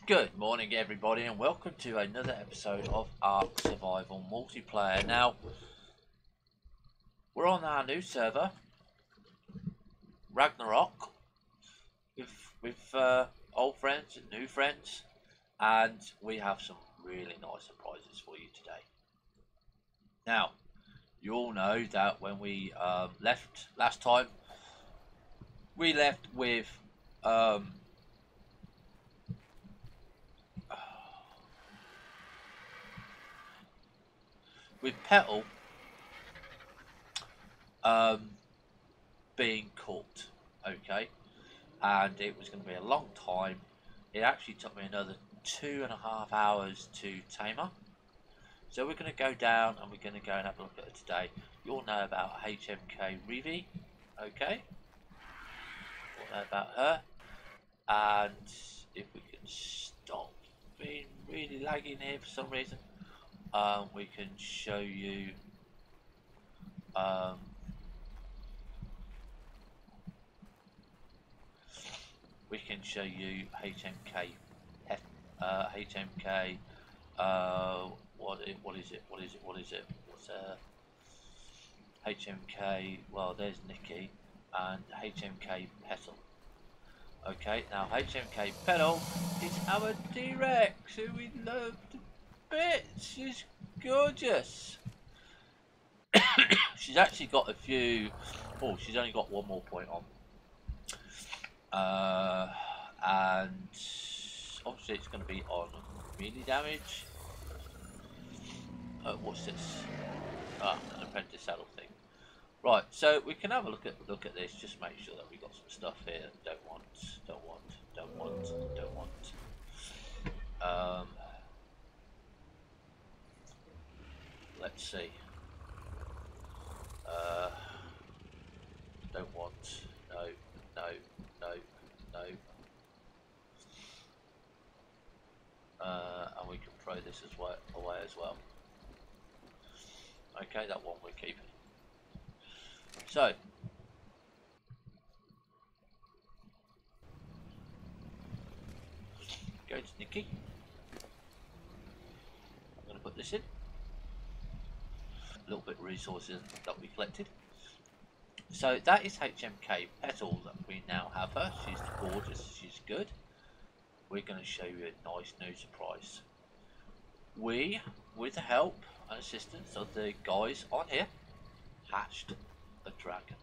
Good morning, everybody, and welcome to another episode of Ark Survival Multiplayer. Now, we're on our new server, Ragnarock, with old friends and new friends, and we have some really nice surprises for you today. Now, you all know that when we left last time, we left with Petal being caught, okay, and it was going to be a long time. It actually took me another 2.5 hours to tame her. So we're going to go down and we're going to go and have a look at it today. You all know about HMK Reeve, okay? You all know about her. And if we can stop being really lagging here for some reason, we can show you HMK HMK what is it? What's HMK? Well, there's Nikki and HMK Petal. Okay, now HMK Petal is our T-Rex who we love to bits. She's gorgeous. She's actually got a few. Oh, she's only got one more point on. And obviously it's going to be on melee damage. What's this? An apprentice saddle thing. Right, so we can have a look at this. Just make sure that we got some stuff here. Don't want. Let's see. Don't want. No. And we can throw this away as well. Okay, that one we're keeping. So, go to Nikki. I'm going to put this in. A little bit of resources that we collected. So that is HMK Petal that we now have her. She's gorgeous, she's good. We're going to show you a nice new surprise. We, with the help and assistance of the guys on here, hatched a dragon.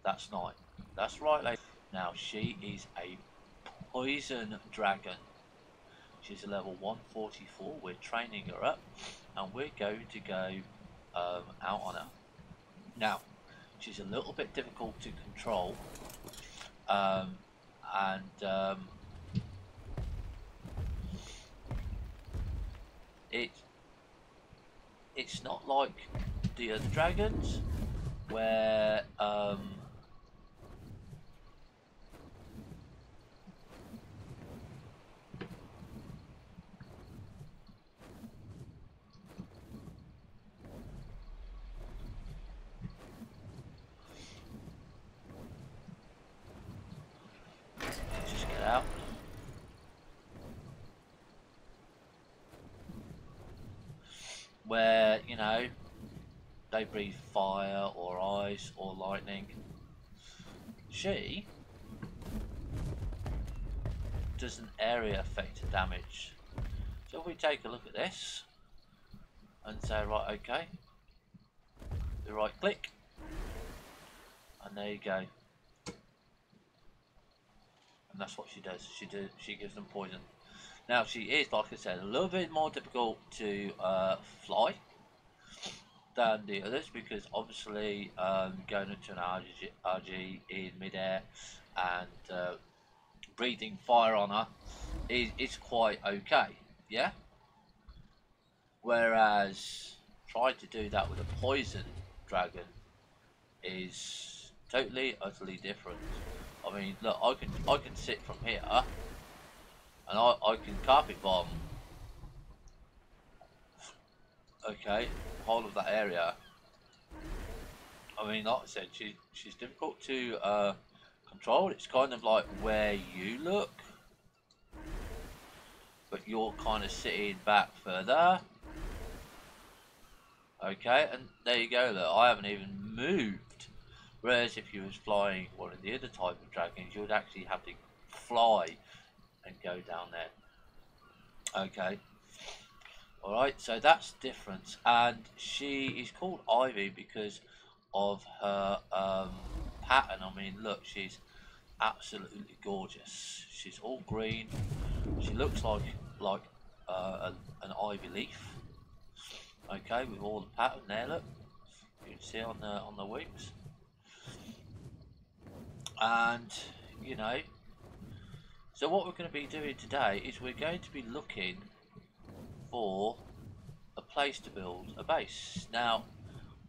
That's right. That's right, ladies. Now she is a poison dragon. She's a level 144. We're training her up, and we're going to go out on her. Now, she's a little bit difficult to control, it's not like the other dragons where just get out. Where, you know, they breathe fire or ice or lightning. She does an area effect damage. So if we take a look at this and say, right, okay, we right click, and there you go. And that's what she does. She gives them poison. Now she is, like I said, a little bit more difficult to fly than the others, because obviously going into an RG in midair and breathing fire on her is quite okay, yeah. Whereas trying to do that with a poison dragon is totally, utterly different. I mean, look, I can sit from here and I can carpet bomb, okay, the whole of that area. I mean, like I said, she's difficult to control. It's kind of like where you look. you're kind of sitting back further. Okay, and there you go. Look, I haven't even moved. Whereas if you was flying one of the other type of dragons, you would actually have to fly and go down there. Okay. Alright, so that's different. And she is called Ivy because of her pattern. I mean, look, she's absolutely gorgeous. She's all green. She looks like an ivy leaf. Okay, with all the pattern there. Look, you can see on the wings. And you know, so what we're going to be doing today is we're going to be looking for a place to build a base. Now,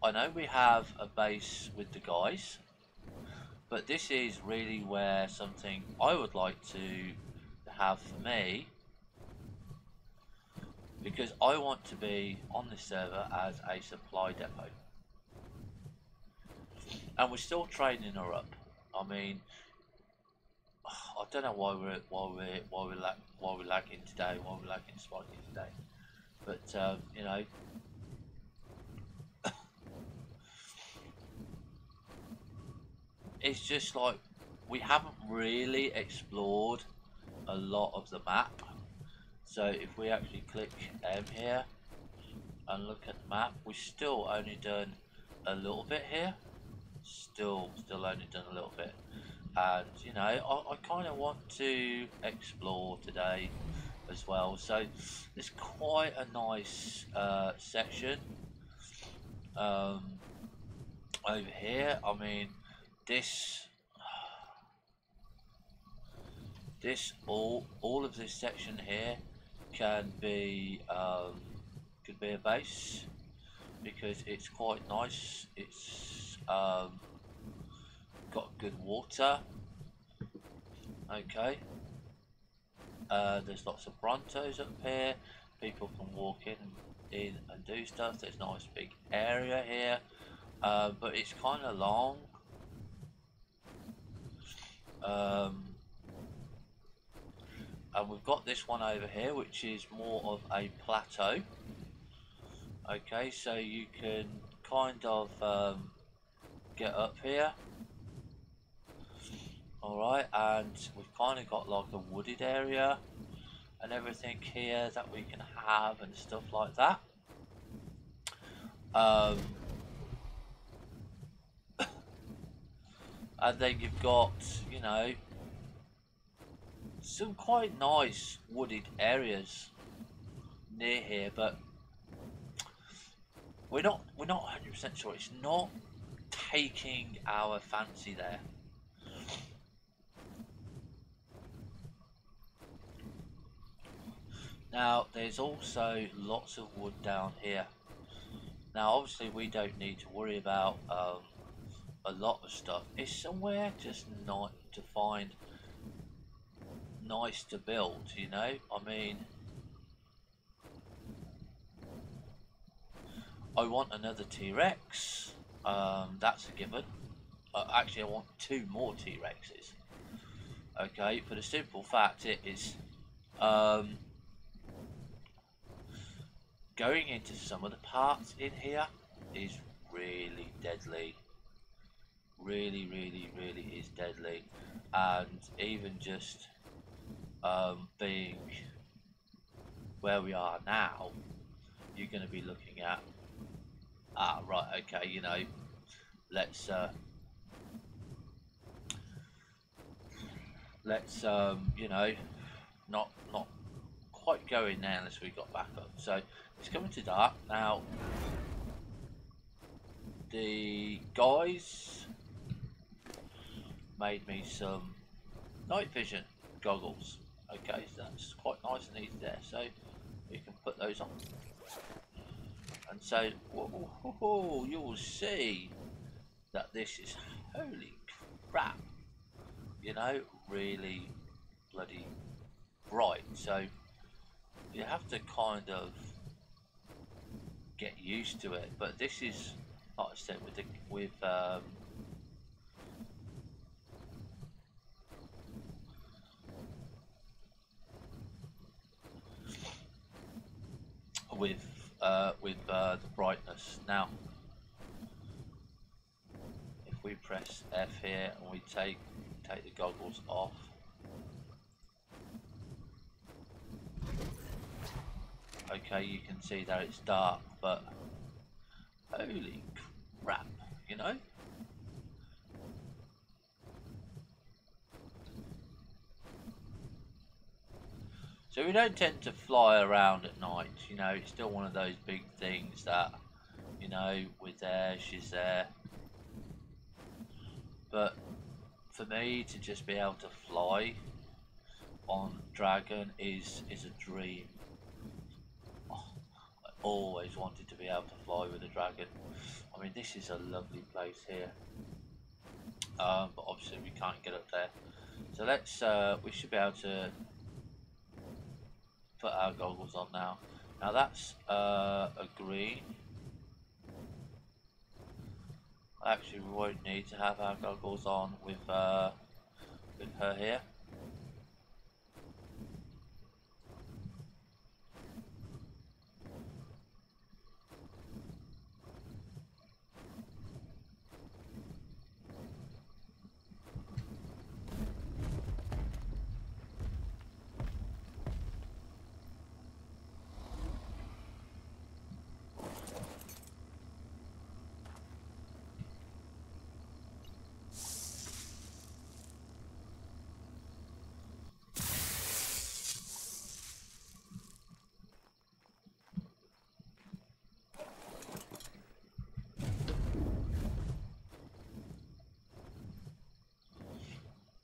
I know we have a base with the guys, but this is really where something I would like to have for me, because I want to be on this server as a supply depot, and we're still training her up. I mean, I don't know why we're lagging today, why we're lagging spiking today, but you know, it's just like we haven't really explored a lot of the map. So if we actually click M here and look at the map, we've still only done a little bit here. Still only done a little bit. And you know, I kind of want to explore today as well. So there's quite a nice section over here. I mean, this all of this section here can be could be a base because it's quite nice. It's got good water. Okay, there's lots of Brontos up here. People can walk in and do stuff. There's a nice big area here, but it's kind of long. And we've got this one over here, which is more of a plateau. Okay, so you can kind of get up here. Alright, and we've kind of got like a wooded area and everything here that we can have and stuff like that. And then you've got, you know, some quite nice wooded areas near here, but we're not 100% sure. It's not taking our fancy there. Now there's also lots of wood down here. Now obviously we don't need to worry about a lot of stuff. It's somewhere just not to find nice to build, you know. I mean, I want another T-Rex. That's a given. Actually, I want 2 more T-Rexes. Okay, for the simple fact it is going into some of the parts in here is really deadly. Really is deadly. And even just being where we are now, you're going to be looking at, right, okay, you know, let's you know, not quite go in there unless we got back up. So it's coming to dark now. The guys made me some night vision goggles. Okay, so that's quite nice and easy there, so you can put those on, and so you will see that this is, holy crap, you know, really bloody bright. So you have to kind of get used to it, but this is, like I said, with with the brightness. Now, if we press F here and we take the goggles off, okay, you can see that it's dark, but holy crap, you know. So we don't tend to fly around at night, you know. It's still one of those big things that, you know, we're there, she's there. But for me to just be able to fly on Dragon is a dream. Oh, I always wanted to be able to fly with a Dragon. I mean, this is a lovely place here. But obviously we can't get up there. So let's, we should be able to put our goggles on now. Now that's a green. Actually, we won't need to have our goggles on with her here.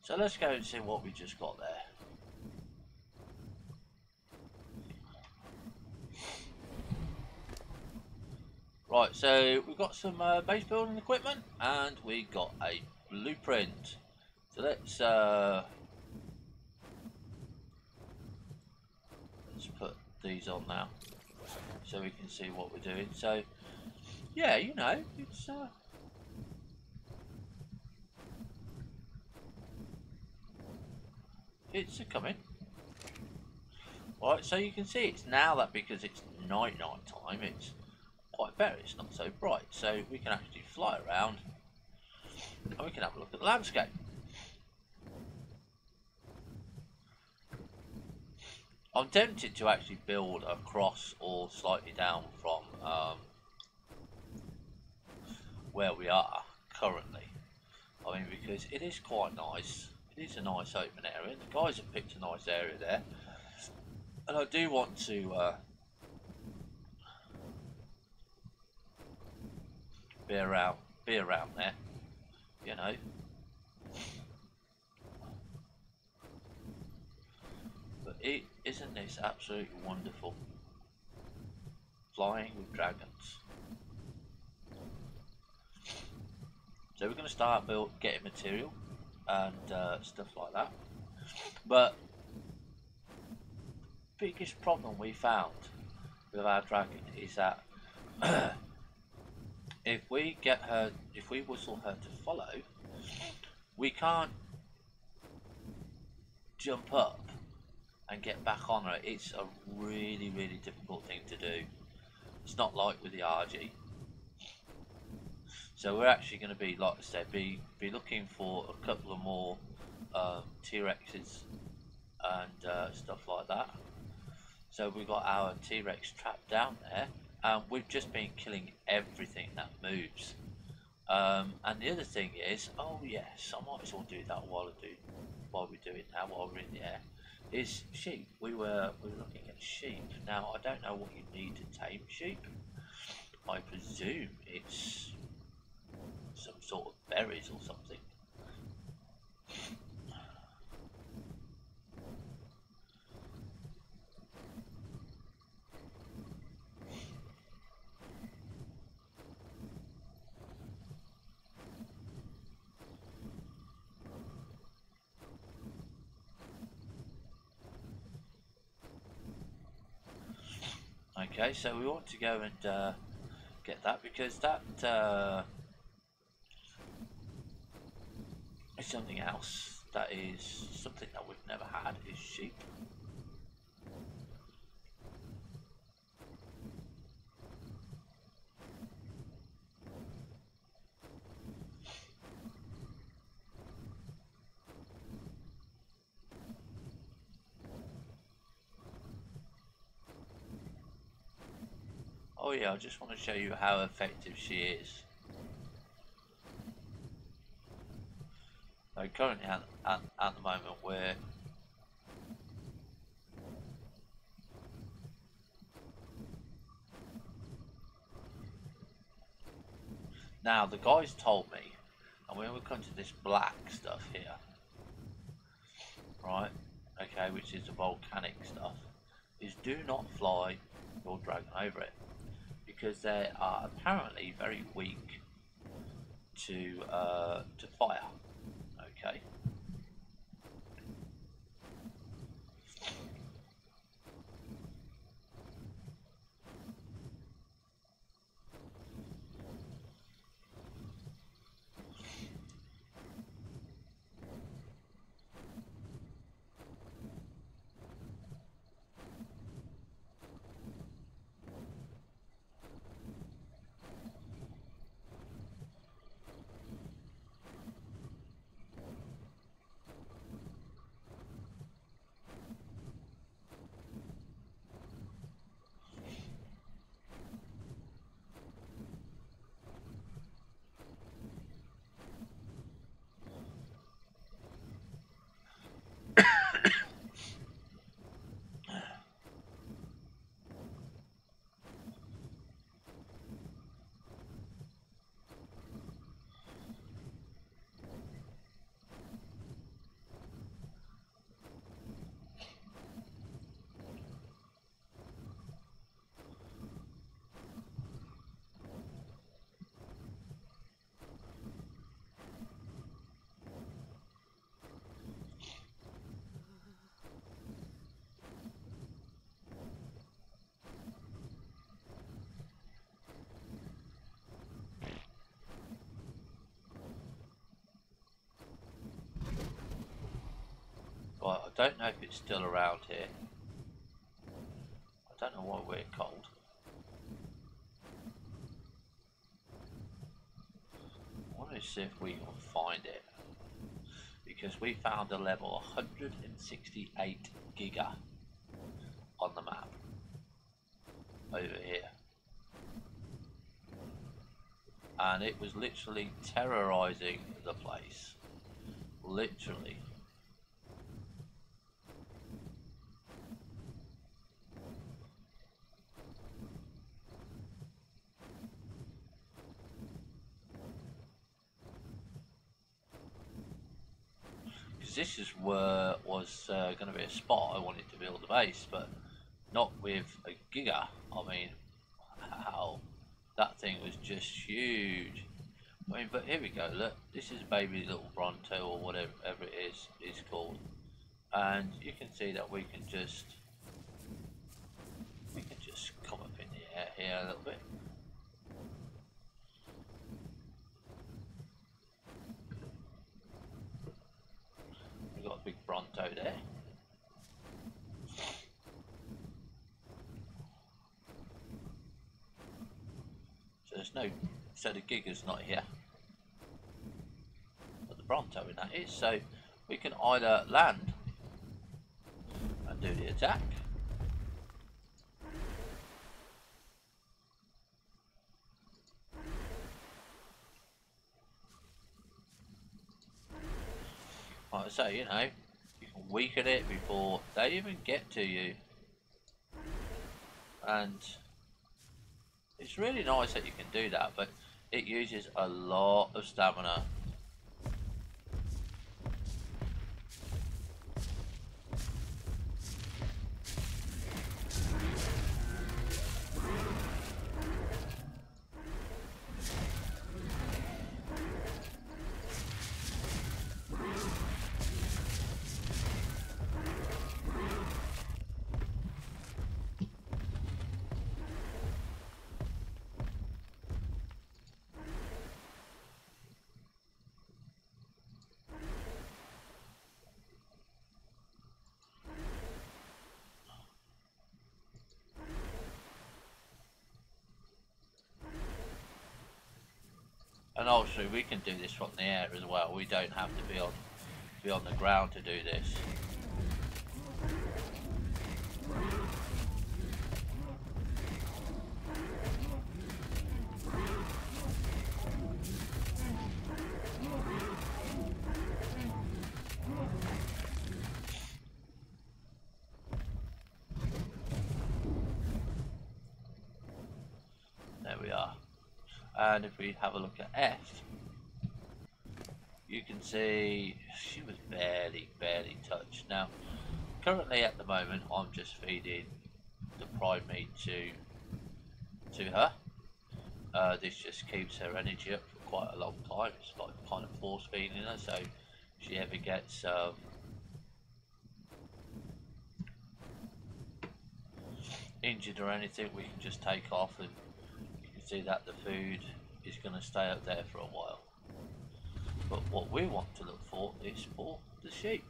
So let's go and see what we just got there. Right, so we've got some base building equipment and we got a blueprint. So let's put these on now so we can see what we're doing. So yeah, you know, it's coming. Right, so you can see it's now that because it's night time, it's quite better, it's not so bright, so we can actually fly around and we can have a look at the landscape. I'm tempted to actually build across or slightly down from where we are currently. I mean, because it is quite nice. It is a nice open area. The guys have picked a nice area there, and I do want to be around there, you know. But isn't this absolutely wonderful? Flying with dragons. So we're going to start getting material and stuff like that. But biggest problem we found with our dragon is that if we whistle her to follow, we can't jump up and get back on her. It's a really difficult thing to do. It's not like with the RG. So we're actually going to be, like I said, be looking for a couple of more T-Rexes and stuff like that. So we've got our T-Rex trapped down there, and we've just been killing everything that moves. And the other thing is, oh yes, I might as well do that while we do it now, while we're in the air, is sheep. We were looking at sheep. Now I don't know what you need to tame sheep. I presume it's some sort of berries or something. Okay, so we want to go and get that, because that is something else. That is something that we've never had, is sheep. Oh yeah, I just want to show you how effective she is. So currently at the moment we're now the guys told me, and when we come to this black stuff here, right, okay, which is the volcanic stuff, is do not fly your dragon over it, because they are apparently very weak to fire. Okay. Right, I don't know if it's still around here. I don't know why we're cold. I want to see if we can find it, because we found a level 168 giga on the map over here, and it was literally terrorizing the place, literally. This is where was going to be a spot I wanted to build a base, but not with a giga. I mean, how that thing was just huge. I mean, but here we go. Look, this is baby little Bronto or whatever it is called, and you can see that we can just come up in the air here a little bit. We've got a big Bronto there. So there's no, so the Giga's not here, but the Bronto in that is. So we can either land and do the attack, like I say, you know, you can weaken it before they even get to you, and it's really nice that you can do that, but it uses a lot of stamina. And also we can do this from the air as well. We don't have to be on the ground to do this. we are. And if we have a look at F, you can see she was barely touched. Now, currently at the moment, I'm just feeding the prime meat to her. This just keeps her energy up for quite a long time. It's like kind of force feeding her, so if she ever gets injured or anything, we can just take off, and you can see that the food is going to stay up there for a while. But what we want to look for is for the sheep.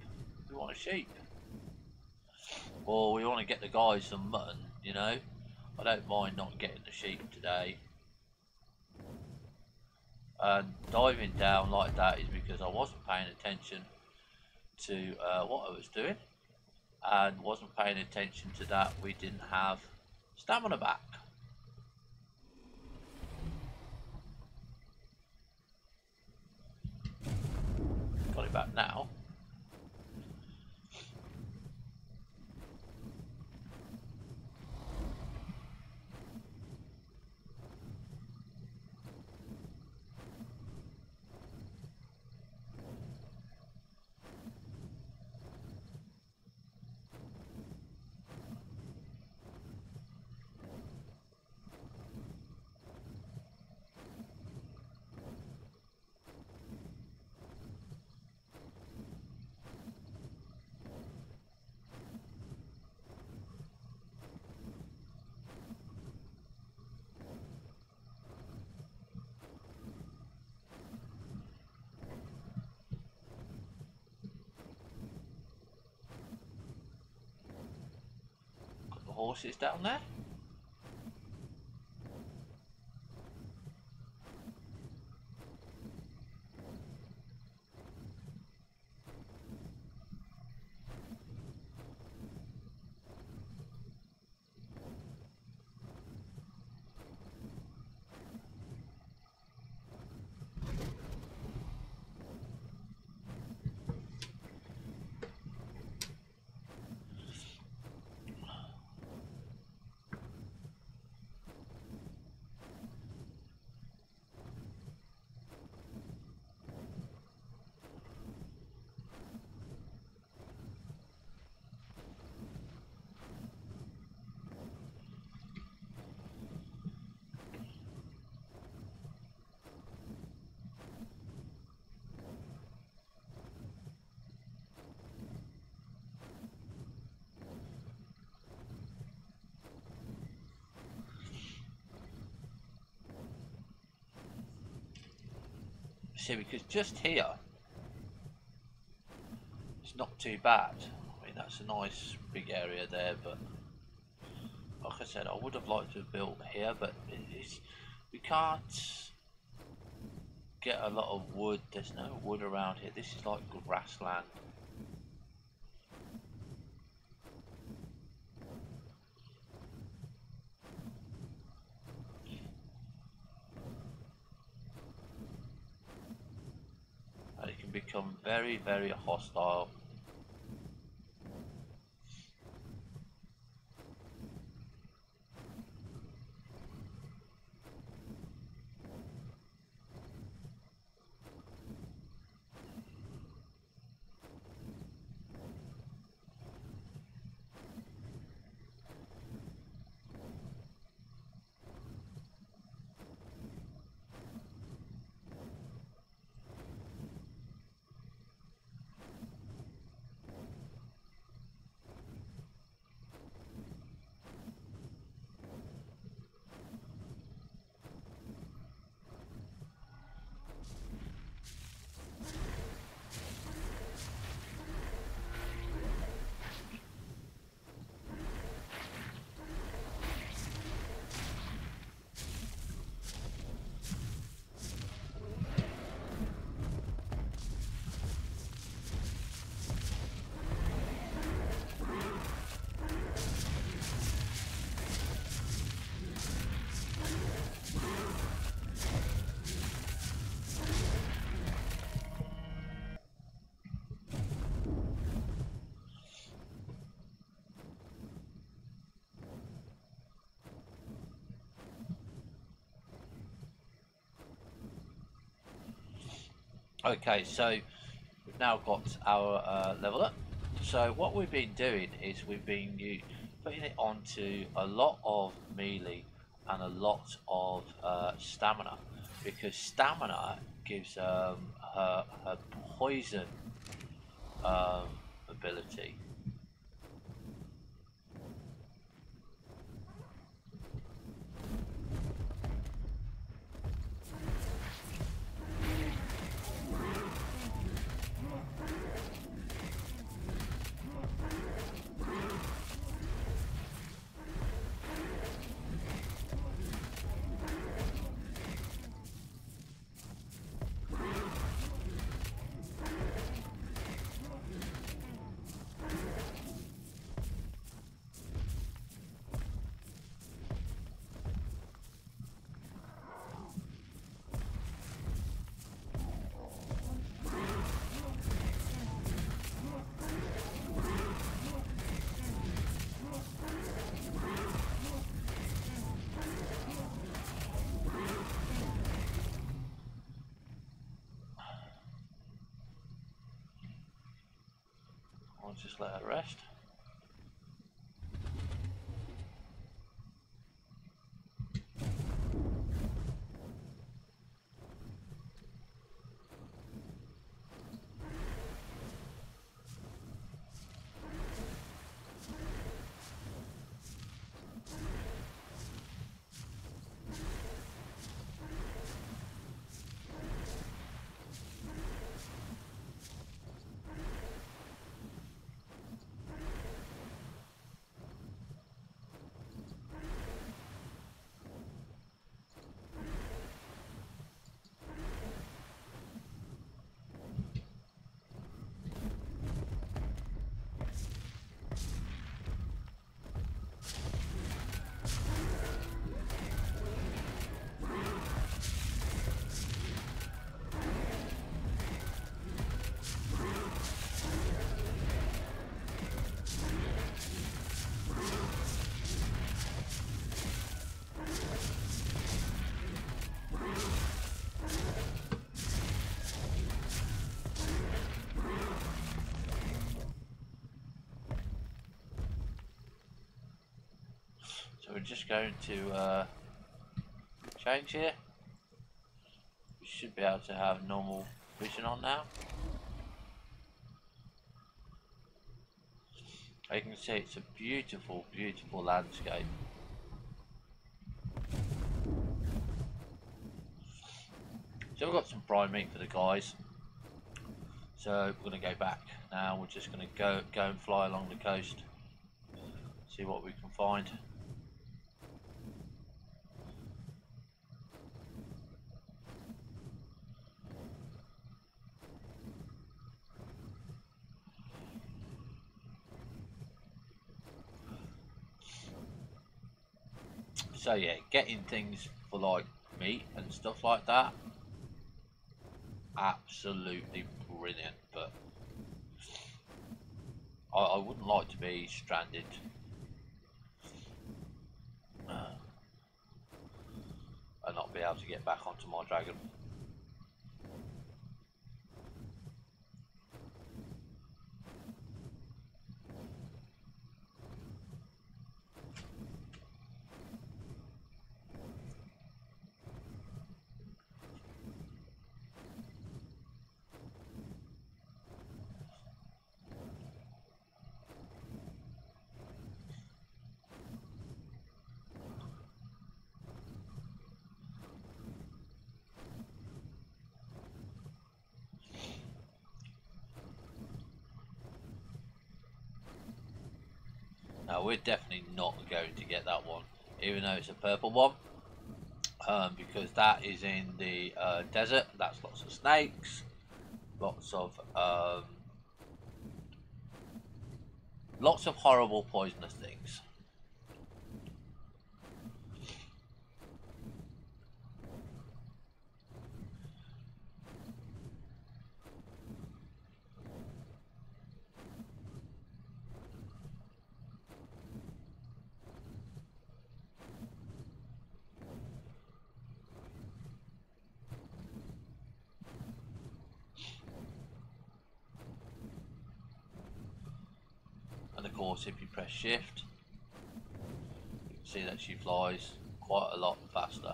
We want a sheep, or we want to get the guys some mutton, you know. I don't mind not getting the sheep today. And diving down like that is because I wasn't paying attention to what I was doing, and wasn't paying attention to that we didn't have stamina back. Got it back now. Got the horses down there. See, because just here it's not too bad. I mean, that's a nice big area there, but like I said, I would have liked to have built here, but we can't get a lot of wood. There's no wood around here. This is like grassland. And it can become very hostile. Okay, so we've now got our level up. So what we've been doing is we've been putting it onto a lot of melee and a lot of stamina, because stamina gives her poison um, ability. I'll just let her rest. So we're just going to change here. We should be able to have normal vision on now. As you can see, it's a beautiful, beautiful landscape. So we've got some prime meat for the guys. So we're going to go back now. We're just going to go and fly along the coast, see what we can find. So yeah, getting things for like meat and stuff like that, absolutely brilliant. But I wouldn't like to be stranded and not be able to get back onto my dragon. Now we're definitely not going to get that one, even though it's a purple one, because that is in the desert. That's lots of snakes, lots of horrible poisonous things. course, if you press shift, you can see that she flies quite a lot faster.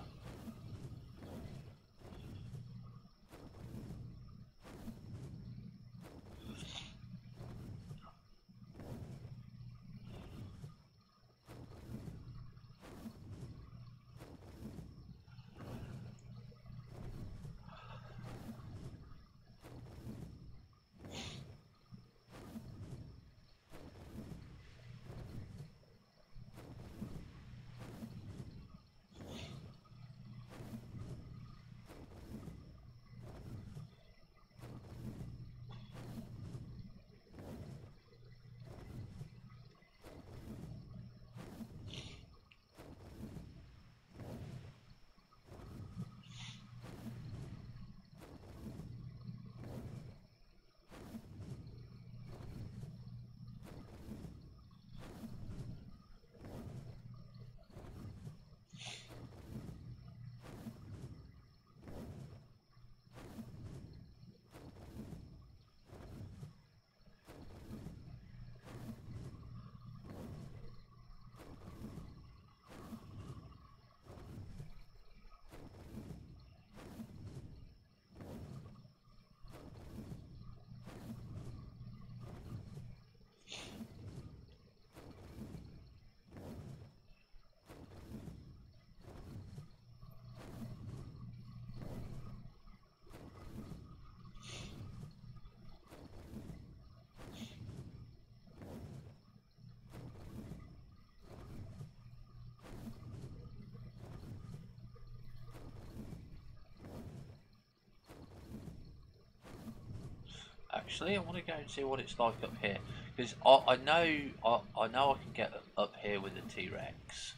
Actually, I want to go and see what it's like up here, because I know I know I can get up here with the T-Rex.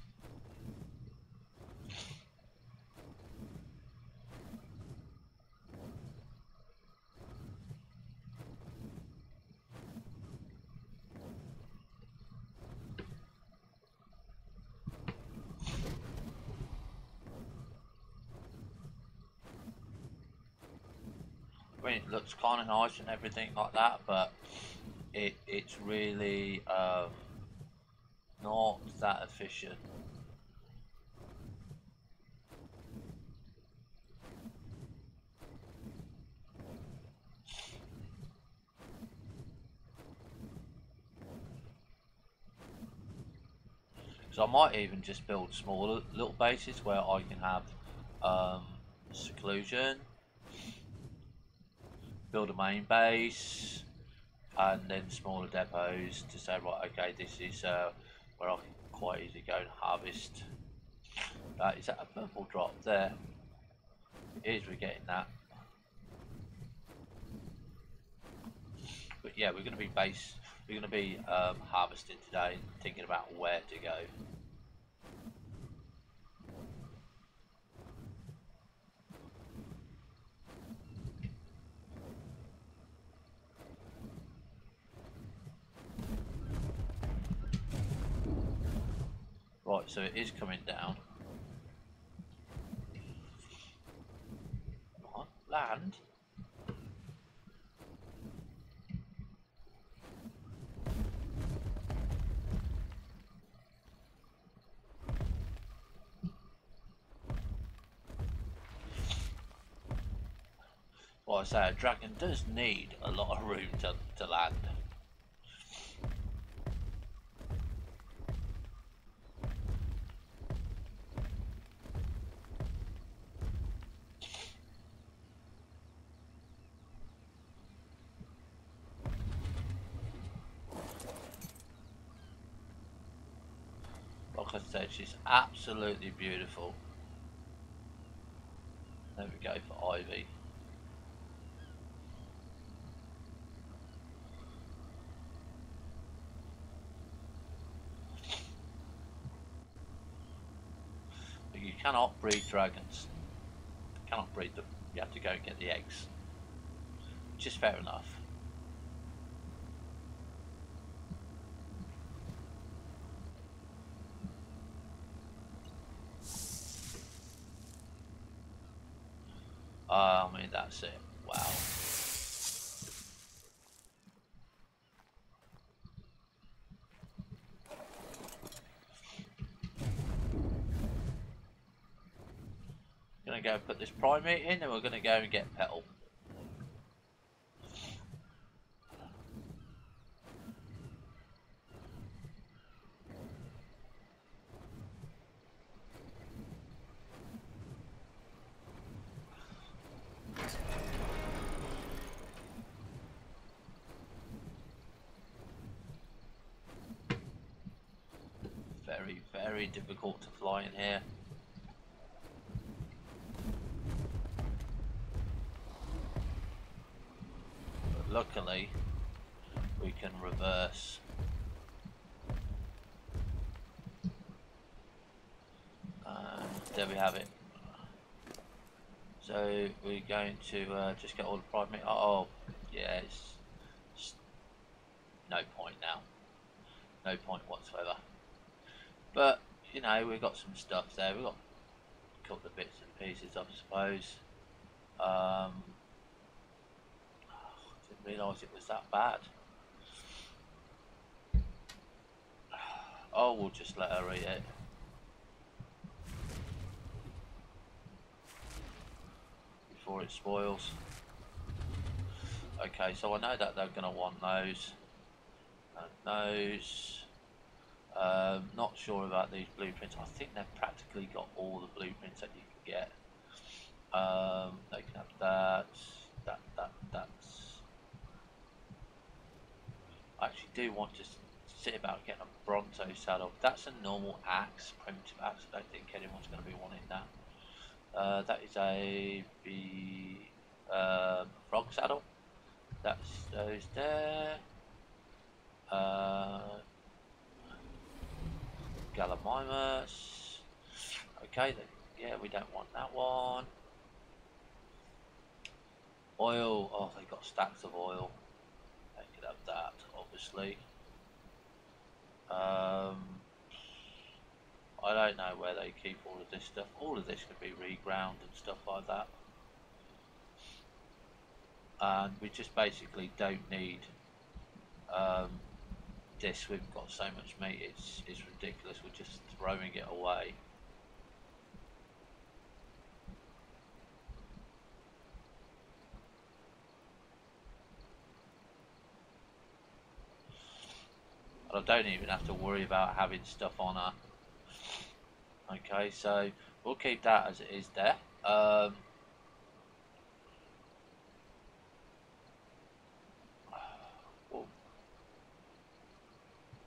I mean, it looks kind of nice and everything like that, but it's really not that efficient. So I might even just build smaller little bases where I can have seclusion, build a main base, and then smaller depots to say, right, okay, this is where I can quite easily go and harvest. Is that a purple drop there? It is, we're getting that. But yeah, we're going to be harvesting today, thinking about where to go. Right, so it is coming down. Come on, land. Well, I say a dragon does need a lot of room to land. Like I said, she's absolutely beautiful. There we go for Ivy. But you cannot breed dragons. You cannot breed them. You have to go and get the eggs. Which is fair enough. I mean, that's it. Wow. Gonna go and put this primate in, and we're gonna go and get petal. Very, very difficult to fly in here. But luckily, we can reverse. There we have it. So we're going to just get all the primate. Oh, yeah, it's no point now. No point whatsoever. But, you know, we've got some stuff there. We've got a couple of bits and pieces, I suppose. Didn't realise it was that bad. Oh, we'll just let her eat it. Before it spoils. Okay, so I know that they're going to want those. And those. Not sure about these blueprints. I think they've practically got all the blueprints that you can get. They can have that's. I actually do want to see about getting a Bronto saddle. That's a normal axe, primitive axe. I don't think anyone's going to be wanting that. That is a frog saddle. That's those there. Gallimimus. Okay, then. Yeah, we don't want that one. Oil. Oh, they got stacks of oil. They could have that, obviously. I don't know where they keep all of this stuff. All of this could be reground and stuff like that. And we just basically don't need this. We've got so much meat, it's ridiculous. We're just throwing it away. And I don't even have to worry about having stuff on her. Okay, so we'll keep that as it is there. We'll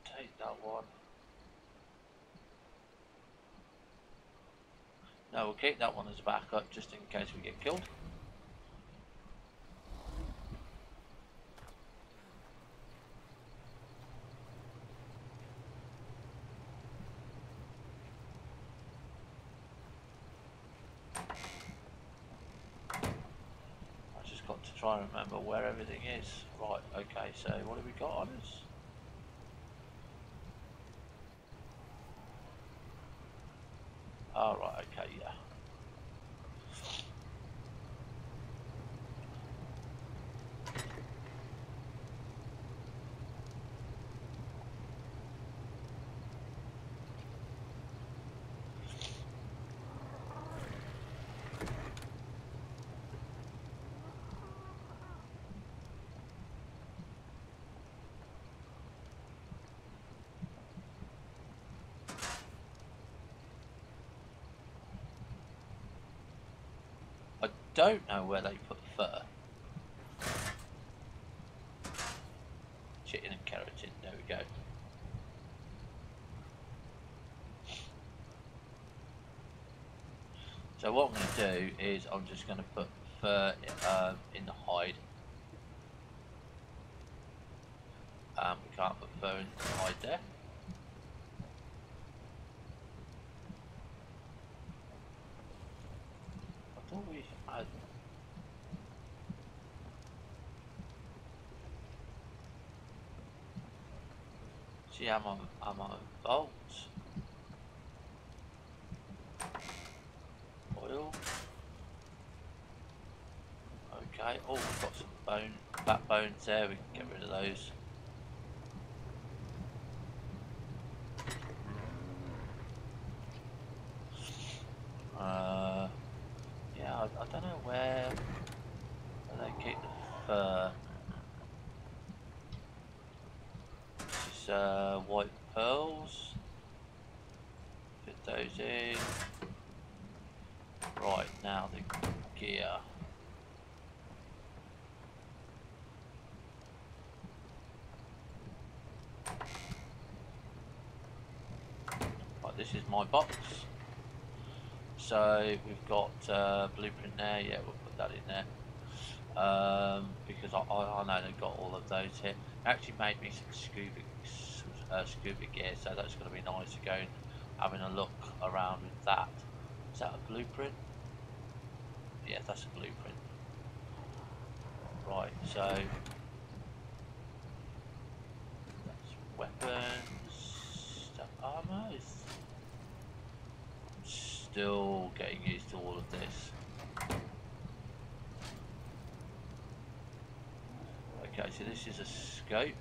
take that one. No, we'll keep that one as a backup just in case we get killed. To try and remember where everything is. Right, okay, so what have we got on us? Oh, right, okay, yeah. I don't know where they put fur. Chitin and keratin, there we go. So what I'm going to do is I'm just going to put fur in the hide. We can't put fur in the hide there. I thought we had... See, I'm on bolts. Oil. Okay, oh, we've got some backbones there, we can get rid of those. where do they keep the fur? This is white pearls. Fit those in. Right, now the gear. Right, this is my box. So we've got blueprint there. Yeah, we'll put that in there. Because I know they've got all of those here. They actually made me some scuba gear, so that's going to be nice to go and having a look around with that. Is that a blueprint? Yeah, that's a blueprint. Right, so that's weapons, stuff, armor. I'm still getting used to all of this. Okay, so this is a scope.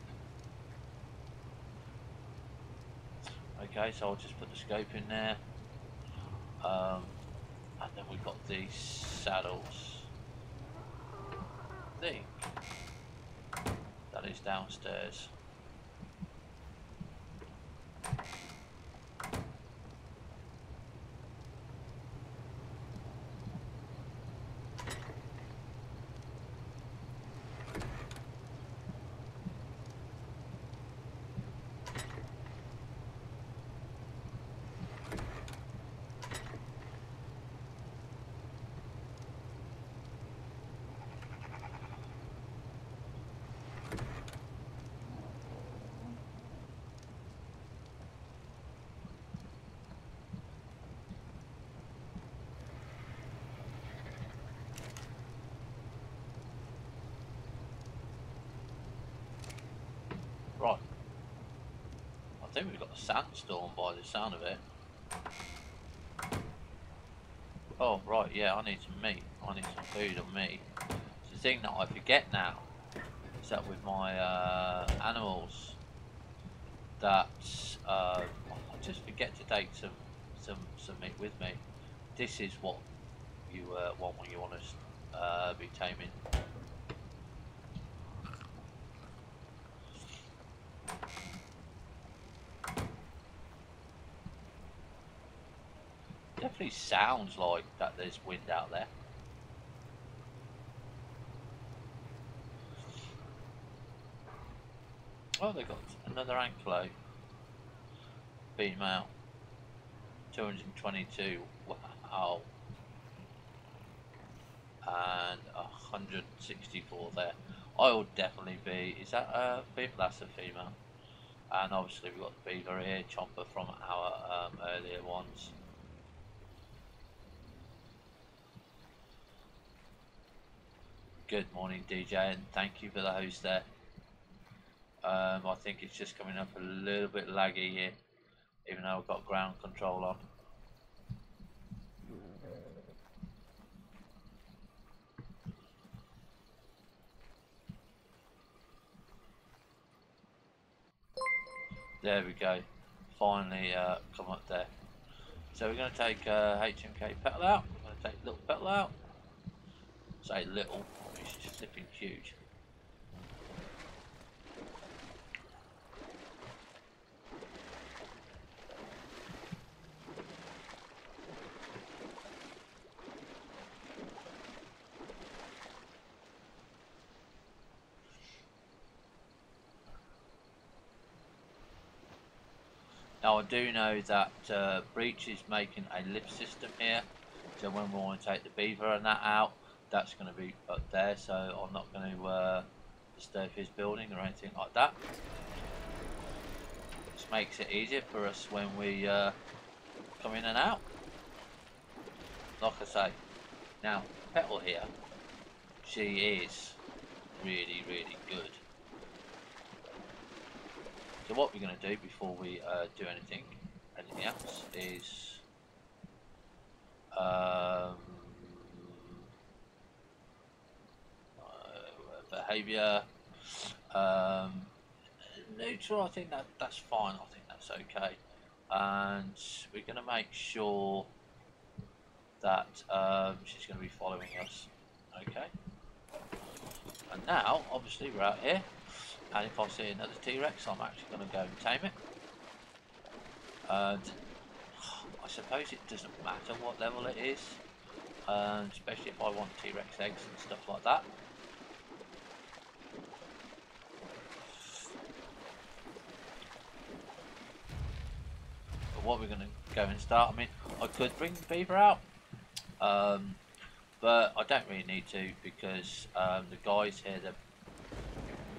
Okay, so I'll just put the scope in there. And then we've got these saddles. I think that is downstairs. Right. I think we've got a sandstorm by the sound of it. Oh, right, yeah, I need some meat. I need some food on me. The thing that I forget now is that with my animals, that I just forget to take some meat with me. This is what you want when you want to be taming. Definitely sounds like that there's wind out there. Oh, they got another anklo. Female. 222. Wow. And 164 there. I will definitely be. Is that a female? That's a female. And obviously we've got the beaver here, Chomper from our earlier ones. Good morning, DJ, and thank you for the host there. I think it's just coming up a little bit laggy here, even though I've got ground control on. There we go. Finally come up there. So we're going to take HMK petal out. We're going to take little petal out. Say little, she's flipping huge. Now I do know that Breach is making a lift system here, so when we want to take the beaver and that out, that's going to be up there, so I'm not going to disturb his building or anything like that. This makes it easier for us when we come in and out. Like I say, now Petal here, she is really, really good. So what we're going to do before we do anything else is behaviour neutral. I think that's fine. I think that's okay, and we're going to make sure that she's going to be following us. Okay. And now, obviously, we're out here. And if I see another T-Rex, I'm actually going to go and tame it. And I suppose it doesn't matter what level it is. Especially if I want T-Rex eggs and stuff like that. But what we're going to go and start, I mean, I could bring the beaver out. But I don't really need to, because the guys here, they're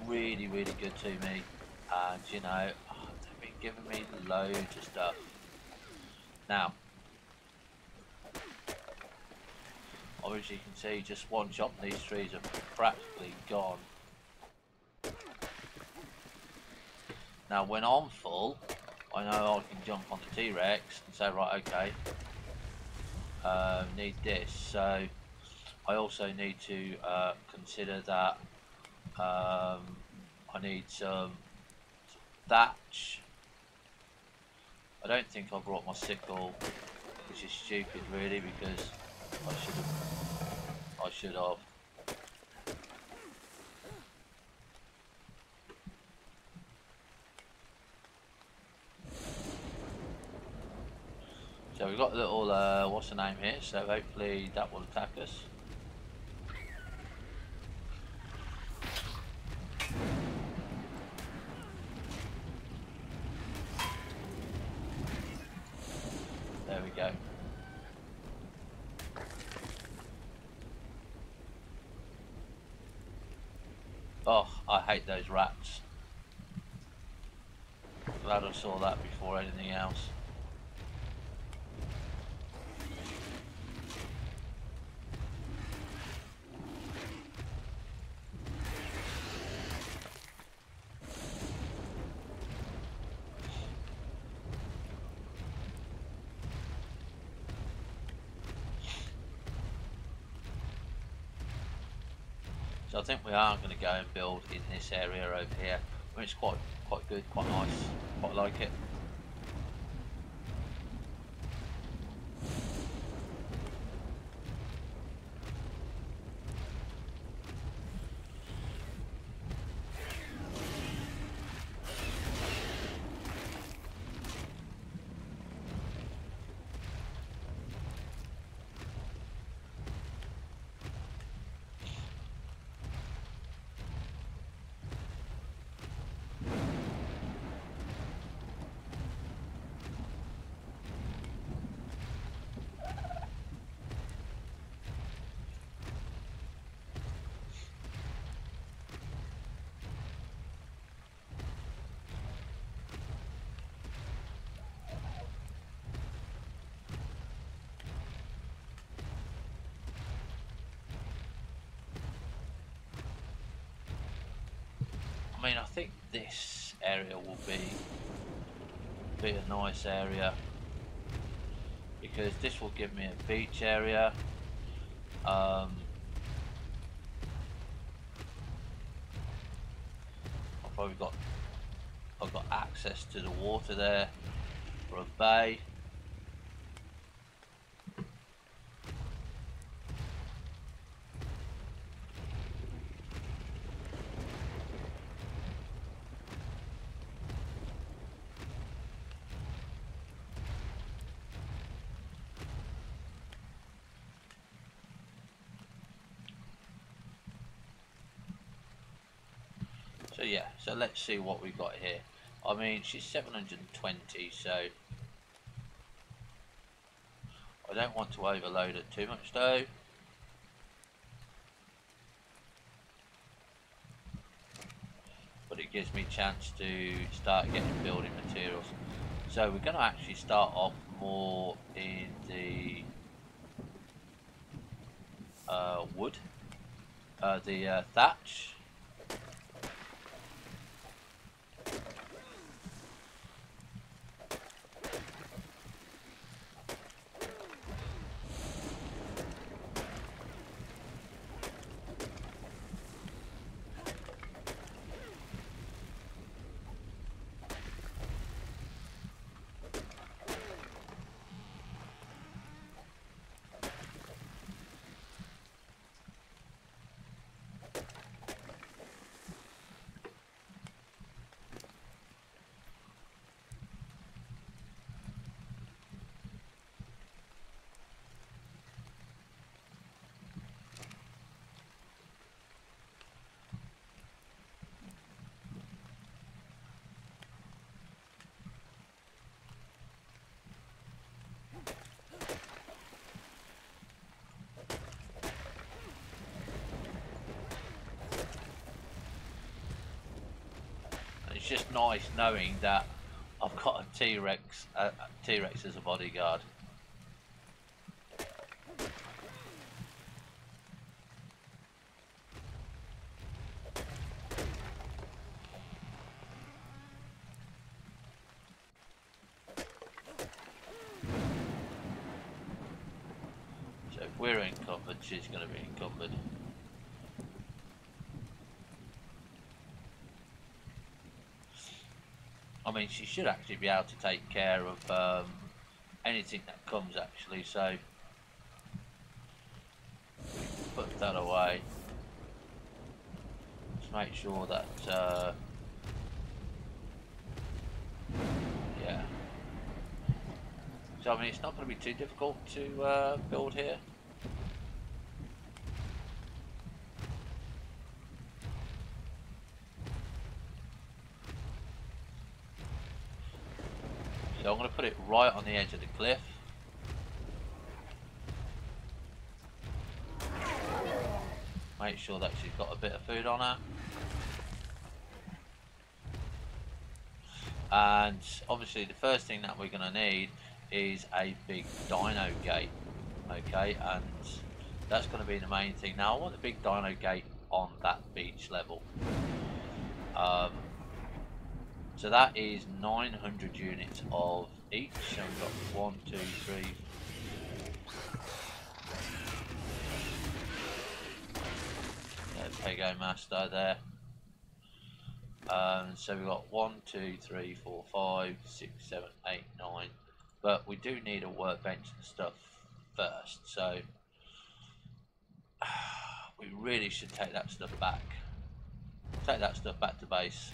really good to me, and you know, they've been giving me loads of stuff. Now, obviously you can see just one shot and these trees are practically gone. Now when I'm full, I know I can jump on the T-Rex and say, right, okay, need this. So I also need to consider that I need some thatch. I don't think I brought my sickle, which is stupid really, because I should have. So we've got a little what's the name here, so hopefully that will attack us. There we go. Oh, I hate those rats. Glad I saw that before anything else. So I think we are going to go and build in this area over here. I mean, it's quite good, quite nice, quite like it. I mean, I think this area will be a nice area, because this will give me a beach area. I've got access to the water there for a bay. So yeah, so let's see what we've got here. I mean, she's 720, so I don't want to overload it too much though. But it gives me a chance to start getting building materials. So we're going to actually start off more in the wood, the thatch. just nice knowing that I've got a T-Rex as a bodyguard. So if we're encumbered, she's going to be encumbered. I mean, she should actually be able to take care of anything that comes, actually, so put that away. Let's make sure that, yeah. So, I mean, it's not going to be too difficult to build here. So I'm going to put it right on the edge of the cliff. Make sure that she's got a bit of food on her. And obviously the first thing that we're going to need is a big dino gate. Okay, and that's going to be the main thing. Now I want the big dino gate on that beach level. So that is 900 units of each. So we've got 1, 2, 3. Yeah, Pego Master there. So we've got 1, 2, 3, 4, 5, 6, 7, 8, 9. But we do need a workbench and stuff first. So we really should take that stuff back. Take that stuff back to base.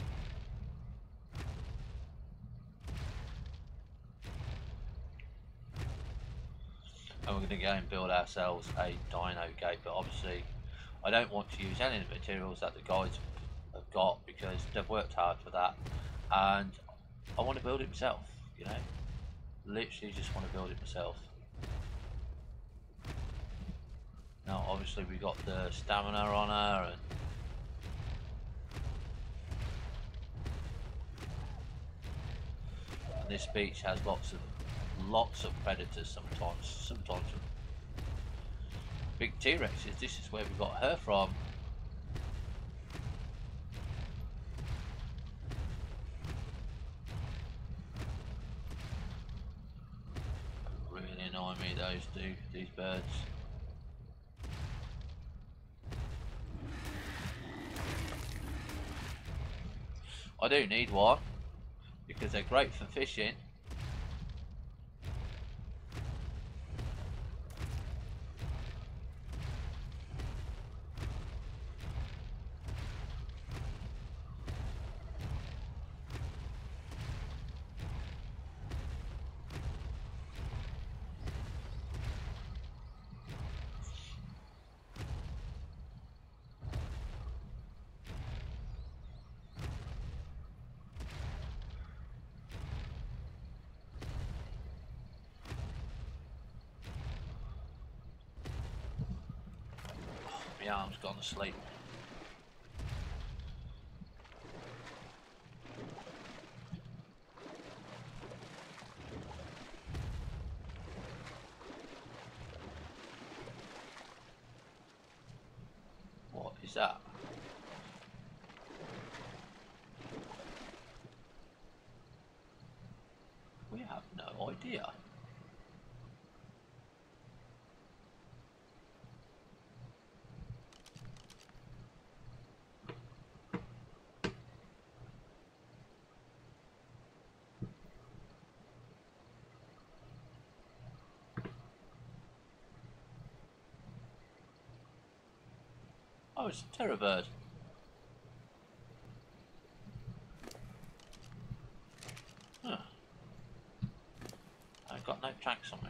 And we're going to go and build ourselves a dino gate, but obviously I don't want to use any of the materials that the guys have got because they've worked hard for that, and I want to build it myself, you know, literally just want to build it myself. Now obviously we got the stamina on her, and this beach has lots of predators sometimes big T-Rexes. This is where we got her from. Really annoy me, these birds. I do need one because they're great for fishing. My arm's gone to sleep. What is that? We have no idea. Oh, it's a terror bird. Huh. I've got no tracks on me.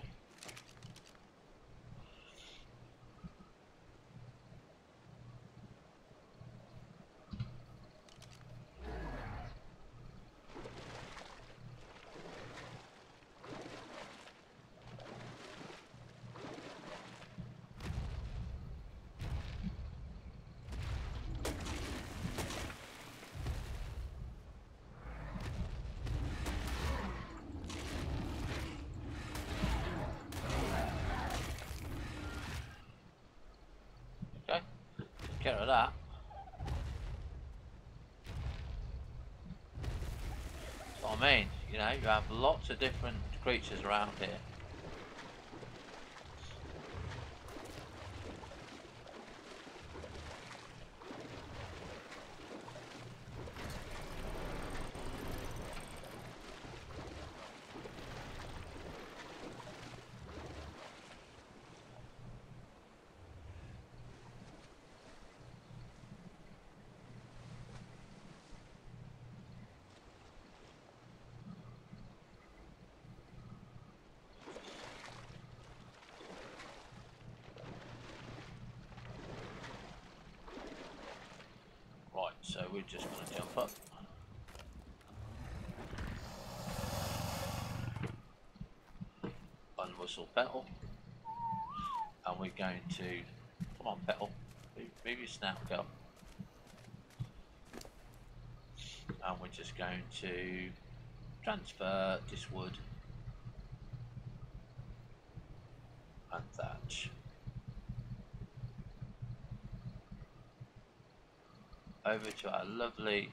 care of that. That's what I mean. You know, you have lots of different creatures around here. Right, so we're just going to jump up. Unwhistle Petal. And we're going to... Come on, Petal. Move your snout, girl. And we're just going to transfer this wood and thatch over to our lovely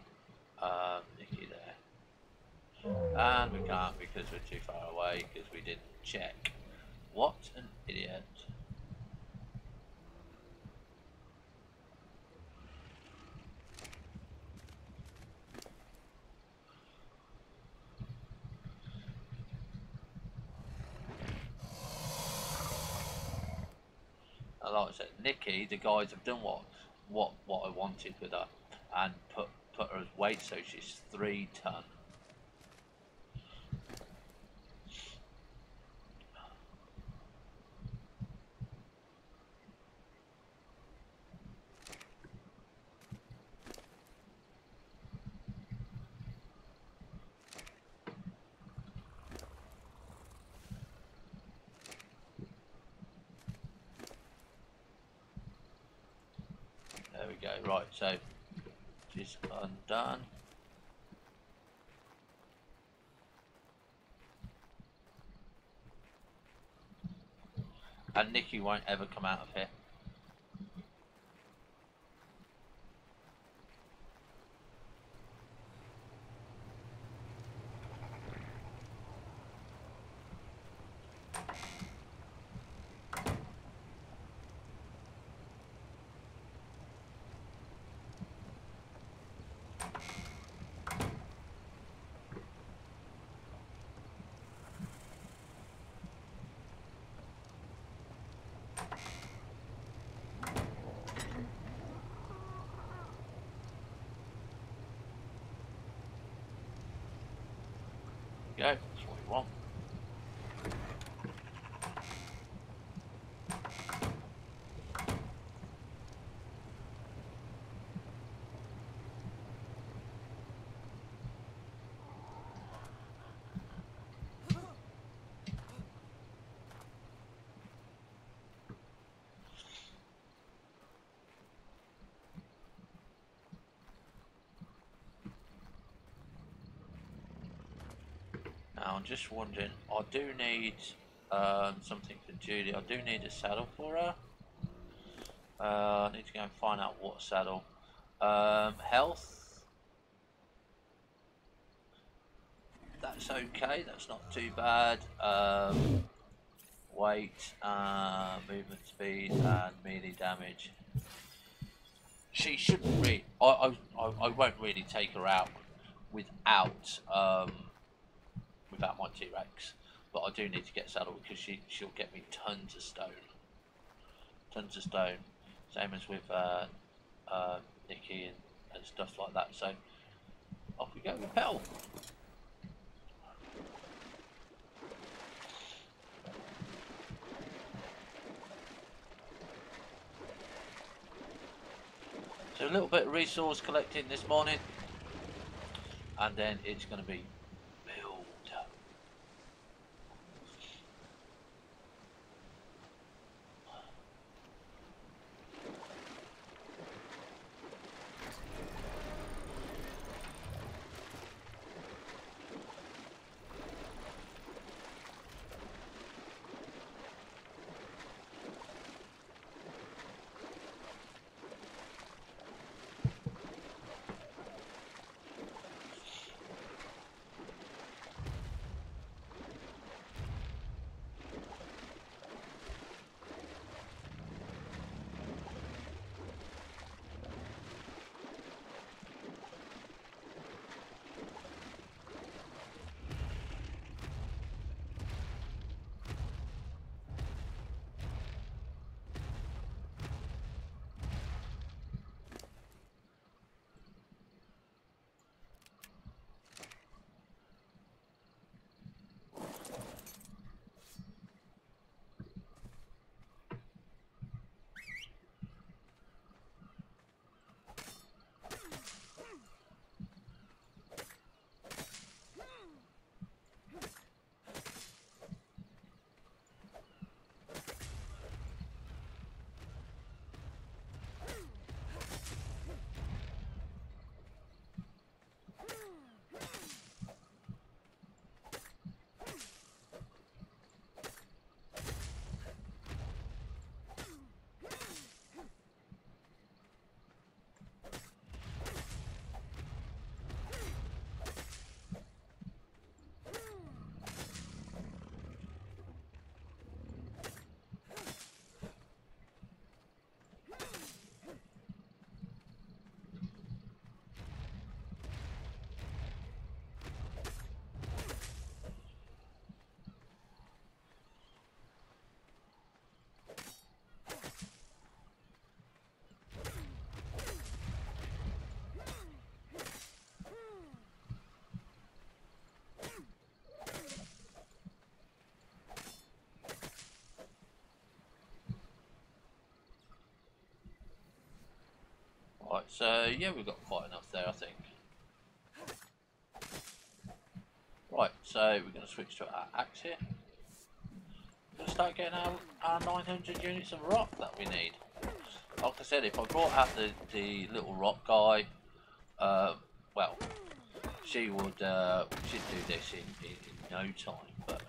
Nikki there. And we can't because we're too far away because we didn't check. What an idiot. And like I said, Nikki, the guys have done what I wanted with her and put her as weight, so she's 3 ton. There we go. Right, so she's undone. And Nikki won't ever come out of here. Go, that's what we want. Now I'm just wondering, I do need something for Judy. I do need a saddle for her. I need to go and find out what saddle. Health. That's okay, that's not too bad. Weight, movement speed and melee damage. She shouldn't really, I won't really take her out without my T-Rex, but I do need to get saddle because she'll get me tons of stone. Same as with Nikki and stuff like that. So off we go with Petal. So a little bit of resource collecting this morning, and then it's going to be build. So yeah, we've got quite enough there, I think. Right, so we're going to switch to our axe here. We're going to start getting our 900 units of rock that we need. Like I said, if I brought out the little rock guy, well, she'd do this in no time, but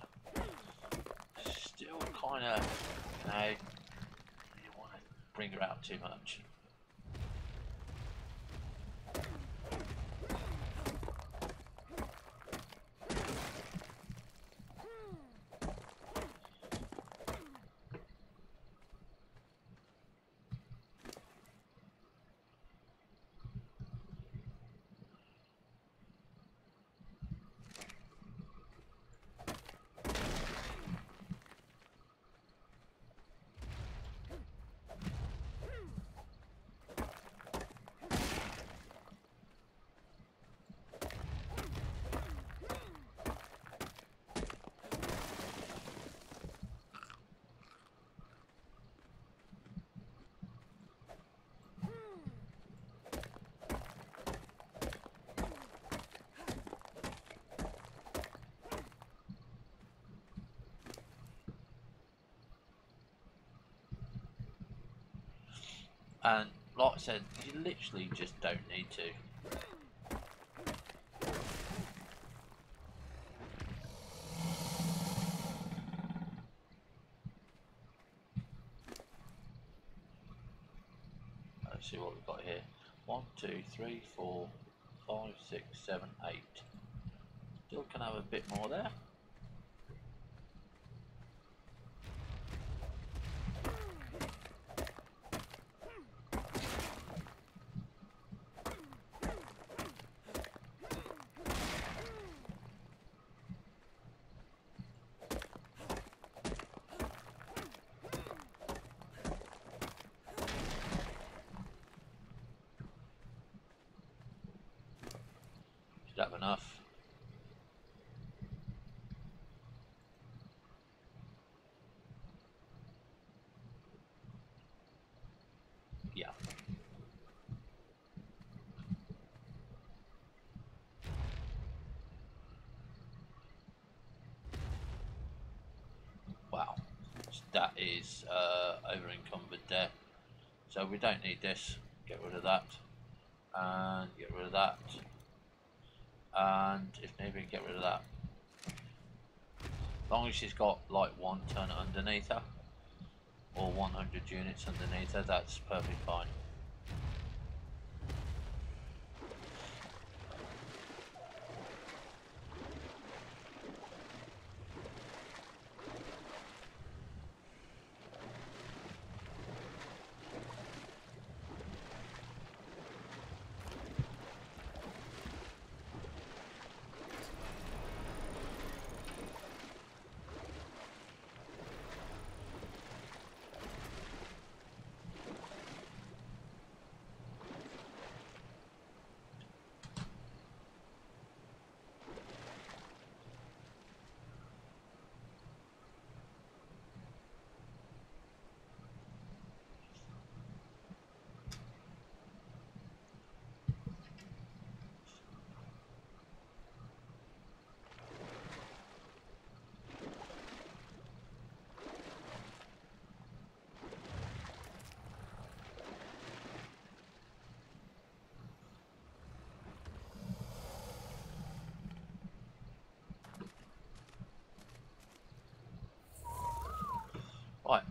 still kind of, you know, you want to bring her out too much. And like I said, you literally just don't need to. Let's see what we've got here. 1, 2, 3, 4, 5, 6, 7, 8. Still can have a bit more there. Should have enough. Yeah. Wow. That is over encumbered there. So we don't need this. Get rid of that. And get rid of that. And if maybe get rid of that. As long as she's got like 1 ton underneath her, or 100 units underneath her, that's perfectly fine. Right,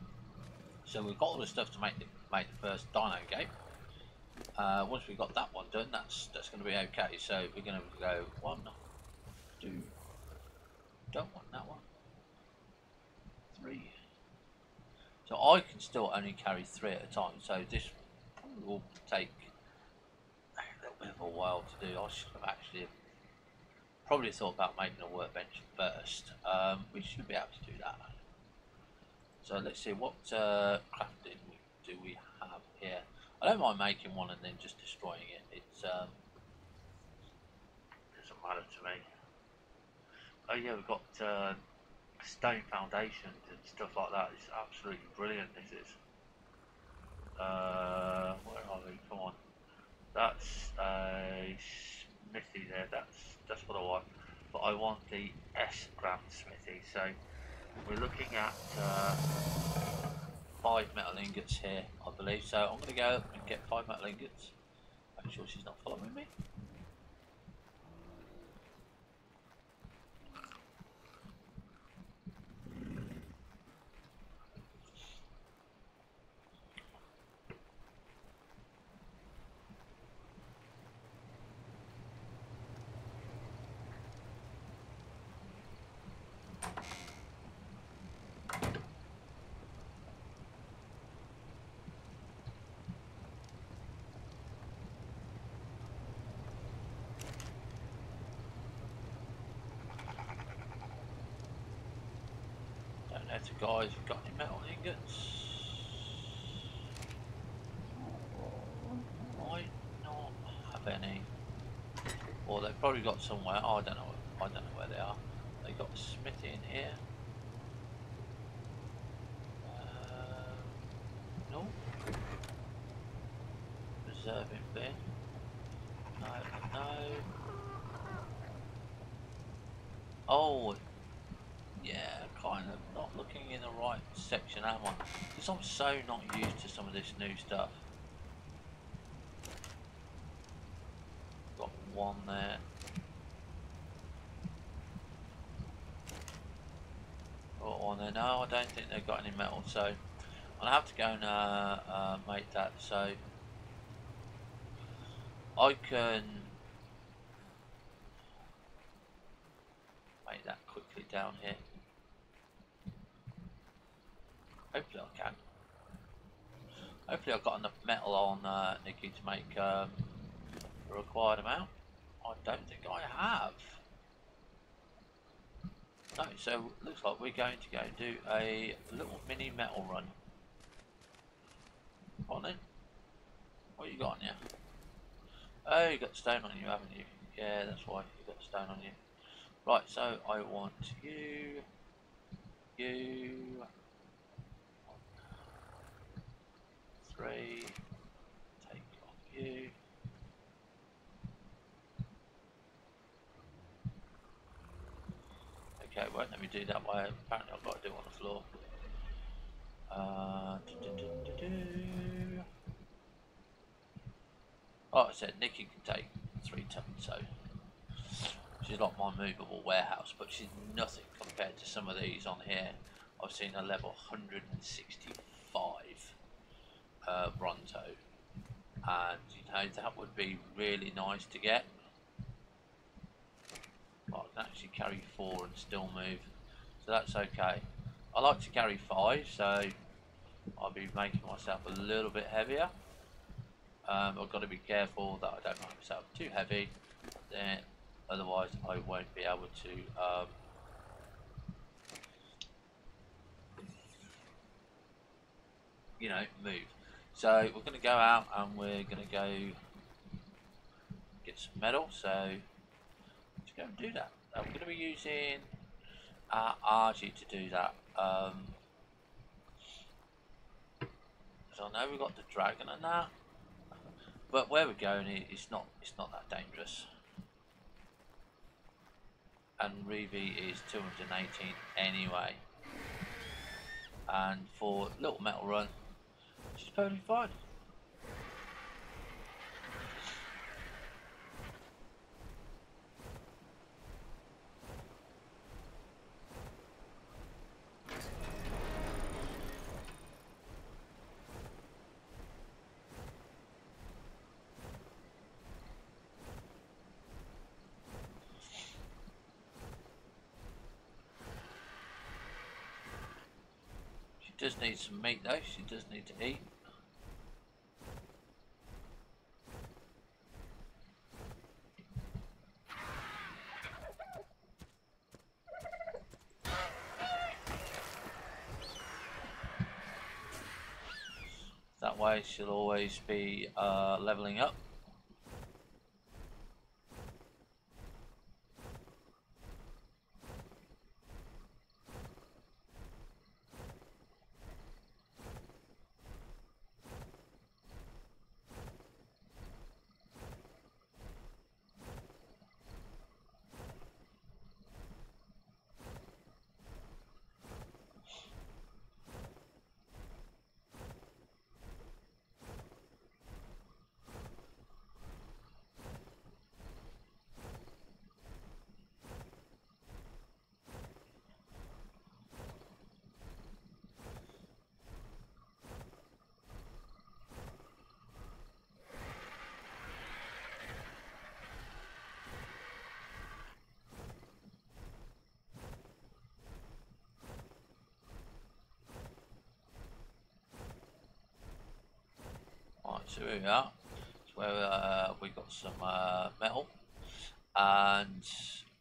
so we've got all the stuff to make the first dino gate. Once we've got that one done, that's going to be okay. So we're going to go 1, 2. Don't want that one. 3. So I can still only carry 3 at a time. So this probably will take a little bit of a while to do. I should have actually probably thought about making a workbench first. We should be able to do that. So let's see what crafting do we have here. I don't mind making one and then just destroying it. It's doesn't matter to me. Oh yeah, we've got stone foundations and stuff like that. It's absolutely brilliant. This is. Where are we? Come on. That's a smithy there. That's what I want. But I want the S gram smithy. So we're looking at 5 metal ingots here, I believe. So I'm going to go and get 5 metal ingots. Make sure she's not following me. Don't know if the guys have got any metal ingots. Might not have any. Or they've probably got somewhere. Oh, I don't know. I don't know where they are. They got a smithy in here. No. Reserving bin. No, no. Oh, yeah, kind of not looking in the right section, am I? Because I'm so not used to some of this new stuff. Got one there. Got one there. No, I don't think they've got any metal, so I'll have to go and make that. So I can make that quickly down here. Hopefully I can. Hopefully I've got enough metal on Nikki to make the required amount. I don't think I have. No, so looks like we're going to go do a little mini metal run. Come on then. What you got on you? Oh, you got stone on you, haven't you? Yeah, that's why you got stone on you. Right, so I want you, 3, take off you. Okay, it won't let me do that way. Apparently I've got to do it on the floor. Oh, I said Nikki can take 3 tons, so she's like my movable warehouse, but she's nothing compared to some of these on here. I've seen a level 165 Bronto, and you know that would be really nice to get. But I can actually carry 4 and still move, so that's okay. I like to carry 5, so I'll be making myself a little bit heavier. I've got to be careful that I don't make myself too heavy, then otherwise I won't be able to you know, move. So we're going to go out and we're going to go get some metal. So let's go and do that. I'm going to be using RG to do that. So I know we've got the dragon and that, but where we're going, it's not that dangerous. And Reeve is 218 anyway. And for little metal run, she's totally fine. She does need some meat though, she does need to eat. That way she'll always be leveling up. so here we are. It's where we got some metal, and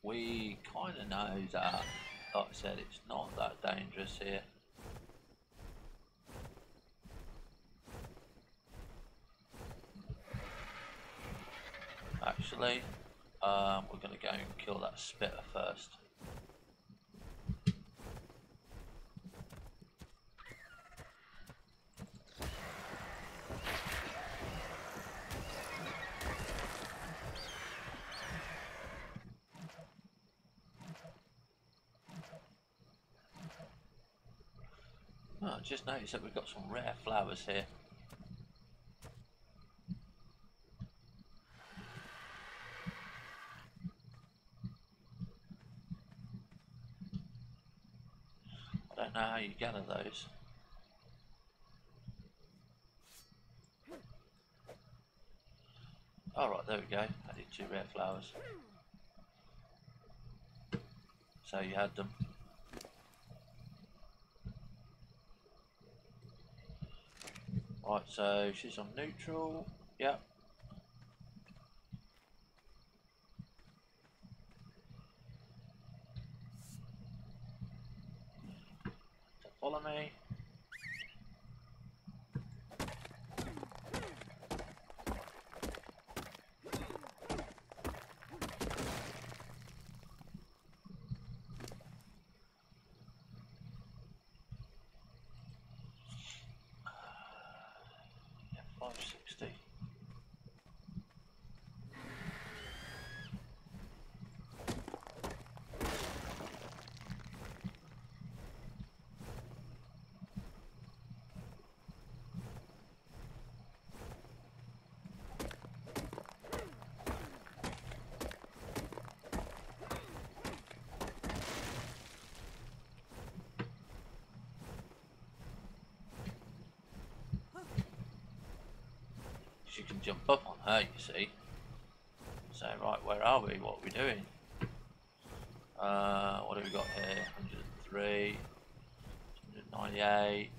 we kind of know that, like I said, it's not that dangerous here. Actually, we're going to go and kill that spitter first. Oh, I just noticed that we've got some rare flowers here. I don't know how you gather those. Alright, there we go. Added 2 rare flowers. So you had them. Right, so she's on neutral. Yep. So follow me. Yeah, 560. You can jump up on her, you see. So right, where are we? What are we doing? What have we got here? 103, 198.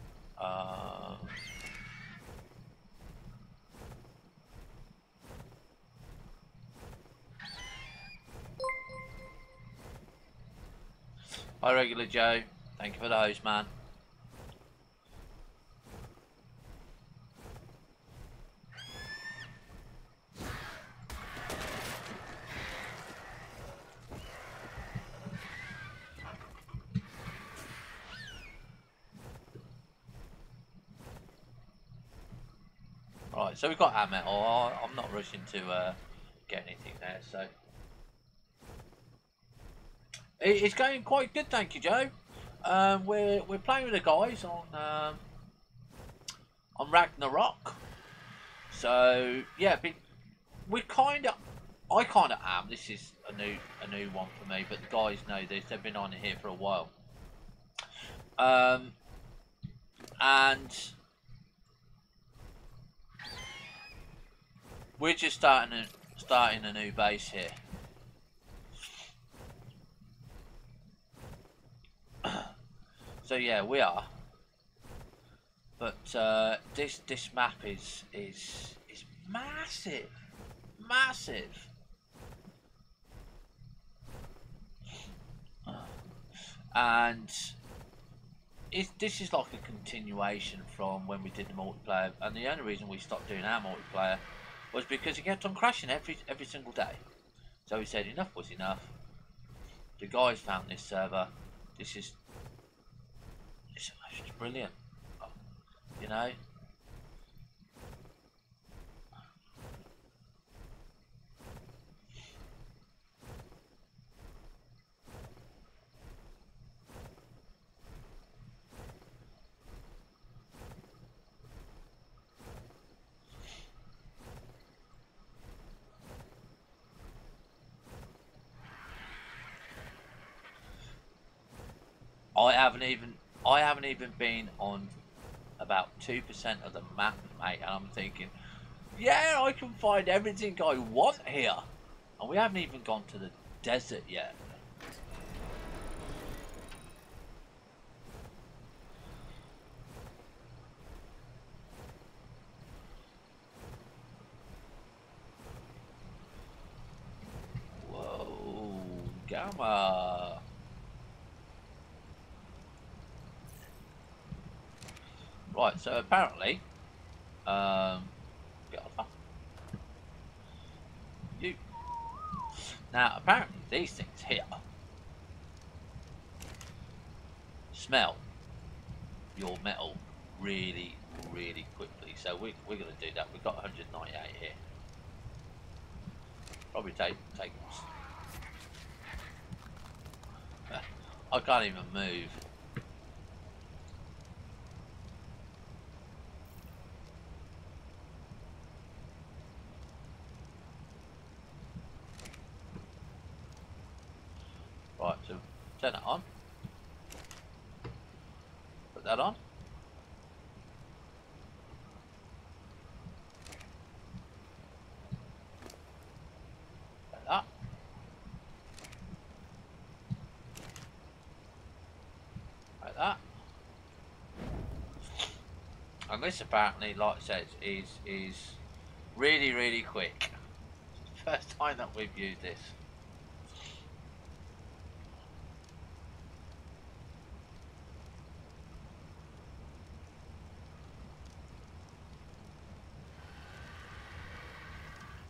Hi, Regular Joe. Thank you for the host, man. Right, so we've got our metal. I'm not rushing to get anything there, so it's going quite good, thank you, Joe. We're playing with the guys on Ragnarock. So yeah, we I kind of am. This is a new one for me, but the guys know this. They've been on here for a while. And we're just starting a new base here. So yeah, we are. But this map is massive, massive. And this is like a continuation from when we did the multiplayer, and the only reason we stopped doing our multiplayer was because it kept on crashing every single day. So we said enough was enough. The guys found this server. This is brilliant, you know. I haven't even been on about 2% of the map, mate, and I'm thinking, yeah, I can find everything I want here. And we haven't even gone to the desert yet. Gamma. Right, so apparently, get off. You. Now, apparently, these things here smell your metal really, really quickly. So we're going to do that. We've got 198 here. Probably take. I can't even move. Right, so turn that on. Put that on. Like that. Like that. And this apparently, like I said, is really, really quick. First time that we've used this.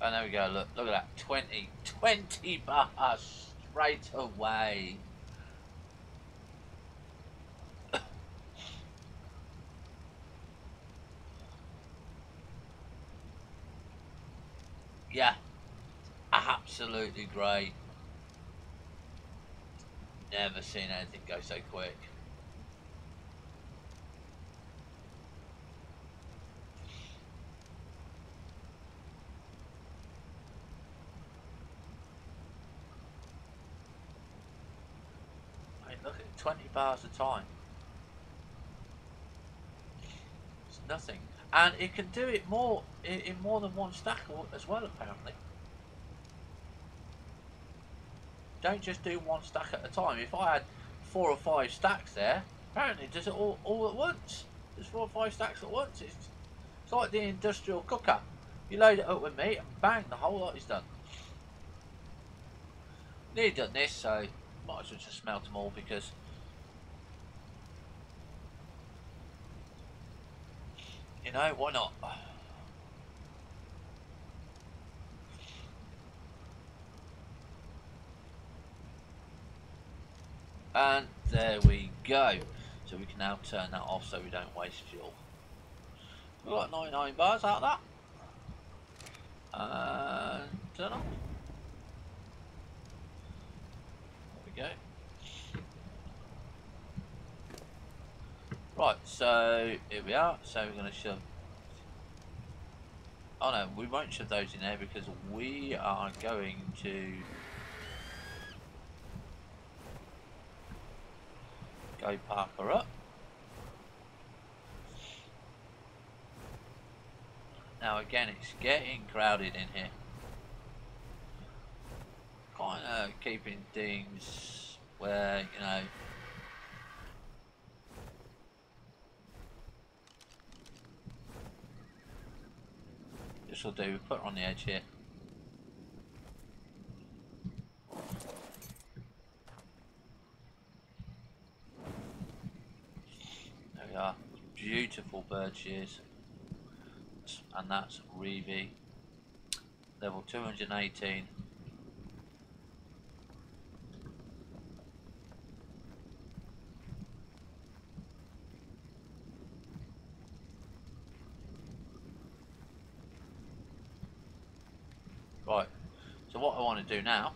And there we go, look at that, 20 bars straight away. Yeah, absolutely great. Never seen anything go so quick. I mean, look at it, 20 bars a time. It's nothing. And it can do it more in more than one stack as well, apparently. Don't just do one stack at a time. If I had 4 or 5 stacks there, apparently it does it all at once. There's 4 or 5 stacks at once. It's like the industrial cooker. You load it up with meat and bang, the whole lot is done. Nearly done this, so might as well just smelt them all because you know, why not? And there we go. So we can now turn that off so we don't waste fuel. We've got 99 bars out of that. And turn off. There we go. Right, so here we are. So we're going to shove. Oh no, we won't shove those in there because we are going to go park her up. Now again, it's getting crowded in here. Kind of keeping things where, you know, this will do. Put her on the edge here. There we are. Beautiful bird shears. And that's Reevy. Level 218. Right, so what I want to do now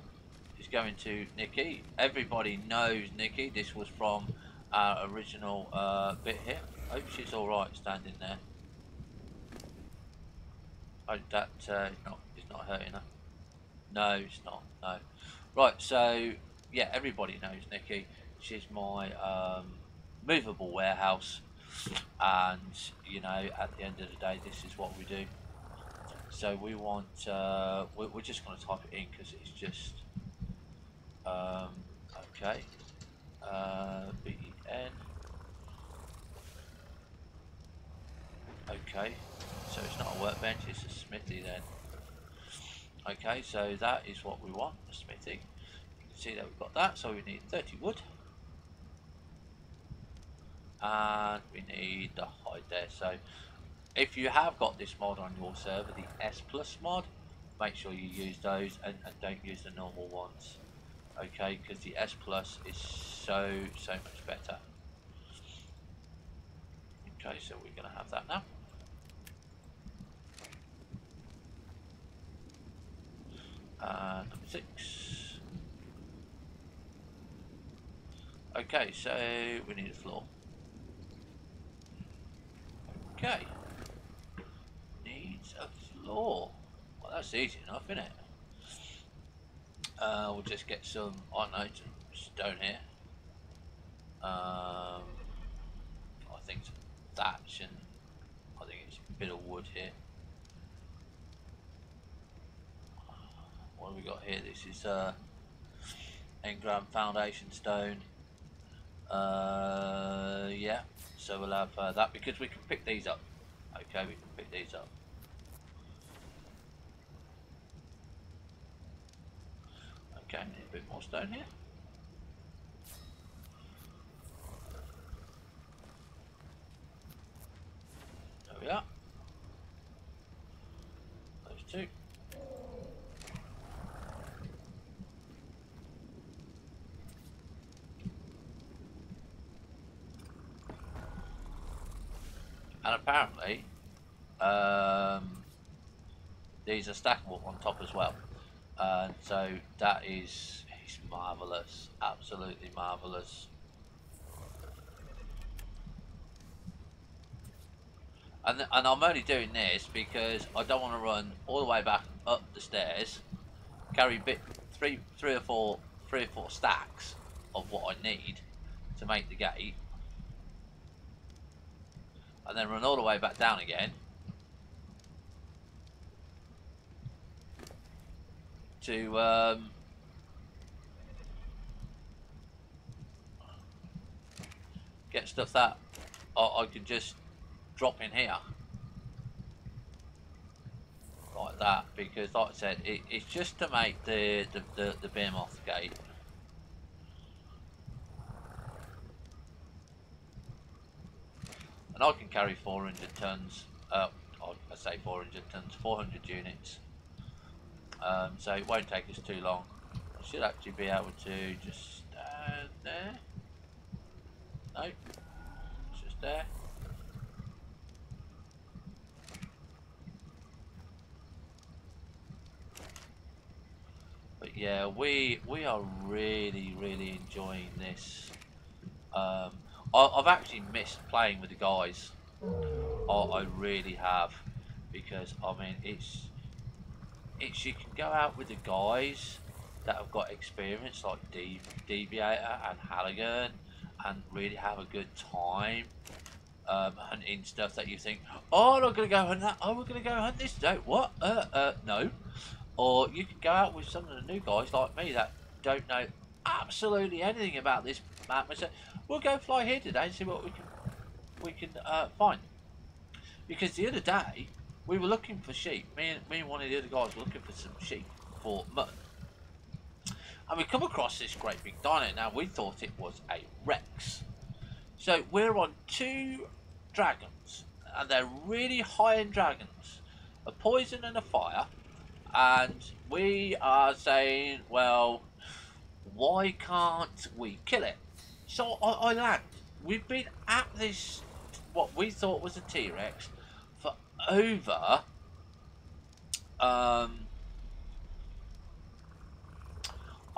is go into Nikki. Everybody knows Nikki. This was from our original bit here. Hope she's alright standing there. Hope that it's not hurting her. No, it's not. No. Right, so yeah, everybody knows Nikki. She's my movable warehouse, and you know, at the end of the day, this is what we do. So we want, we're just going to type it in because it's just, okay, BEN, okay, so it's not a workbench, it's a smithy then. Okay, so that is what we want, a smithy. see that we've got that, so we need 30 wood. And we need the hide there. So if you have got this mod on your server, the S Plus mod, make sure you use those and don't use the normal ones. Okay, because the S Plus is so much better. Okay, so we're going to have that now. Number 6. Okay, so we need a floor. Okay. Needs a floor. Well, that's easy enough, isn't it? We'll just get some, I don't know, stone here. I think some thatch, and I think it's a bit of wood here. What have we got here? This is engram foundation stone. Yeah, so we'll have that because we can pick these up. Okay, we can pick these up. Okay, need a bit more stone here. There we are. Those two. And apparently, these are stackable on top as well. So that is marvellous, absolutely marvellous. And I'm only doing this because I don't want to run all the way back up the stairs, carry three or four stacks of what I need to make the gate, and then run all the way back down again to get stuff that I can just drop in here like that, because like I said, it's just to make the behemoth gate. And I can carry 400 tons, I say 400 tons, 400 units, so it won't take us too long. I should actually be able to just stand there. No, it's just there. But yeah, we are really enjoying this. I've actually missed playing with the guys. I really have, because I mean it's you can go out with the guys that have got experience like Deviator and Halligan and really have a good time hunting stuff that you think, oh, I'm not gonna go hunt that. Oh, we're gonna go hunt this. No, what? No. Or you can go out with some of the new guys like me that don't know absolutely anything about this map and say, we'll go fly here today and see what we can find. Because the other day we were looking for sheep. Me and one of the other guys were looking for some sheep for mutton, and we come across this great big dino. Now we thought it was a Rex. So we're on 2 dragons, and they're really high-end dragons, a poison and a fire. And we are saying, well, why can't we kill it? So I land. We've been at this, what we thought was a T-Rex, for over I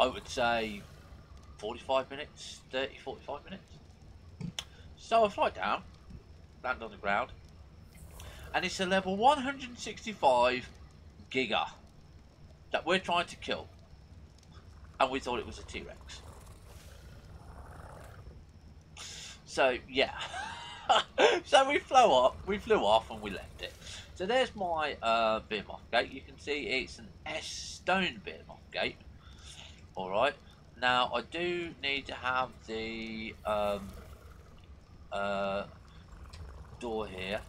would say 45 minutes, 45 minutes. So I fly down, land on the ground, and it's a level 165 Giga that we're trying to kill, and we thought it was a T-Rex. So yeah, so we flew off and we left it. So there's my behemoth gate. You can see it's an S stone behemoth gate. All right. Now I do need to have the door here.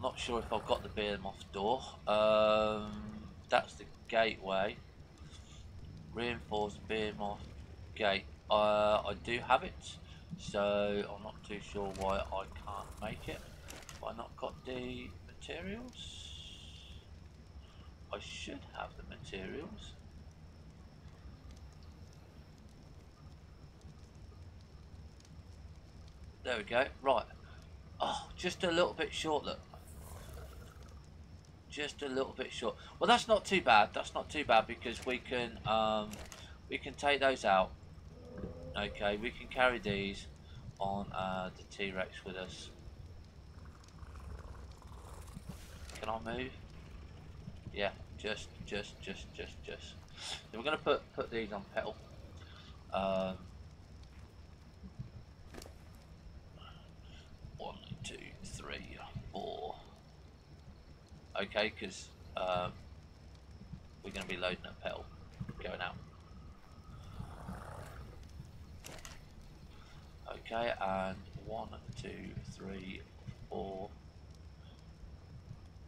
not sure if I've got the behemoth door. That's the gateway. Reinforced behemoth gate. I do have it, so I'm not too sure why I can't make it. Have I not got the materials? I should have the materials. There we go. Right. Oh, just a little bit short, look. Just a little bit short. Well, that's not too bad. That's not too bad because we can take those out. Okay, we can carry these on the T-Rex with us. Can I move? Yeah, just. So we're gonna put these on pedal. 1, 2, 3, 4. Okay, because we're gonna be loading a pedal going out. Okay, and 1, 2, 3, 4,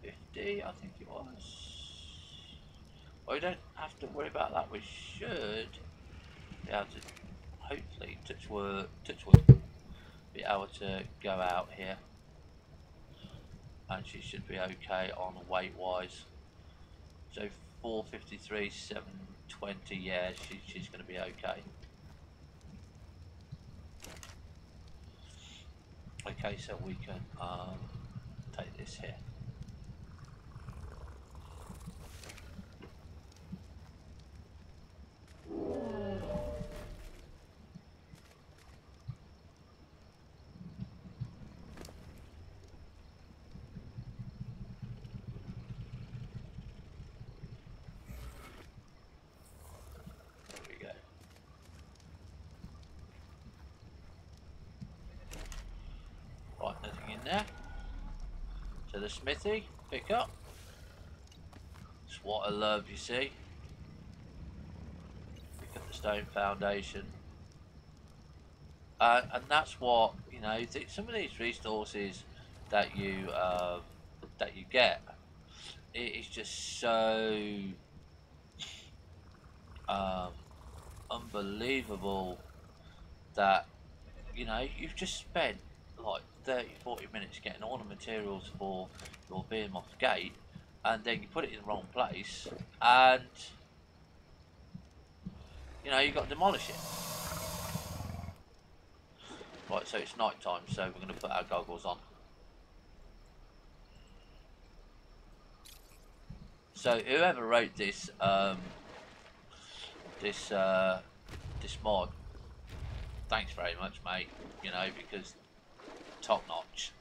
50, I think it was. Well, we don't have to worry about that. We should be able to, hopefully, touch wood, be able to go out here. And she should be okay on weight wise. So 453, 720, yeah, she's going to be okay. Okay, so we can take this here. Right, nothing in there. So the smithy, pick up. It's what I love, you see. Pick up the stone foundation. And that's what, you know, some of these resources that you get, it is just so unbelievable that, you know, you've just spent like 30-40 minutes getting all the materials for your behemoth gate, and then you put it in the wrong place, and you know, you got to demolish it. Right, so it's night time, so we're going to put our goggles on. So whoever wrote this this mod, thanks very much, mate. You know, because top notch.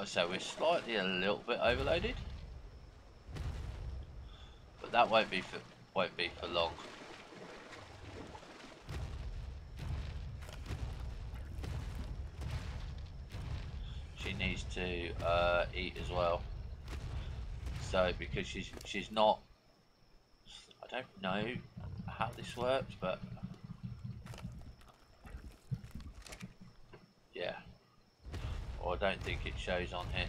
So we're slightly a little bit overloaded, but that won't be for long. She needs to eat as well. So because she's not, I don't know how this works, but yeah. Or I don't think it shows on here.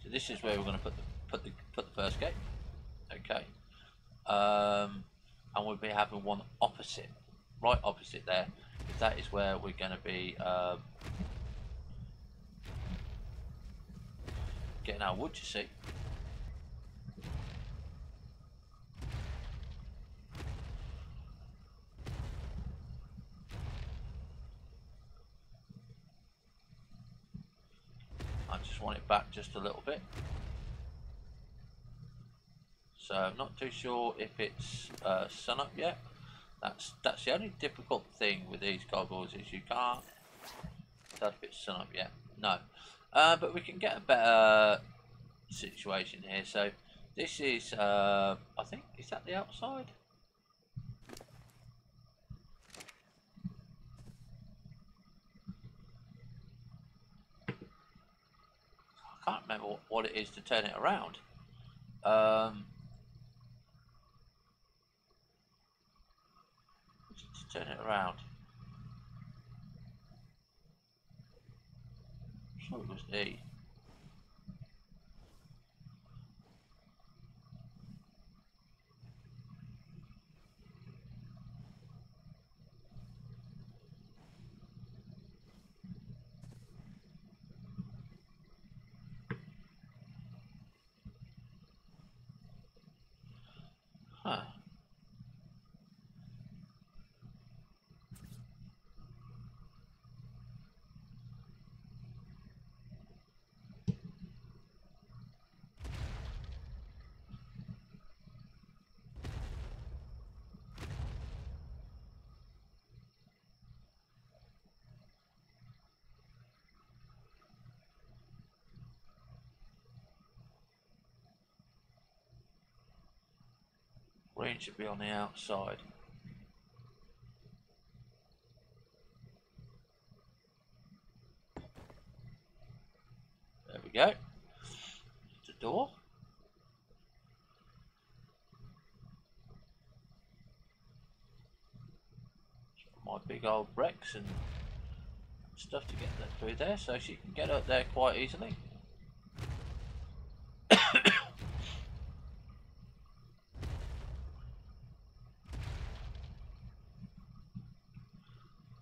So this is where we're going to put the first gate. Okay. And we'll be having one opposite, right opposite there. That is where we're going to be getting our wood, you see. I just want it back just a little bit. So I'm not too sure if it's sun up yet. That's the only difficult thing with these goggles, is you can't tell if it's sun up yet. No, but we can get a better situation here. So this is I think, is that the outside? I can't remember what it is to turn it around. To turn it around. I'm sure it was E. Huh. Green should be on the outside. There we go. The door. My big old bricks and stuff to get that through there, so she can get up there quite easily.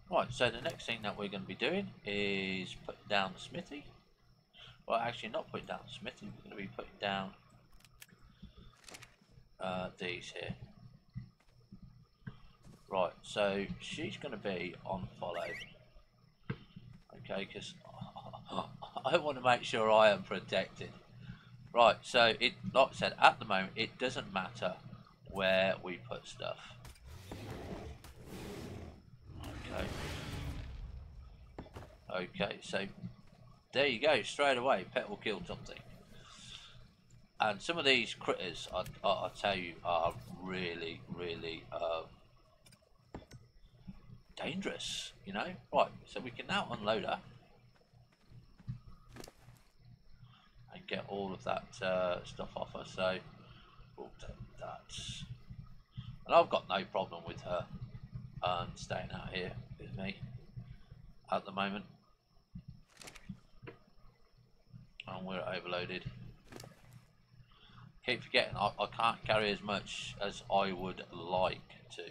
Right, so the next thing that we're going to be doing is putting down the smithy. Well, actually not putting down the smithy, we're going to be putting down these here. Right, so she's going to be on follow. Okay, because I want to make sure I am protected. Right, so it, like I said, at the moment it doesn't matter where we put stuff. Okay. Okay, so there you go, straight away, Petal killed something. And some of these critters, I tell you, are really, really dangerous, you know. Right, so we can now unload her and get all of that stuff off her. So we'll take that, and I've got no problem with her staying out here with me at the moment. And we're overloaded. Keep forgetting I can't carry as much as I would like to.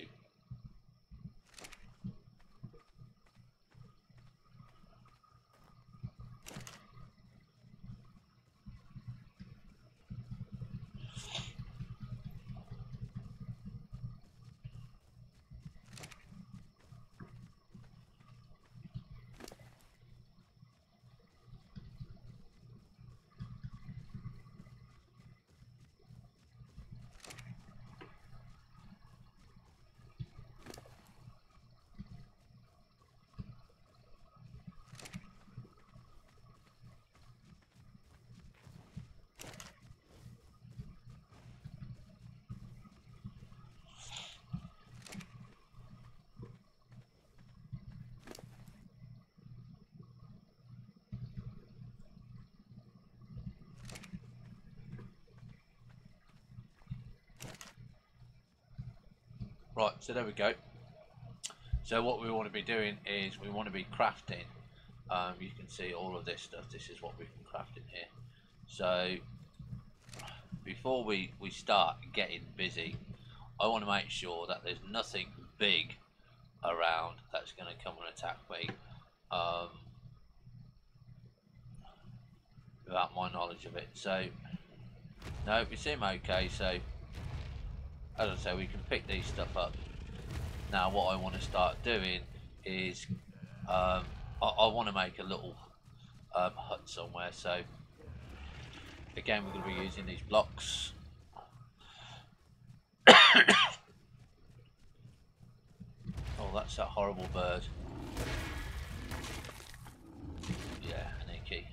Right, so there we go. So what we want to be doing is we want to be crafting. You can see all of this stuff. This is what we've been crafting here. So before we start getting busy, I want to make sure that there's nothing big around that's going to come and attack me without my knowledge of it. So no, we seem okay. So as I say, we can pick these stuff up. Now what I want to start doing is I want to make a little hut somewhere. So again, we're going to be using these blocks. Oh, that's that horrible bird. Yeah, Nicky.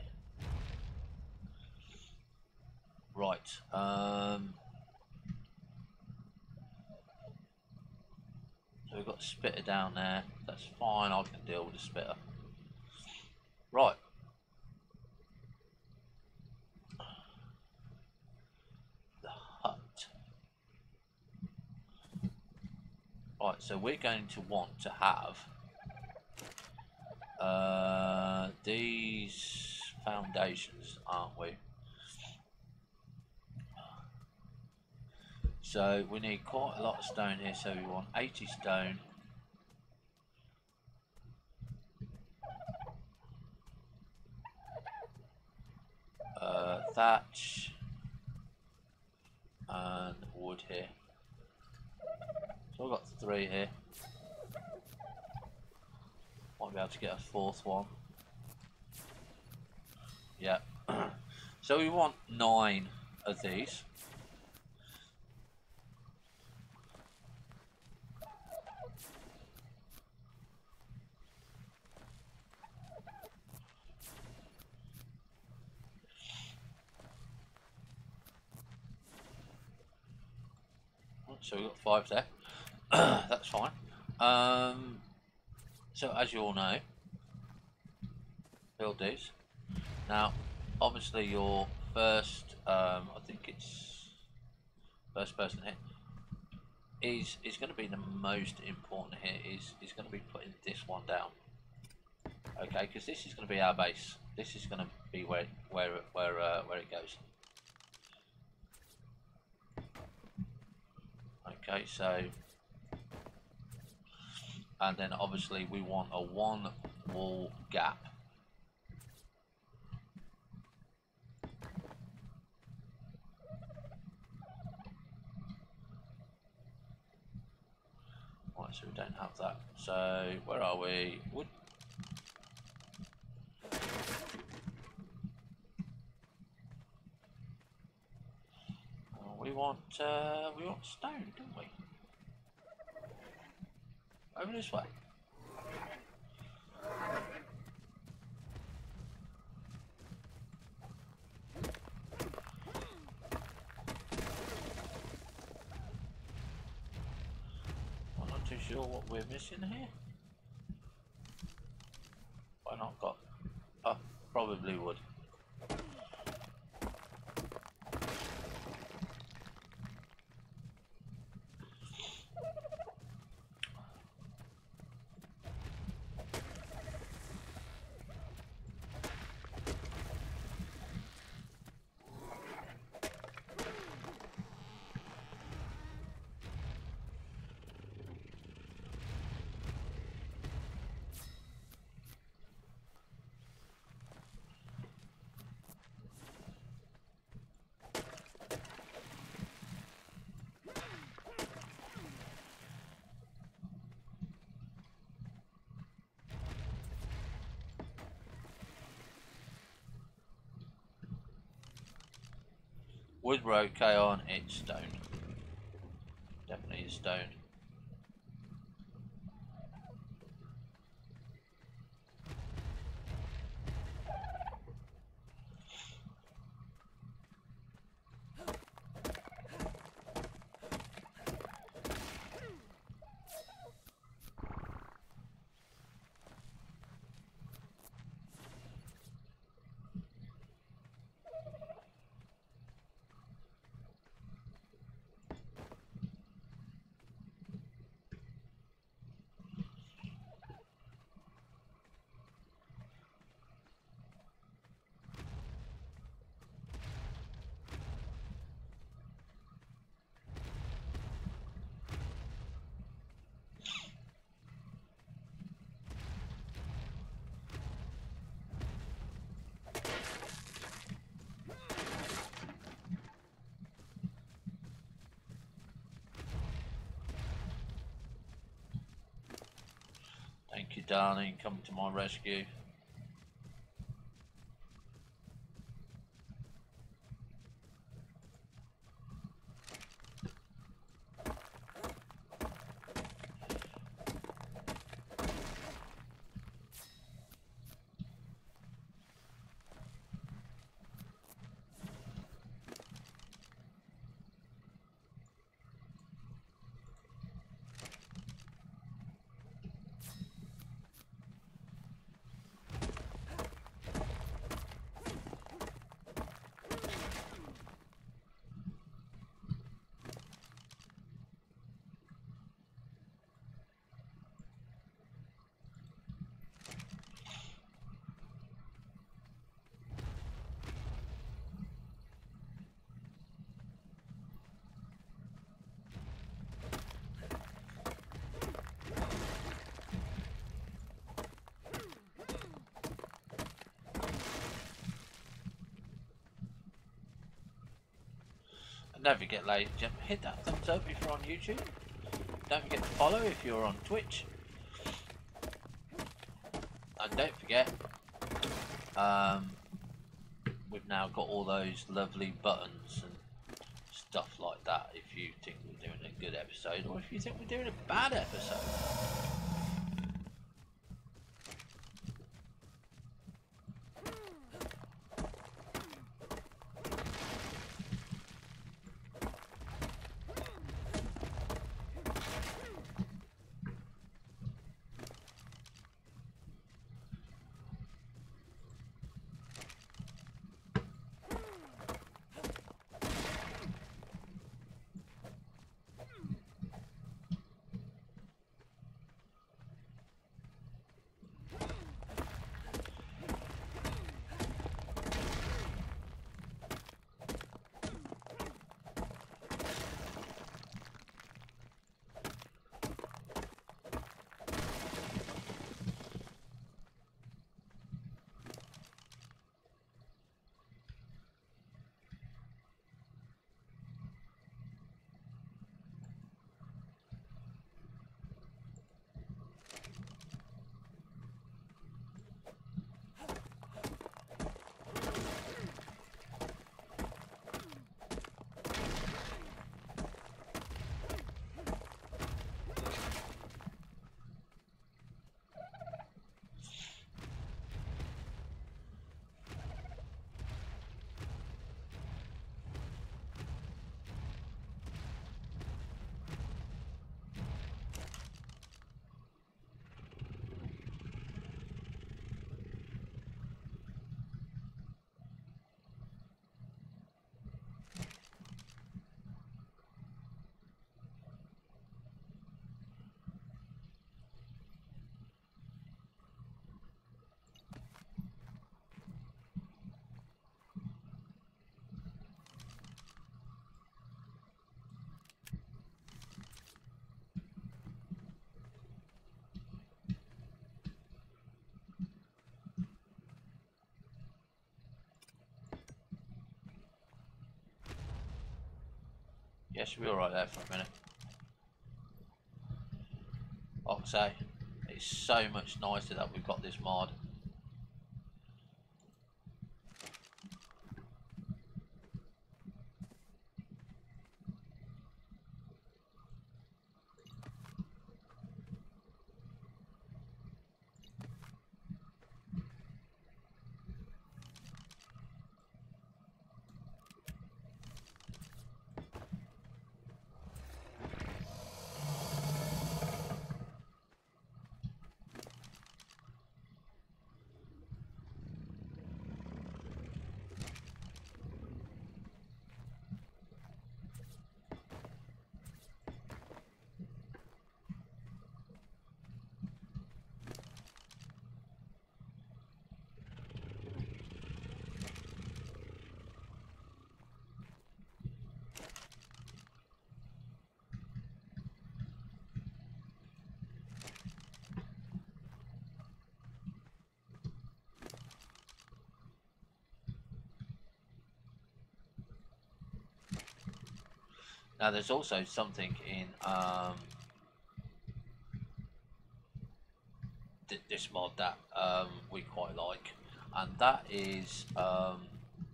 Right. So we've got a spitter down there. That's fine. I can deal with the spitter. Right. The hut. Right. So we're going to want to have these foundations, aren't we? So we need quite a lot of stone here. So we want 80 stone. Thatch and wood here. So I've got 3 here. Might be able to get a 4th one. Yeah. So we want 9 of these. So we've got 5 there. That's fine. So as you all know, build these. Now, obviously your first, I think it's first person here, is going to be the most important here. Is going to be putting this one down. Okay, because this is going to be our base. This is going to be where it goes. Okay, so, and then obviously we want a 1 wall gap. Right, so we don't have that. So where are we? Wood. We want stone, don't we? Over this way. I'm not too sure what we're missing here. Why not got? Oh, probably wood. Wood we're okay on, it's stone. Definitely is stone. darling, come to my rescue. And don't forget, ladies and gentlemen, hit that thumbs up if you're on YouTube. Don't forget to follow if you're on Twitch. And don't forget, we've now got all those lovely buttons and stuff like that if you think we're doing a good episode or if you think we're doing a bad episode. Yeah, should be alright there for a minute. Like I say, it's so much nicer that we've got this mod. Now there's also something in this mod that we quite like, and that is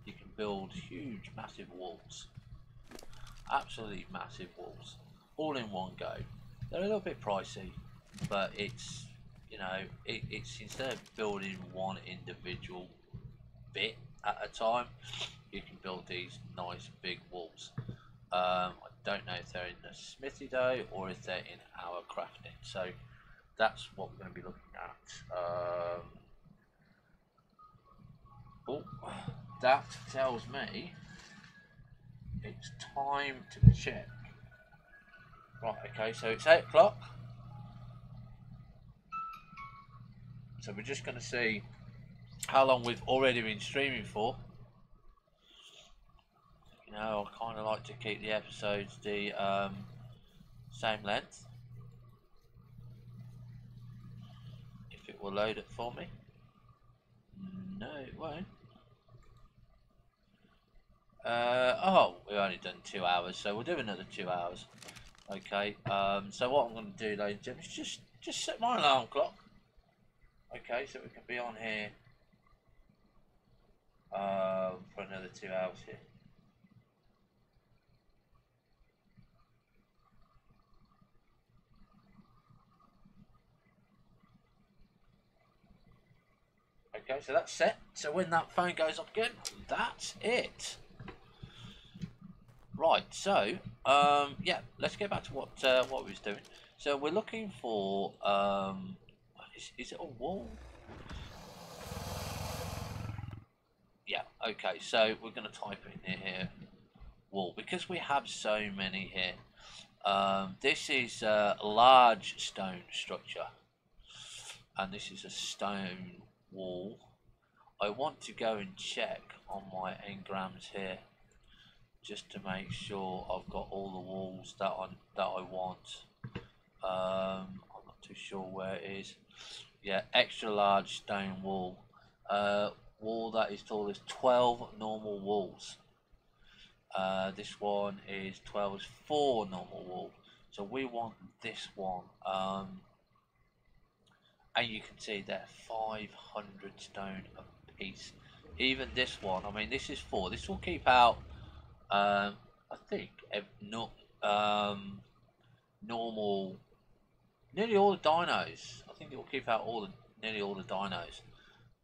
you can build huge, massive walls, absolutely massive walls, all in one go. They're a little bit pricey, but it's, you know, it's instead of building one individual bit at a time, you can build these nice big walls. I don't know if they're in the smithy though, or if they're in our crafting. So that's what we're going to be looking at. Oh, that tells me it's time to check. Right, okay, so it's 8 o'clock. So we're just going to see how long we've already been streaming for. You know, I kind of like to keep the episodes the same length. If it will load it for me. No, it won't. Oh, we've only done 2 hours, so we'll do another 2 hours. Okay, so what I'm going to do, ladies and gentlemen, is just set my alarm clock. Okay, so we can be on here for another 2 hours here. Okay, so that's set. So when that phone goes off again, that's it. Right, so yeah, let's get back to what we was doing. So we're looking for is it a wall? Yeah, okay, so we're going to type in here wall because we have so many here. This is a large stone structure, and this is a stone wall. I want to go and check on my engrams here just to make sure I've got all the walls that I want. I'm not too sure where it is. Yeah, extra large stone wall. Wall that is tall as 12 normal walls. This one is 12 as 4 normal wall. So we want this one. And you can see they're 500 stone a piece. Even this one, I mean, this is 4. This will keep out, I think, normal, nearly all the dinos. I think it will keep out nearly all the dinos.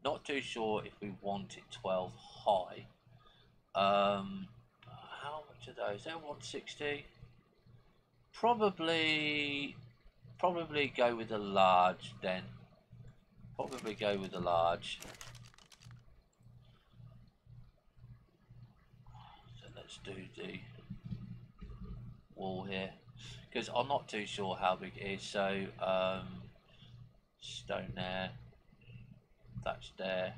Not too sure if we want it 12 high. How much are those? They're 160. Probably go with the large then. Probably go with the large. So let's do the wall here, because I'm not too sure how big it is. So stone there, that's there,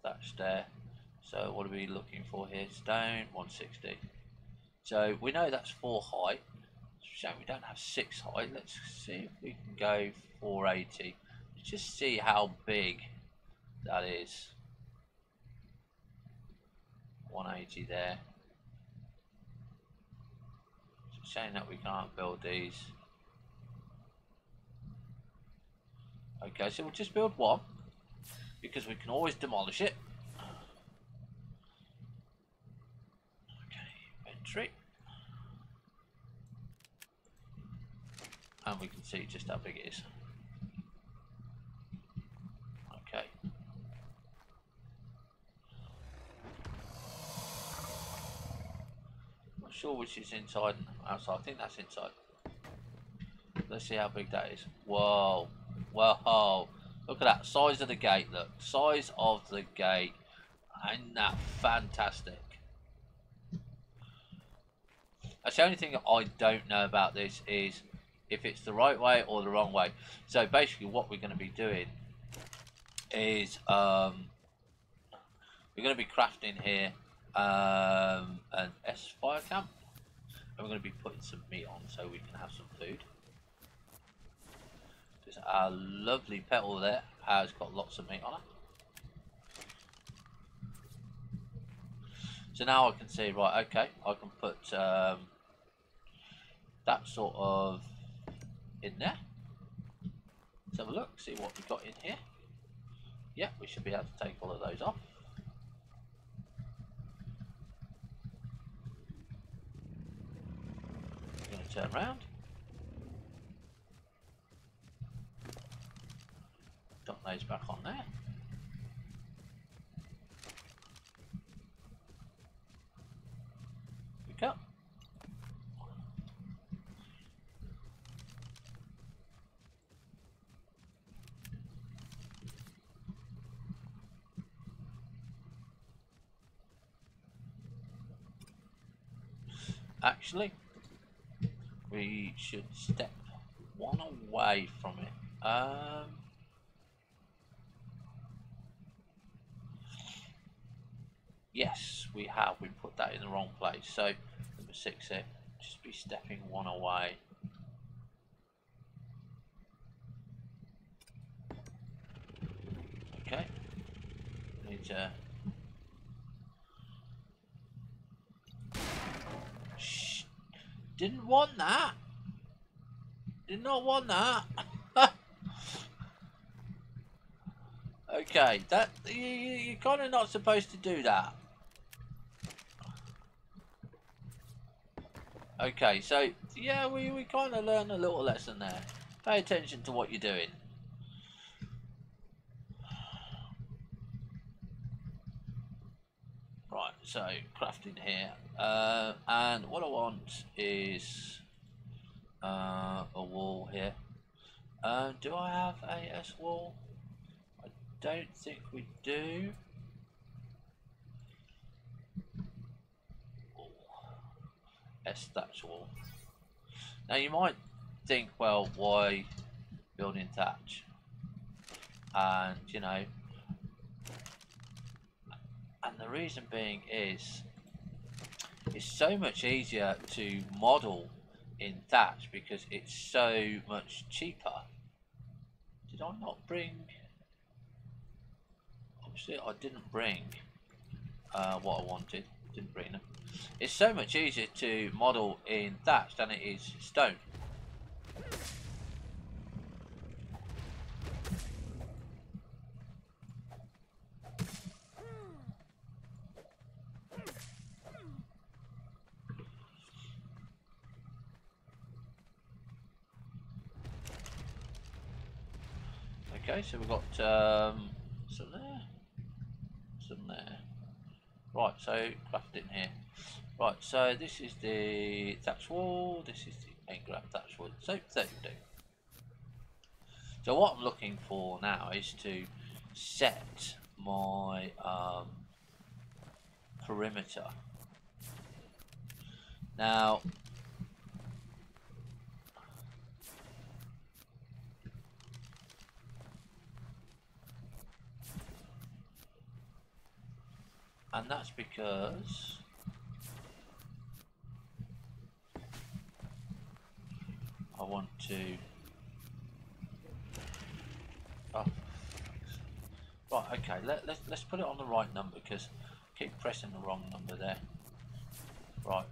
that's there. So what are we looking for here? Stone 160. So we know that's 4 high. Shame we don't have 6 high. Let's see if we can go 480. Let's just see how big that is. 180 there. It's a shame that we can't build these. Okay, so we'll just build one because we can always demolish it. Okay, inventory. And we can see just how big it is. Okay. Not sure which is inside and outside. I think that's inside. Let's see how big that is. Whoa. Whoa. Look at that. Size of the gate. Look. Size of the gate. Ain't that fantastic? That's the only thing I don't know about this is if it's the right way or the wrong way. So basically what we're going to be doing is we're going to be crafting here an S fire camp, and we're going to be putting some meat on so we can have some food. Just our lovely petal there has got lots of meat on it. So now I can see, right, okay, I can put that sort of in there. Let's have a look, see what we've got in here. Yeah, we should be able to take all of those off. I'm going to turn around. Dump those back on there. Pick up. Actually, we should step one away from it. Yes, we have. We put that in the wrong place. So, number 6 here, just be stepping one away. Okay. Need to... Shh. Didn't want that. Did not want that. Okay, that you're kind of not supposed to do that. Okay, so yeah, we kind of learned a little lesson there. Pay attention to what you're doing. Right, so crafting here, and what I want is a wall here. Do I have a S wall? I don't think we do. S thatch wall. Now you might think, well, why building thatch? And you know, and the reason being is it's so much easier to model in thatch because it's so much cheaper. Did I not bring? Obviously I didn't bring what I wanted. Didn't bring them. It's so much easier to model in thatch than it is stone. Okay, so we've got some there, some there. Right, so craft in here. Right, so this is the thatch wall, this is the engram thatch wood. So there we do. So what I'm looking for now is to set my perimeter. Now, and that's because I want to. Oh, right, okay. Let's put it on the right number because I keep pressing the wrong number there. Right.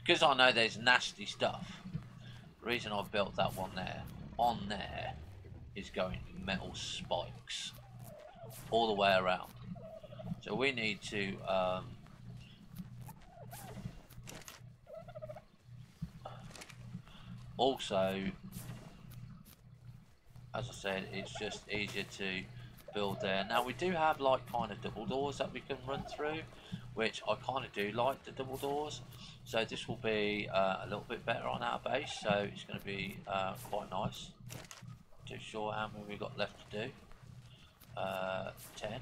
Because I know there's nasty stuff, the reason I've built that one there, on there, is going metal spikes all the way around. So we need to also, as I said, it's just easier to build there. Now we do have like kind of double doors that we can run through, which I kind of do like the double doors. So this will be a little bit better on our base, so it's going to be quite nice. Not too sure how many we've got left to do. 10.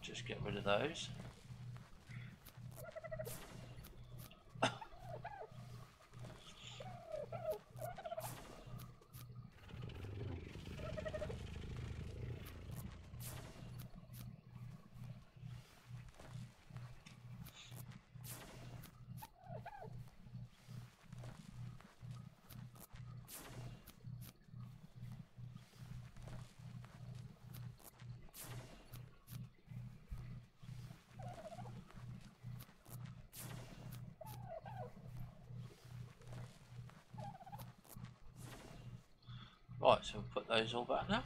Just get rid of those. Right, so we'll put those all back now.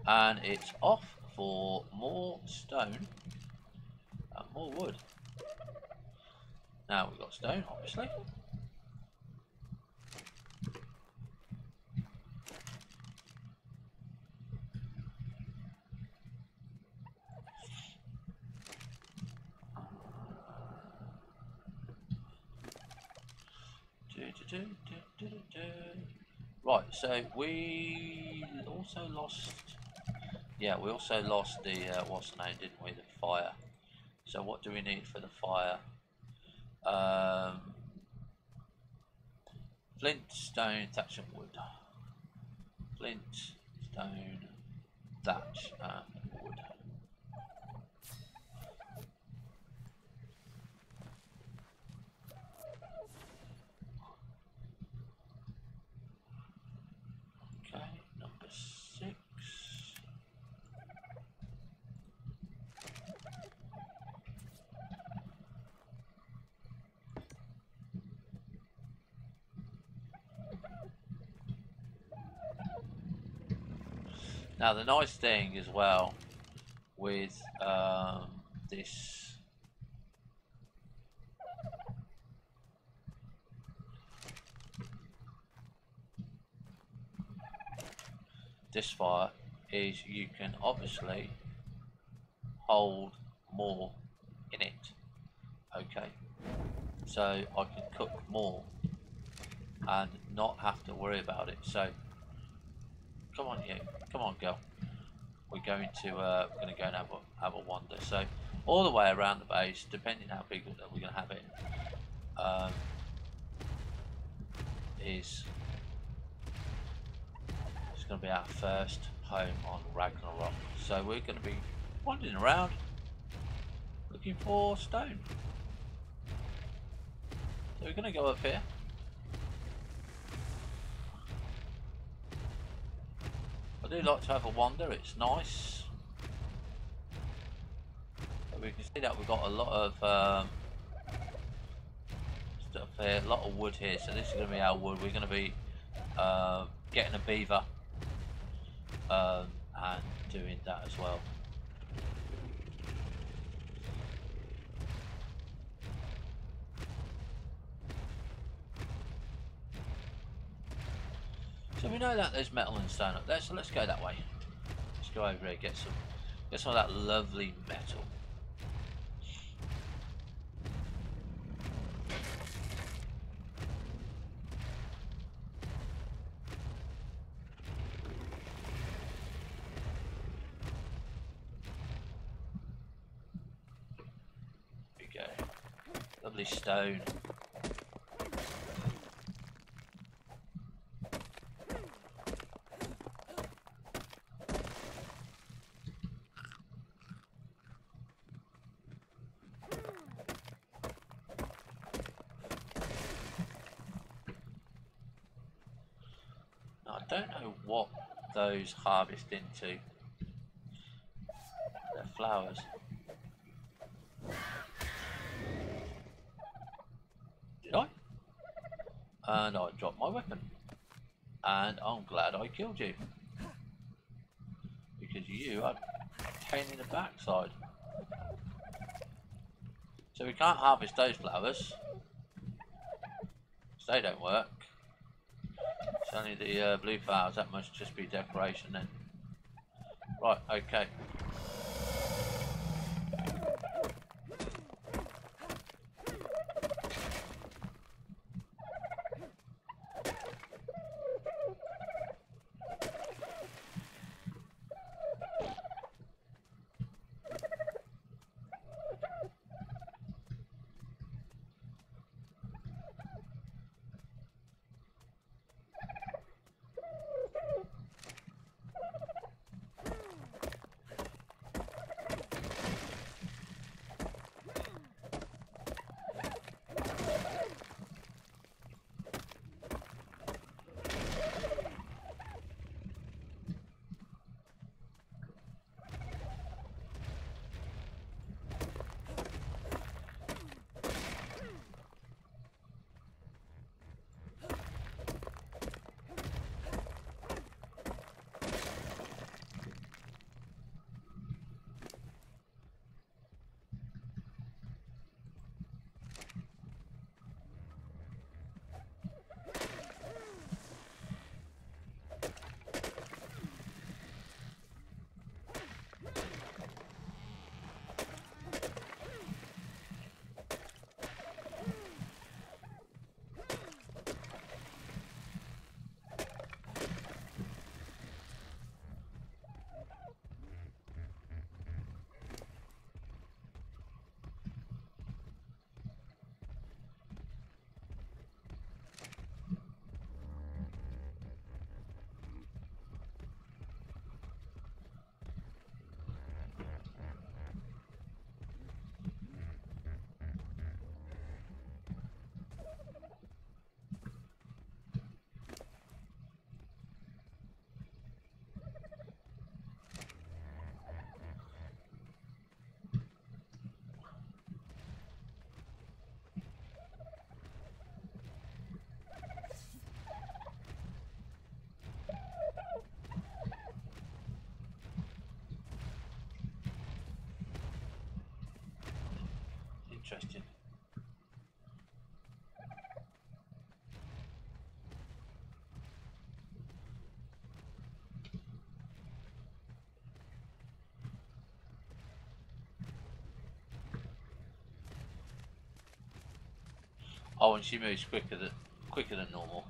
And it's off for more stone and more wood. Now we've got stone, obviously. Right, so we also lost. Yeah, we also lost the what's the name, didn't we? The fire. So what do we need for the fire? Flint, stone, thatch, and wood. Flint, stone, thatch, and wood. Okay, number 6. Now the nice thing as well with this fire is you can obviously hold more in it. Okay, so I can cook more and not have to worry about it. So come on, you, come on, girl. We're going to go and have a wander. So all the way around the base, depending how big we're going to have it, it's going to be our first home on Ragnarock. So we're going to be wandering around looking for stone. So we're going to go up here. I do like to have a wander, it's nice. But we can see that we've got a lot of stuff here, a lot of wood here. So this is going to be our wood. We're going to be getting a beaver and doing that as well. So we know that there's metal and stone up there, so let's go that way. Let's go over here, get some of that lovely metal. There we go. Lovely stone. I don't know what those harvest into. They're flowers. Did I? And I dropped my weapon. And I'm glad I killed you. Because you are a pain in the backside. So we can't harvest those flowers. So they don't work. It's only the blue flowers, that must just be decoration then. Right, okay. interesting. Oh, and she moves quicker than normal.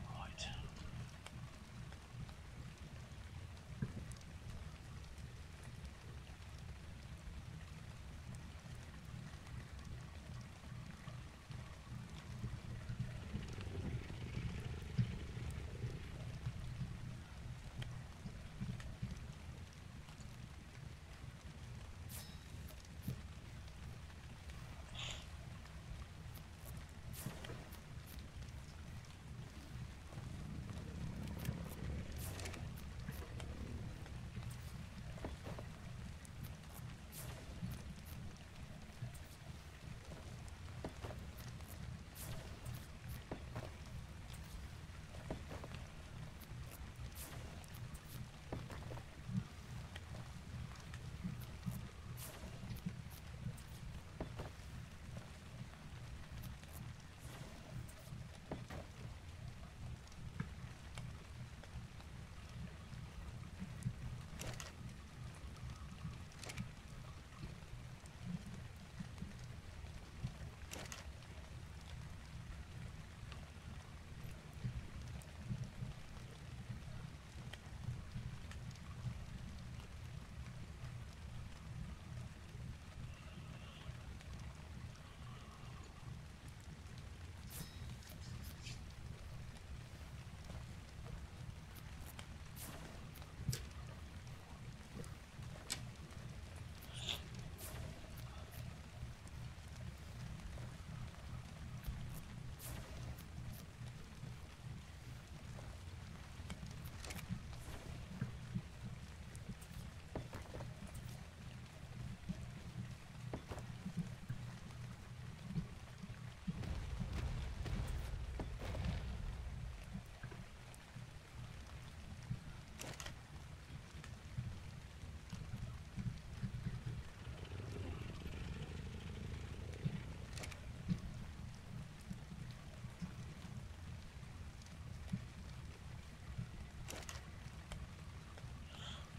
Right.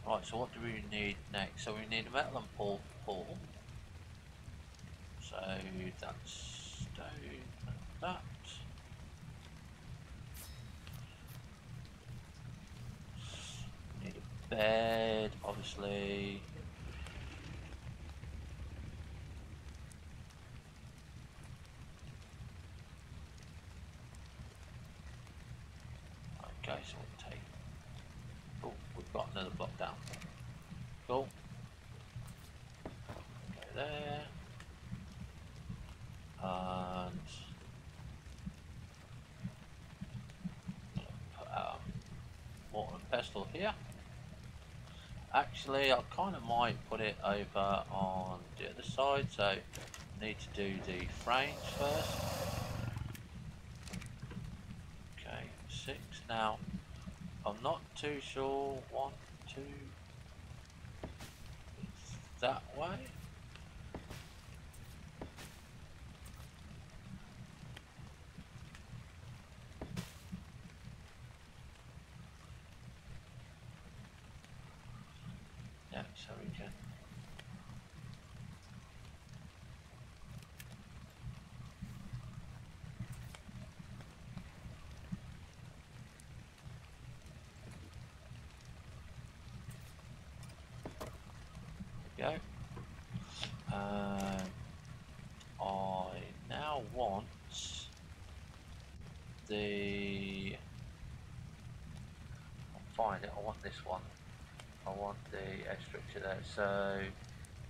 Right, so what do we need next? So we need a metal and portal. So that's stone and that. Need a bed, obviously. Okay, so we'll take. Oh, we've got another block down. Cool. Go there. And put our mortar and pestle here. Actually, I kind of might put it over on the other side, so I need to do the frames first. Okay, 6. Now, I'm not too sure. 1, 2. It's that way. Yeah, so we can. Go. I now want the. I'll find it. I want this one. I want the edge structure there. So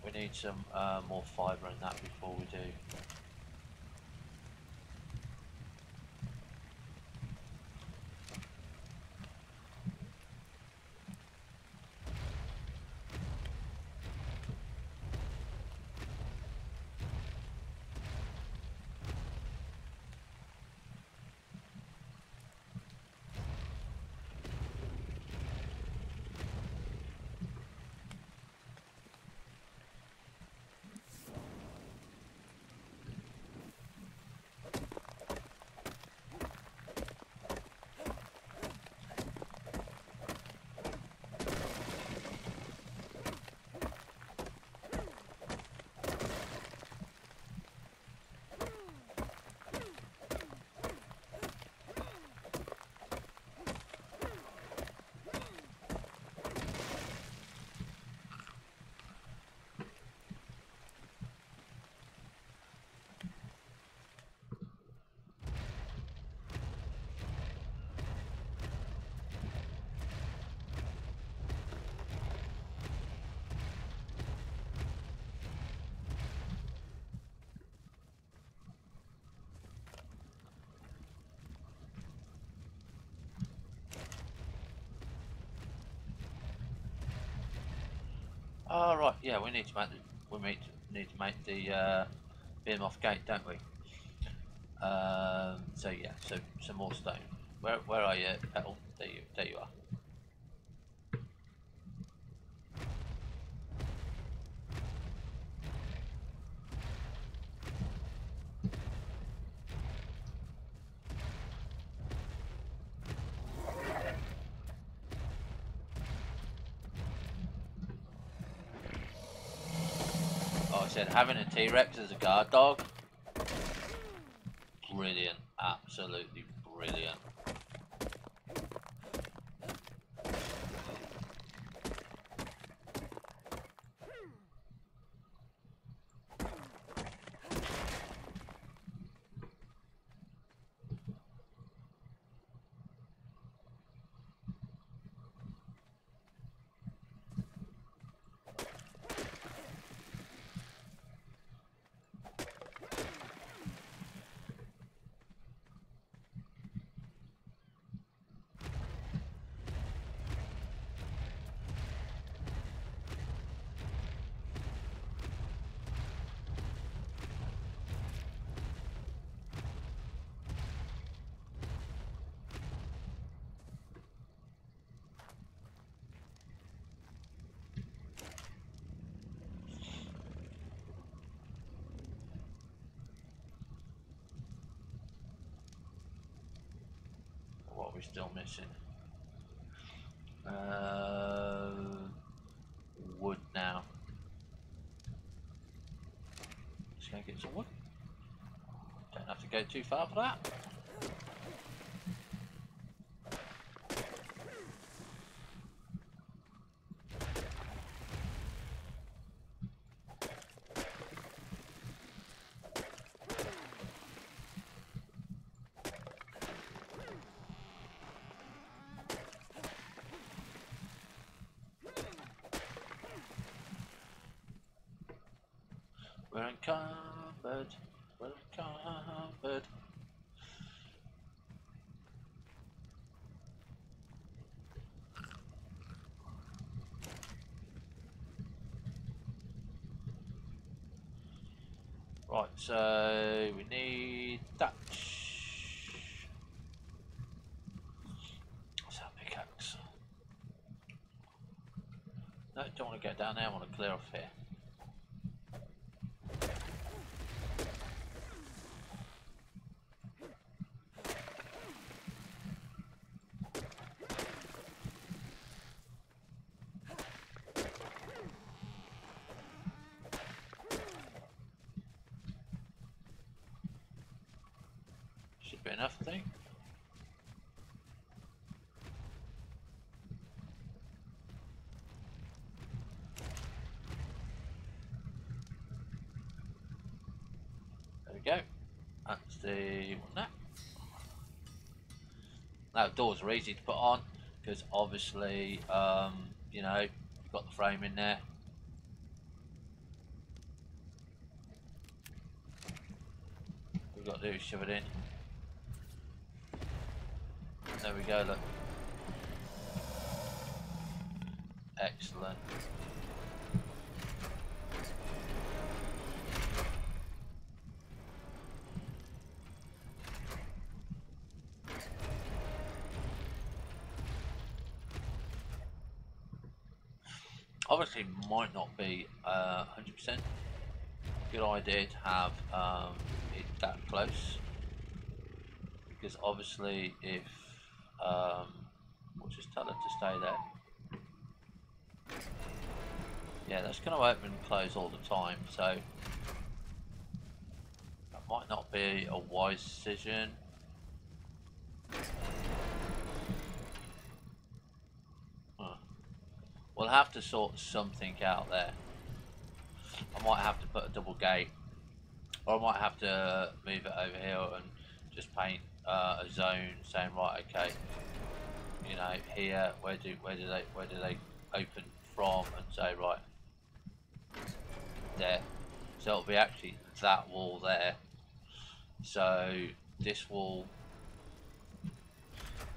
we need some more fibre in that before we do. Oh right, yeah, we need to make the beam off gate, don't we? So yeah, so some more stone. Where are you, Petal? There you are. Oh, I said having a T-Rex as a guard dog. Brilliant, absolutely brilliant. What are we still missing? Wood now. Just gonna get some wood. Don't have to go too far for that. We're encumbered. We're encumbered. Right, so we need that. What's that pickaxe? No, don't want to get down there, I want to clear off here. Should be enough, I think. There we go. That's the one there. Now doors are easy to put on because obviously, you know, you've got the frame in there. We've got to do is shove it in. There we go, look. Excellent. Obviously might not be 100% good idea to have it that close, because obviously if we'll just tell it to stay there. Yeah, that's going to open and close all the time, so that might not be a wise decision. We'll have to sort something out there. I might have to put a double gate, or I might have to move it over here and just paint a zone saying, right, okay, you know, here, where do they open from, and say, right, there. So it'll be actually that wall there. So this wall,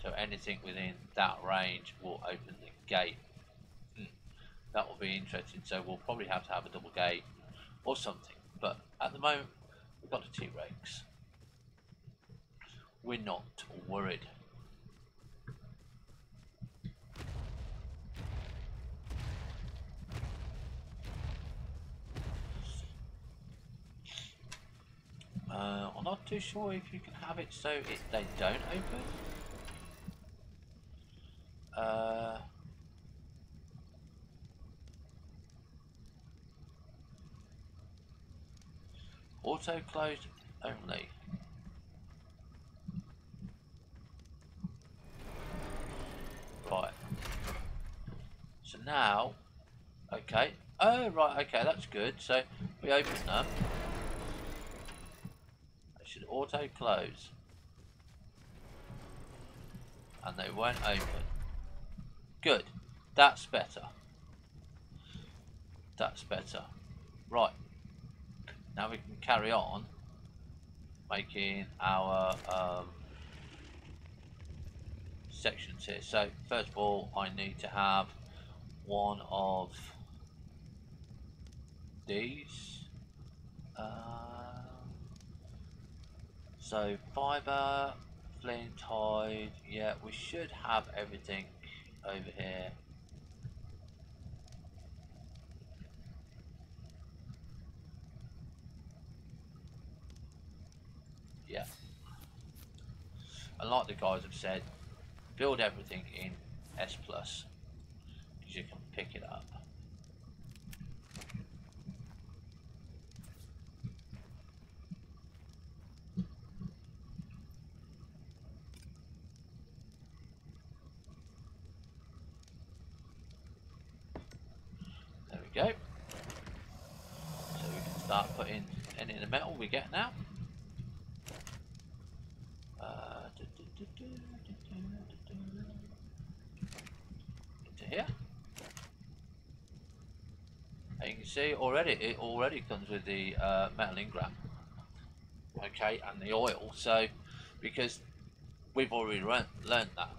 so anything within that range will open the gate. That will be interesting. So we'll probably have to have a double gate or something. But at the moment, we've got a T-Rex. We're not worried. I'm not too sure if you can have it so they don't open. Auto closed only. Right. So now, okay. Oh, right, okay, that's good. So we open them. They should auto close. And they won't open. Good. That's better. That's better. Right. Now we can carry on making our sections here. So first of all, I need to have one of these. So fiber, flint, hide. Yeah, we should have everything over here. Yeah. And like the guys have said, build everything in S+, because you can pick it up. There we go. So we can start putting any of the metal we get now. Into here. And you can see already it already comes with the metal ingot. Okay, and the oil. So because we've already learned that.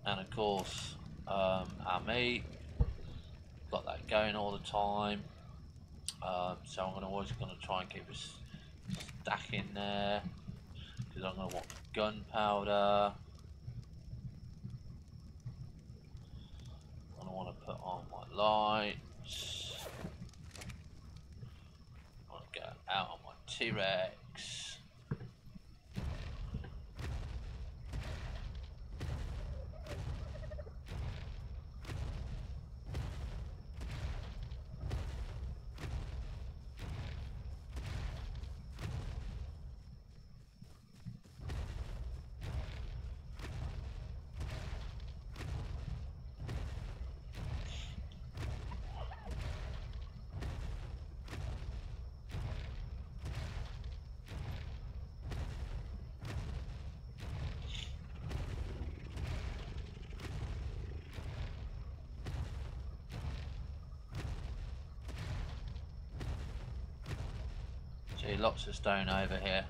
And of course, our meat. Got that going all the time. So I'm always going to try and keep a stack in there because I'm going to want gunpowder. I want to put on my lights. I want to get out on my T-Rex. See, lots of stone over here.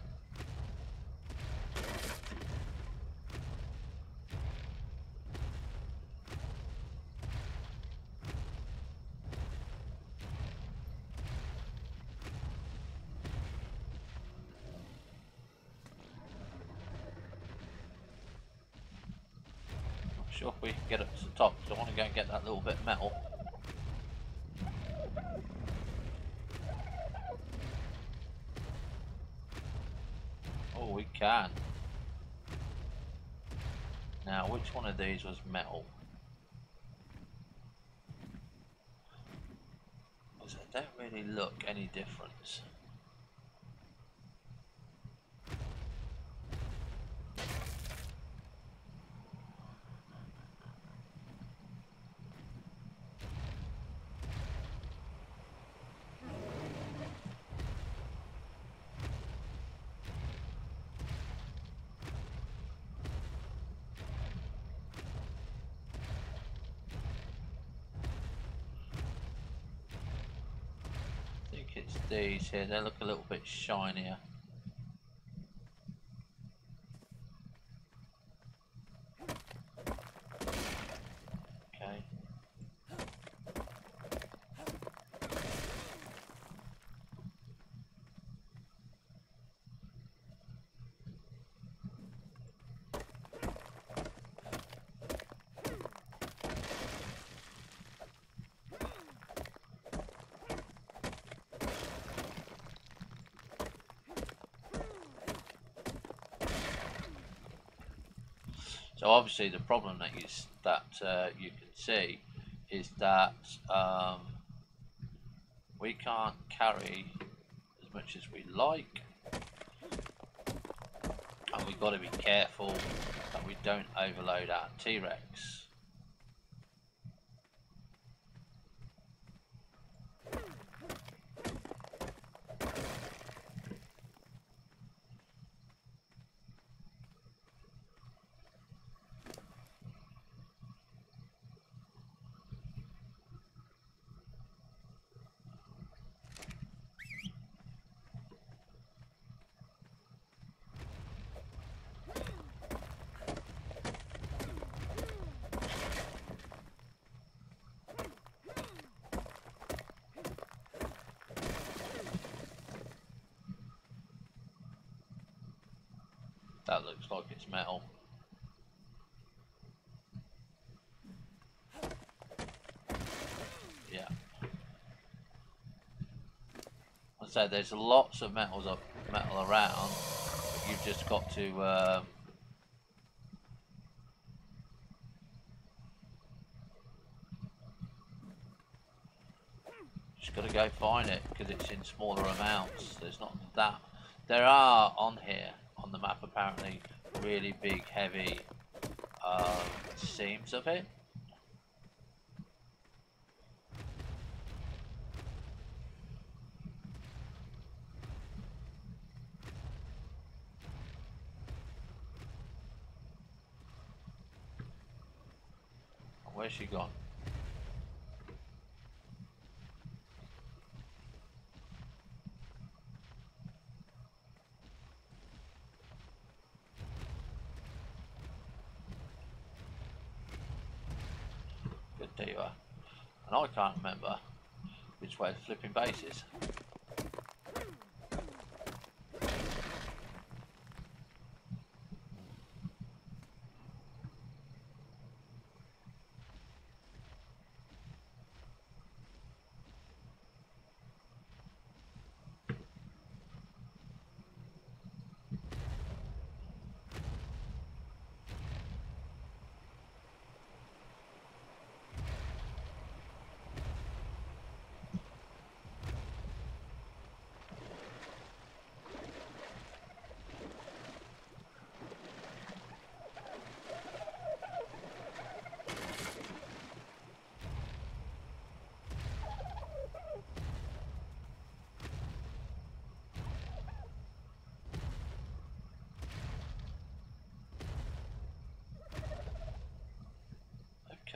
Not sure if we can get up to the top, because I want to go and get that little bit of metal. Oh, we can. Now, which one of these was metal? Because they don't really look any difference. It's these here, they look a little bit shinier. Okay. So obviously the problem that you can see is that we can't carry as much as we like, and we've got to be careful that we don't overload our T-Rex. That looks like it's metal. Yeah. I said there's lots of metal around. But you've just got to go find it because it's in smaller amounts. There's not that. There are on here on the map apparently really big heavy seams of it. Where's she gone? either, and I can't remember which way the flipping base is.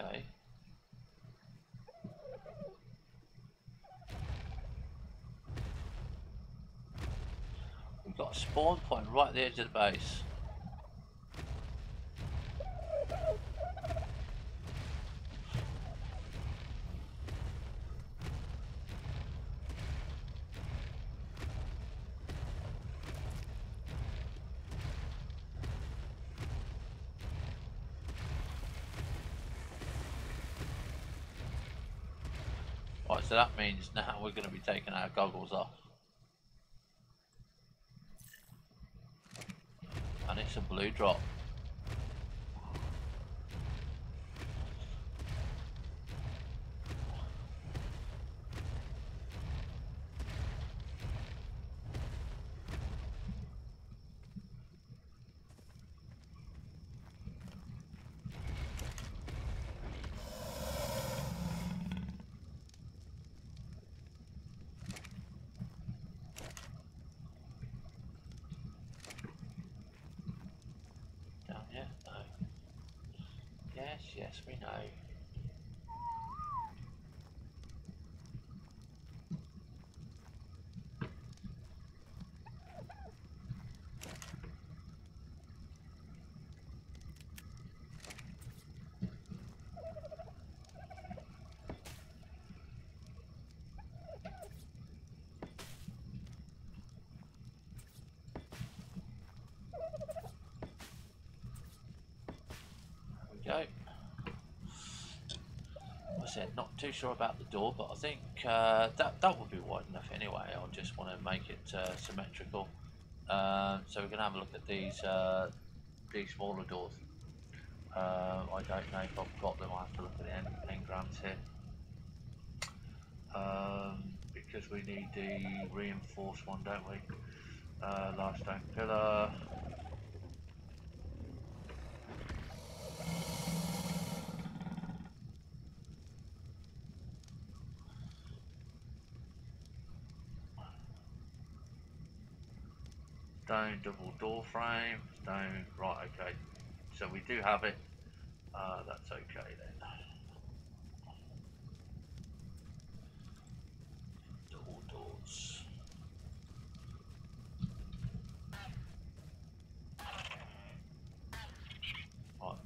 Okay. We've got a spawn point right at the edge of the base. Right, so that means now we're going to be taking our goggles off. And it's a blue drop. Down here? No. Yes, yes, we know. Go. I said not too sure about the door, but I think that would be wide enough anyway. I just want to make it symmetrical. So we're going to have a look at these smaller doors. I don't know if I've got them. I have to look at the engrams here. Because we need the reinforced one, don't we? Large stone pillar. Stone double door frame, stone, right, okay. So we do have it, that's okay then. Double doors. Right.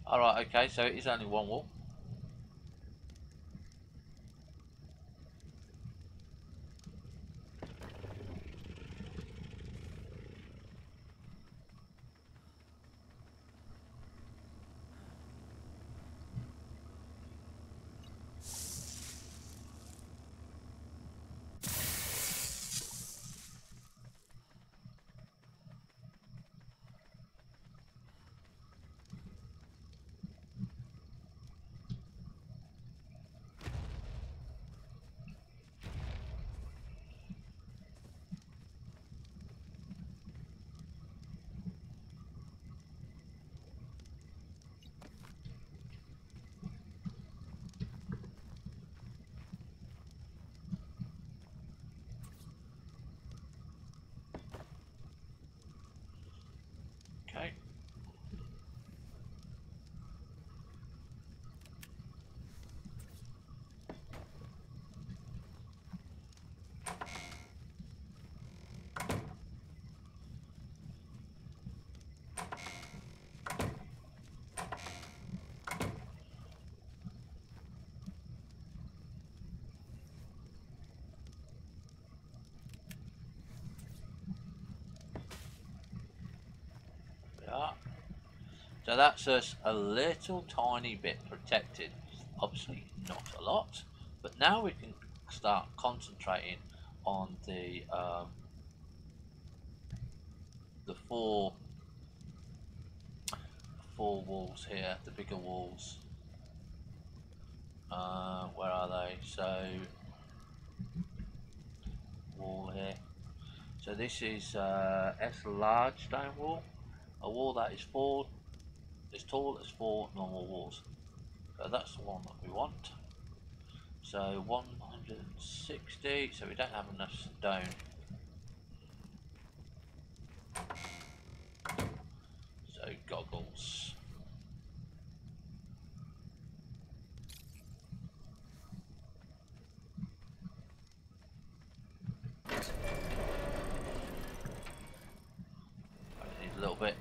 Alright, okay, so it is only one wall. So that's us a little tiny bit protected. Obviously not a lot, but now we can start concentrating on the four walls here, the bigger walls. Where are they? So wall here. So this is S large stone wall, a wall that is as tall as 4 normal walls. So that's the one that we want. So 160. So we don't have enough stone. So goggles. I need a little bit.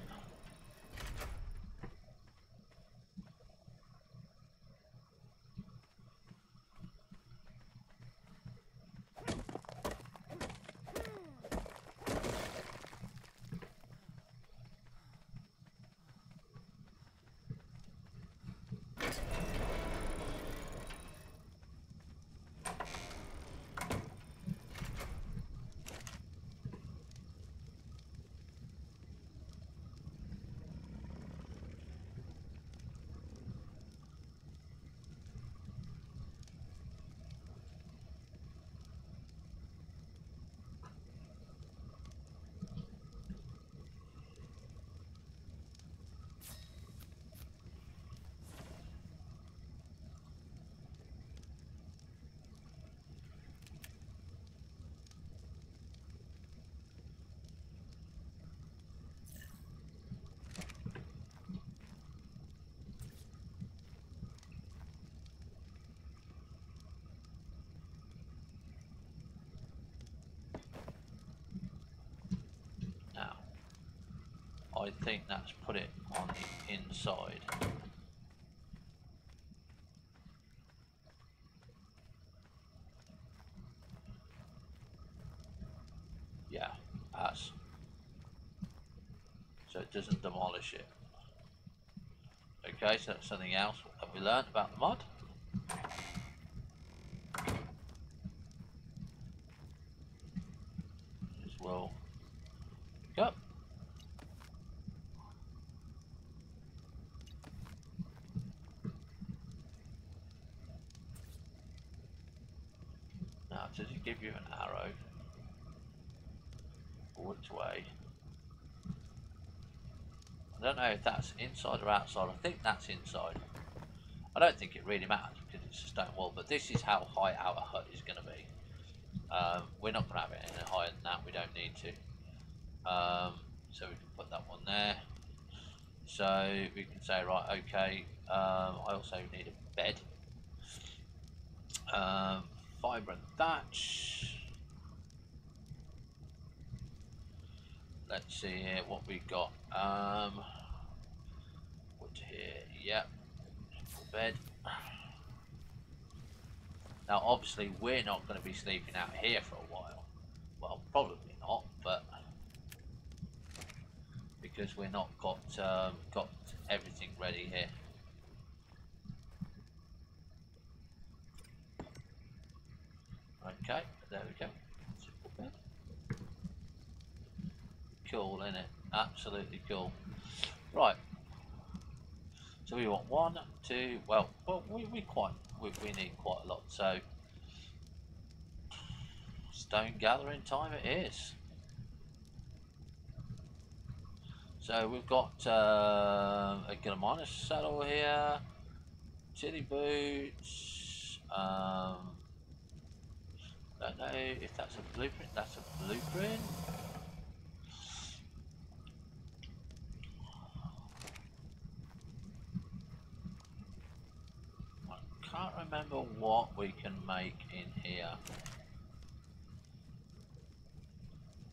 Now, I think that's put it on the inside. Yeah, has. So it doesn't demolish it. Okay, so that's something else that we learned about the mod. As well. Yep. Now, does it give you an arrow? Or which way? I don't know if that's inside or outside. I think that's inside. I don't think it really matters because it's a stone wall, but this is how high our hut is going to be. We're not going to have it any higher than that. We don't need to. So we can put that one there. So we can say, right, okay, I also need a bed. Fibre and thatch. Let's see here what we got. Wood here, yep. Bed. Now, obviously, we're not going to be sleeping out here for a while. Well, probably not, but because we're not got everything ready here. Okay, there we go. Simple bed. Cool, isn't it? Absolutely cool. Right. So we want 1, 2. Well, we need quite a lot. So stone gathering time it is. So we've got a Gilmina saddle here, chili boots. Don't know if that's a blueprint. That's a blueprint. I can't remember what we can make in here.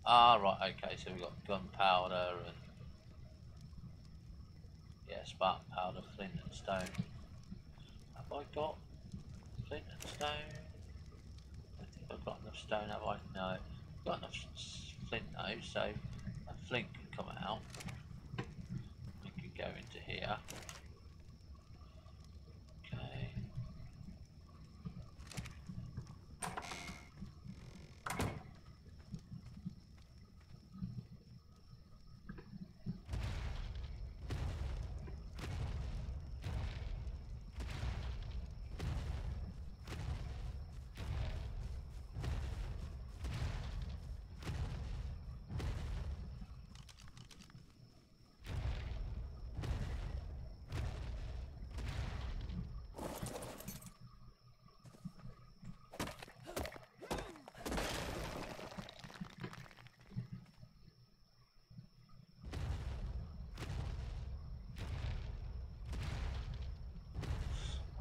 Ah, right. Okay. So we've got gunpowder and yeah, spark powder, flint and stone. Have I got flint and stone? I think I've got enough stone, have I? No. I've got enough flint though, so a flint can come out. We can go into here.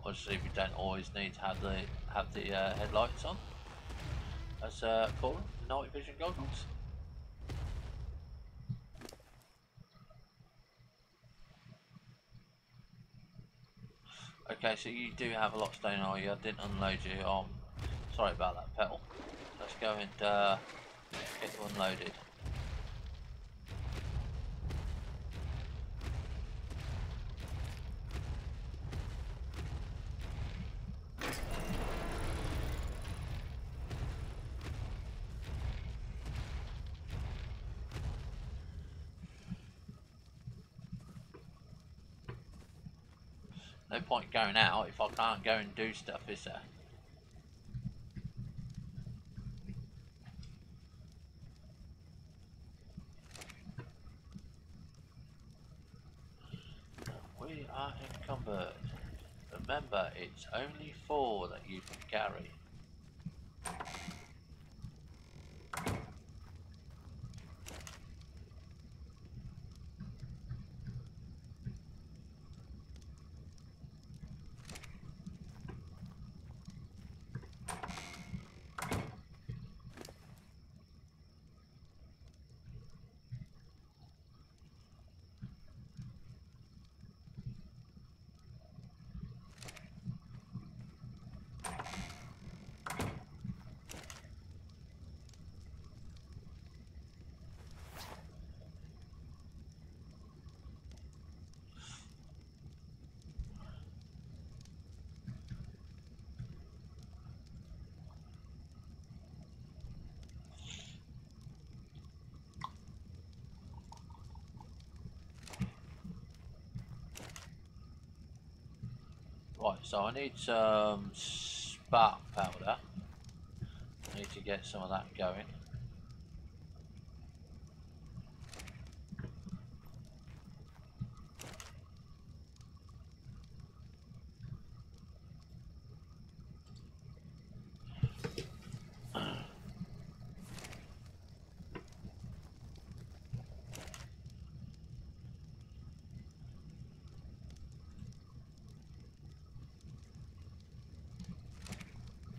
Obviously, we don't always need to have the headlights on. As called night vision goggles. Okay, so you do have a lot of stone, are you? I didn't unload you. Sorry about that, Petal. Let's go and get you unloaded. No point going out if I can't go and do stuff, is there? We are encumbered. Remember, it's only 4 that you can carry. Right, so I need some spark powder. I need to get some of that going.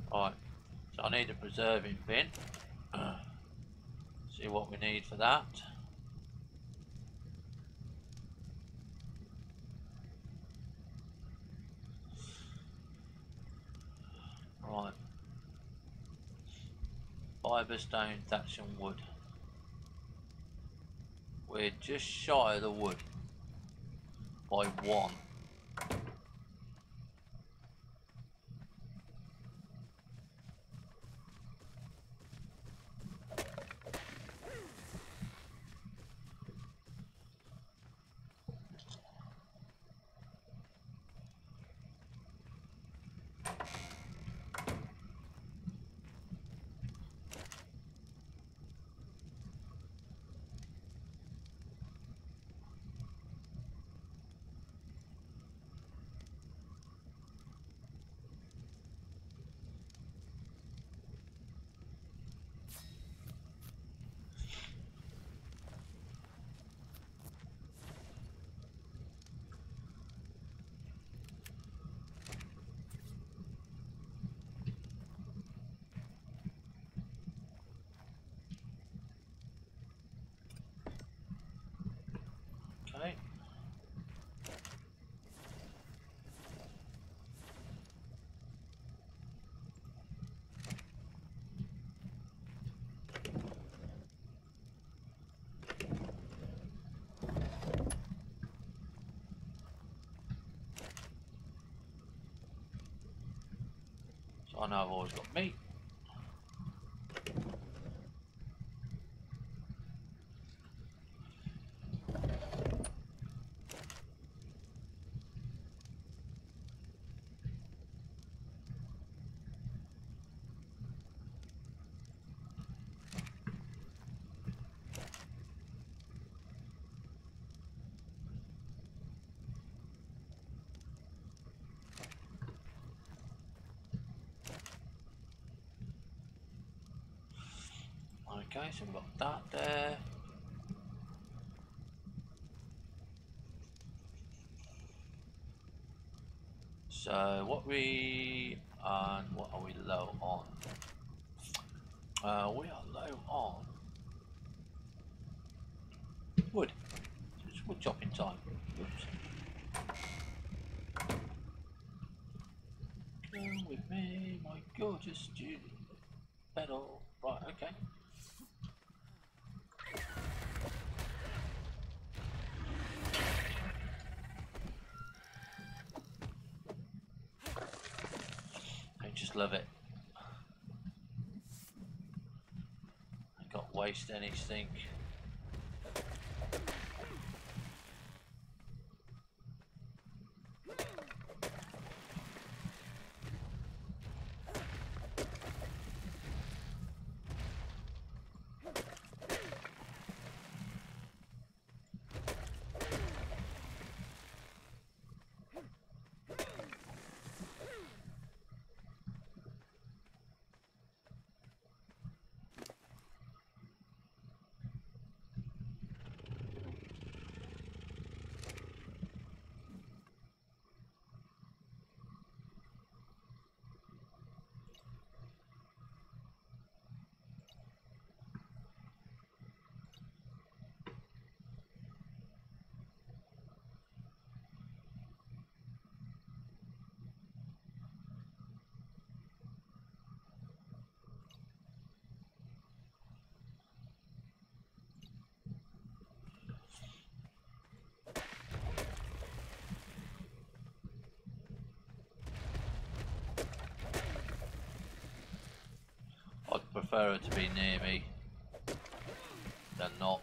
Right, so I need a preserving bin. See what we need for that. Right, fibre, stone, thatch and wood. We're just shy of the wood by 1. Okay. So I know I've always got meat. Okay, so we've got that there. So what are we low on? We are low on wood. It's wood chopping time. Oops. Come with me, my gorgeous student. Pedal. Right, okay. I just love it. I can't waste anything. I'd prefer her to be near me than not.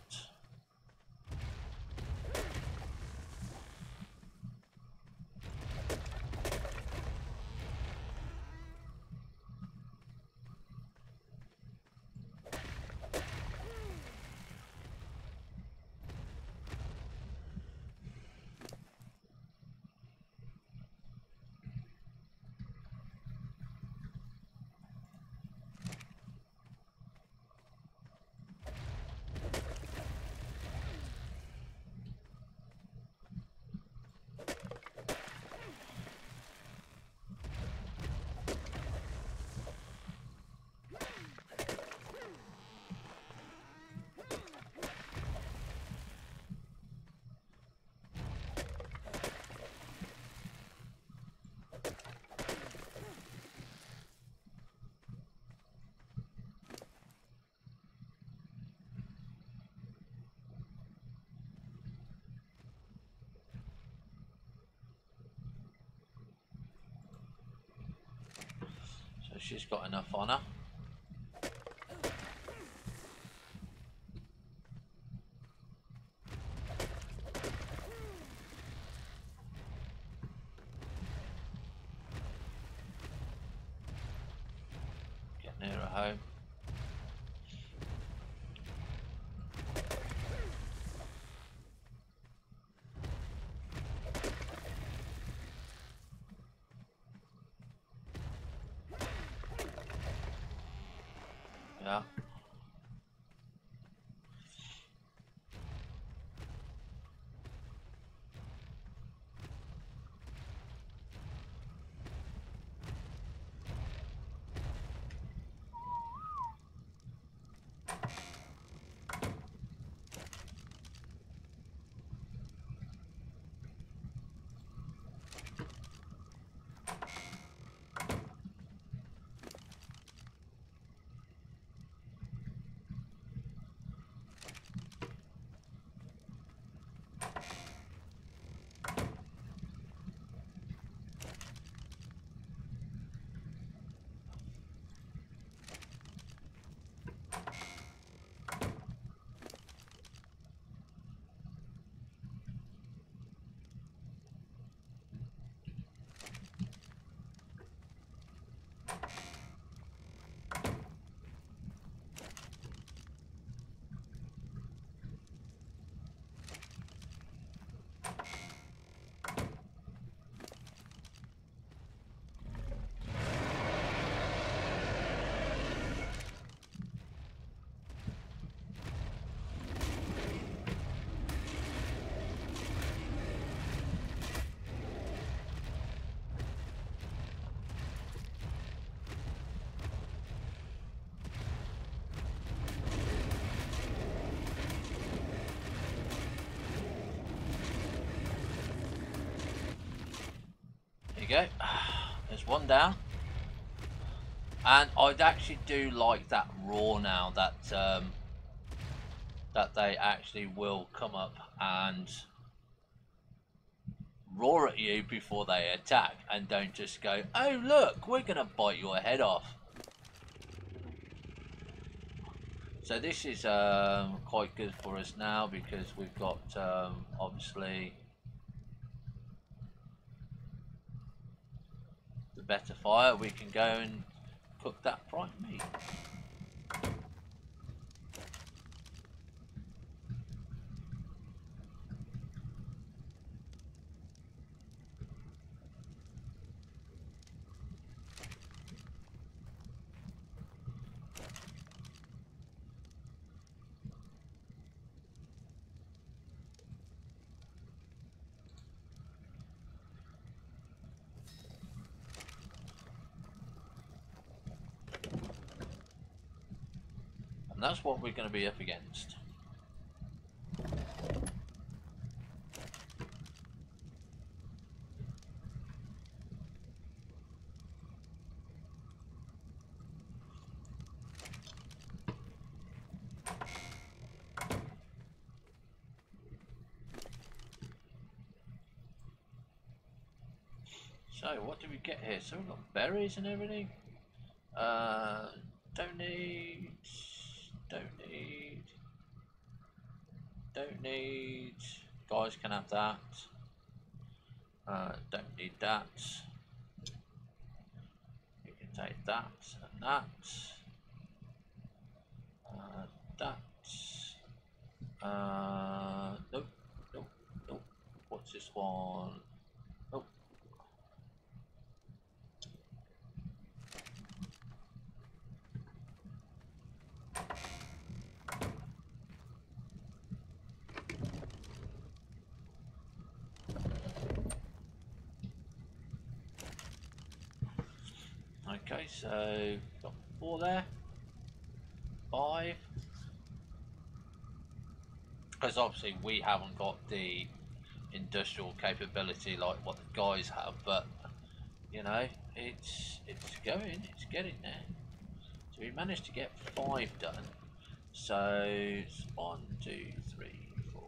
So she's got enough on her. Get nearer home. That's one down. And I actually do like that roar now that that they actually will come up and roar at you before they attack, and don't just go, oh look, we're gonna bite your head off. So this is quite good for us now, because we've got obviously the better fire. We can go and cook that prime meat. And that's what we're going to be up against. So what do we get here? So we've got berries and everything. Don't need, don't need, don't need. Guys can have that. Don't need that. You can take that and that. That. Nope, nope, nope. What's this one? Nope. Okay, so got 4 there, 5. Because obviously we haven't got the industrial capability like what the guys have, but you know, it's going, it's getting there. So we managed to get 5 done. So it's 1, 2, 3, 4,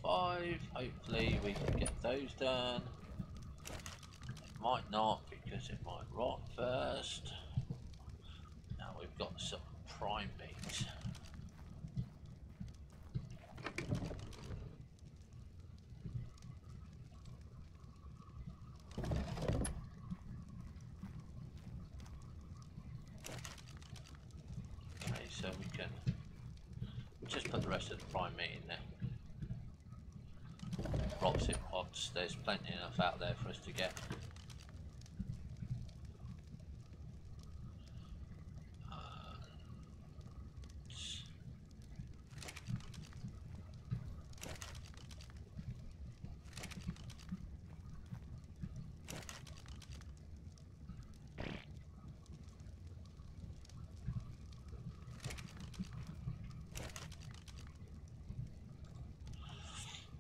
5. Hopefully we can get those done. It might not, because it might rot first. Now we've got some prime meat. Okay, so we can just put the rest of the prime meat in there. Props it pots, there's plenty enough out there for us to get.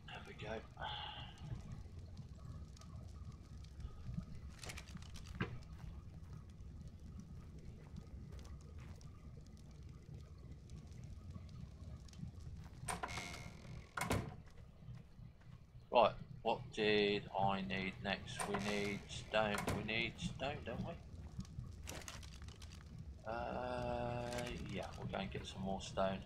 There we go. Right, what did I need next? We need stone. We need stone, don't we? Yeah, we'll go and get some more stone.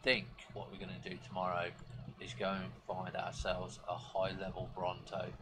think what we're going to do tomorrow is go and find ourselves a high level Bronto.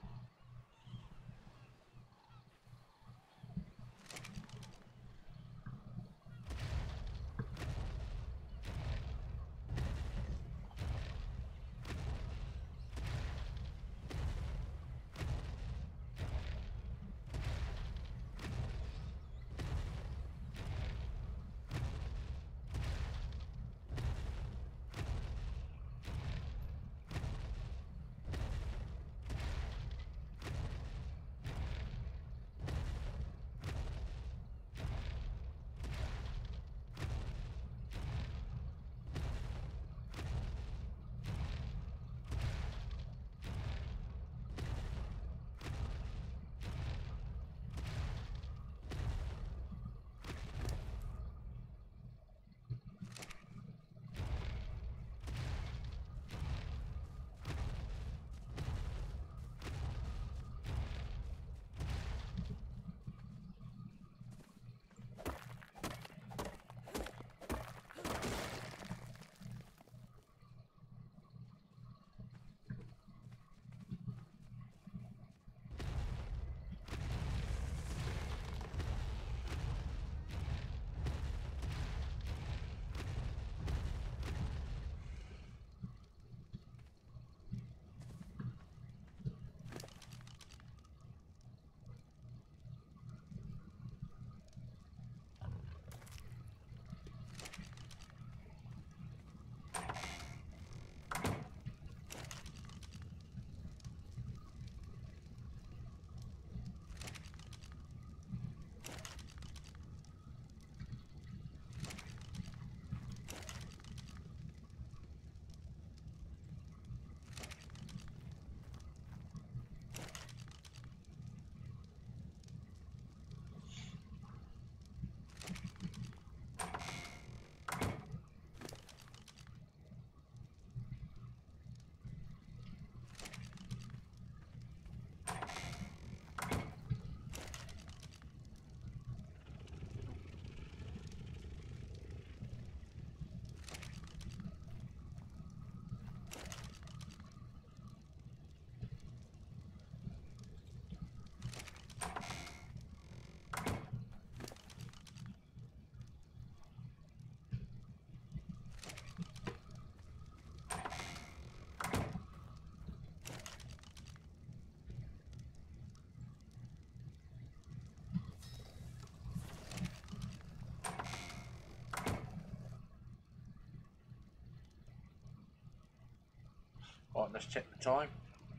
Right, let's check the time.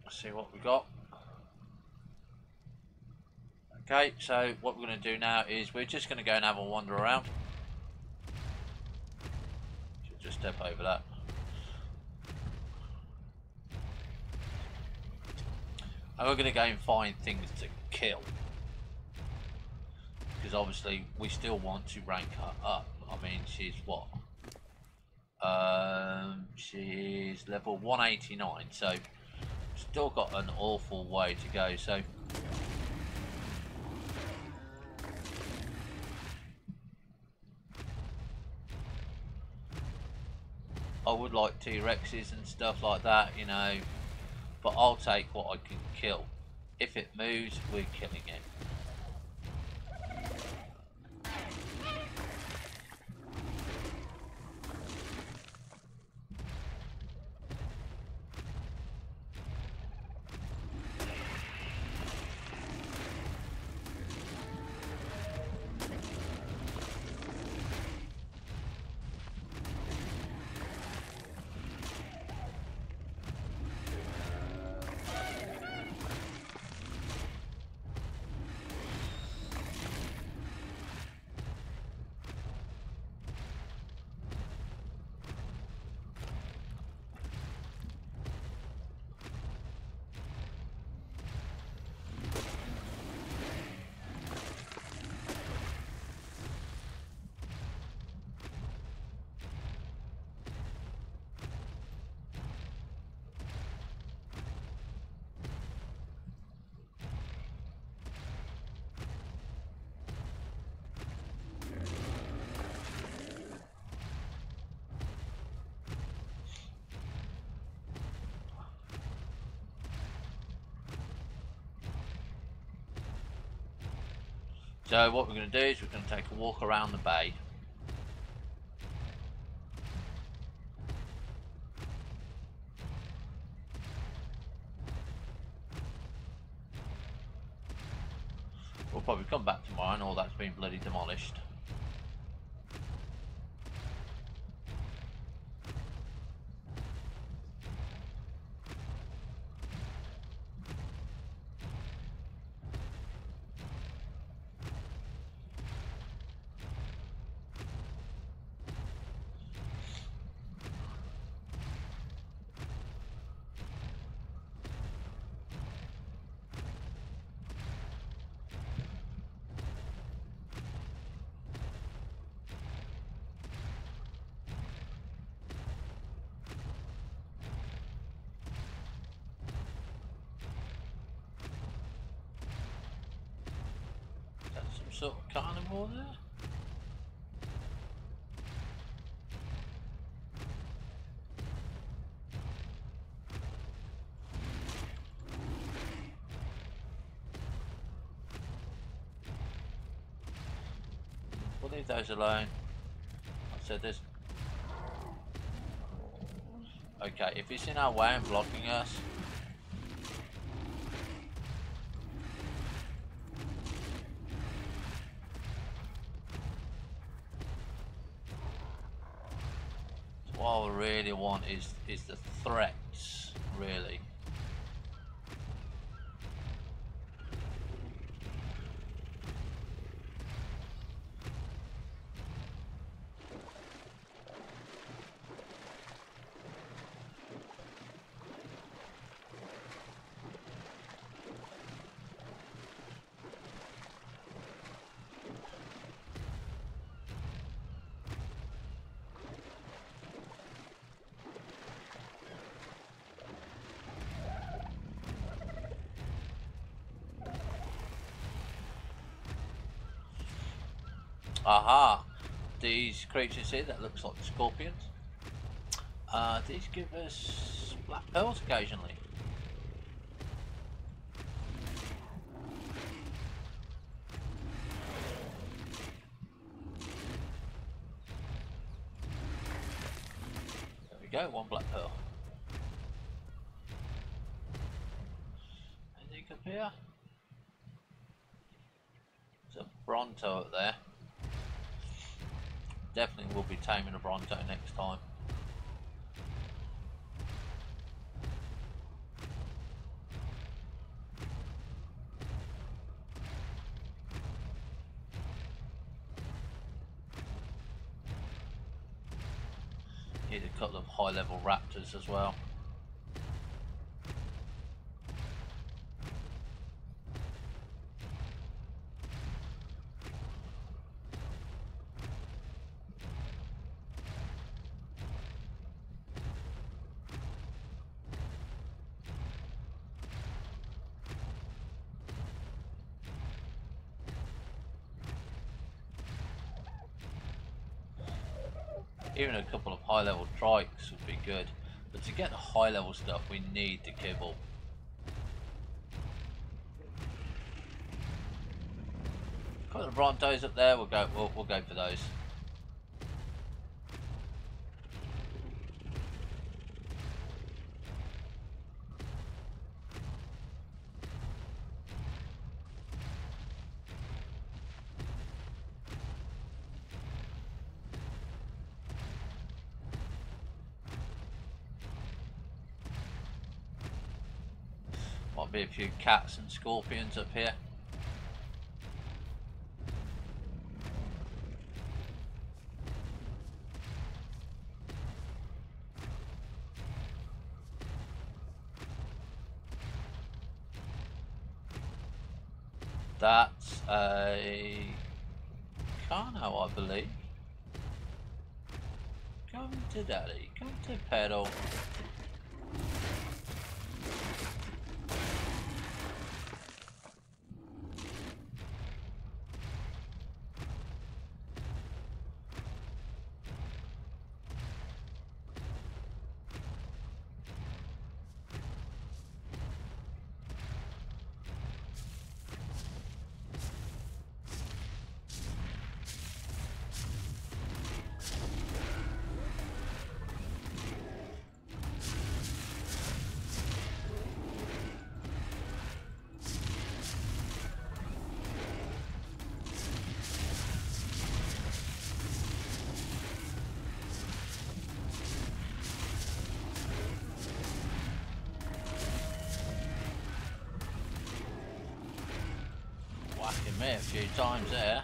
Let's see what we got. Okay, so what we're going to do now is we're just going to go and have a wander around. Should just step over that. And we're going to go and find things to kill. Because obviously we still want to rank her up. I mean, she's what? She's level 189, so still got an awful way to go. So I would like T-Rexes and stuff like that, you know, but I'll take what I can kill. If it moves, we're killing it. So what we're going to do is we're going to take a walk around the bay. We'll probably come back tomorrow and all that's been bloody demolished. Some sort of carnivore there? We'll leave those alone. I said this. Okay, if it's in our way and blocking us, what I really want is the threats, really. Aha! These creatures here that looks like scorpions. These give us black pearls occasionally. There we go, one black pearl. Anything up here? There's a Bronto up there. Definitely will be taming a Bronto next time. Need a couple of high level raptors as well. Even a couple of high level trikes would be good, but to get the high level stuff we need the kibble. Got the Brontos up there, we'll go for those. Might be a few cats and scorpions up here. That's a Carno, I believe. Come to daddy, come to pedal. me a few times there.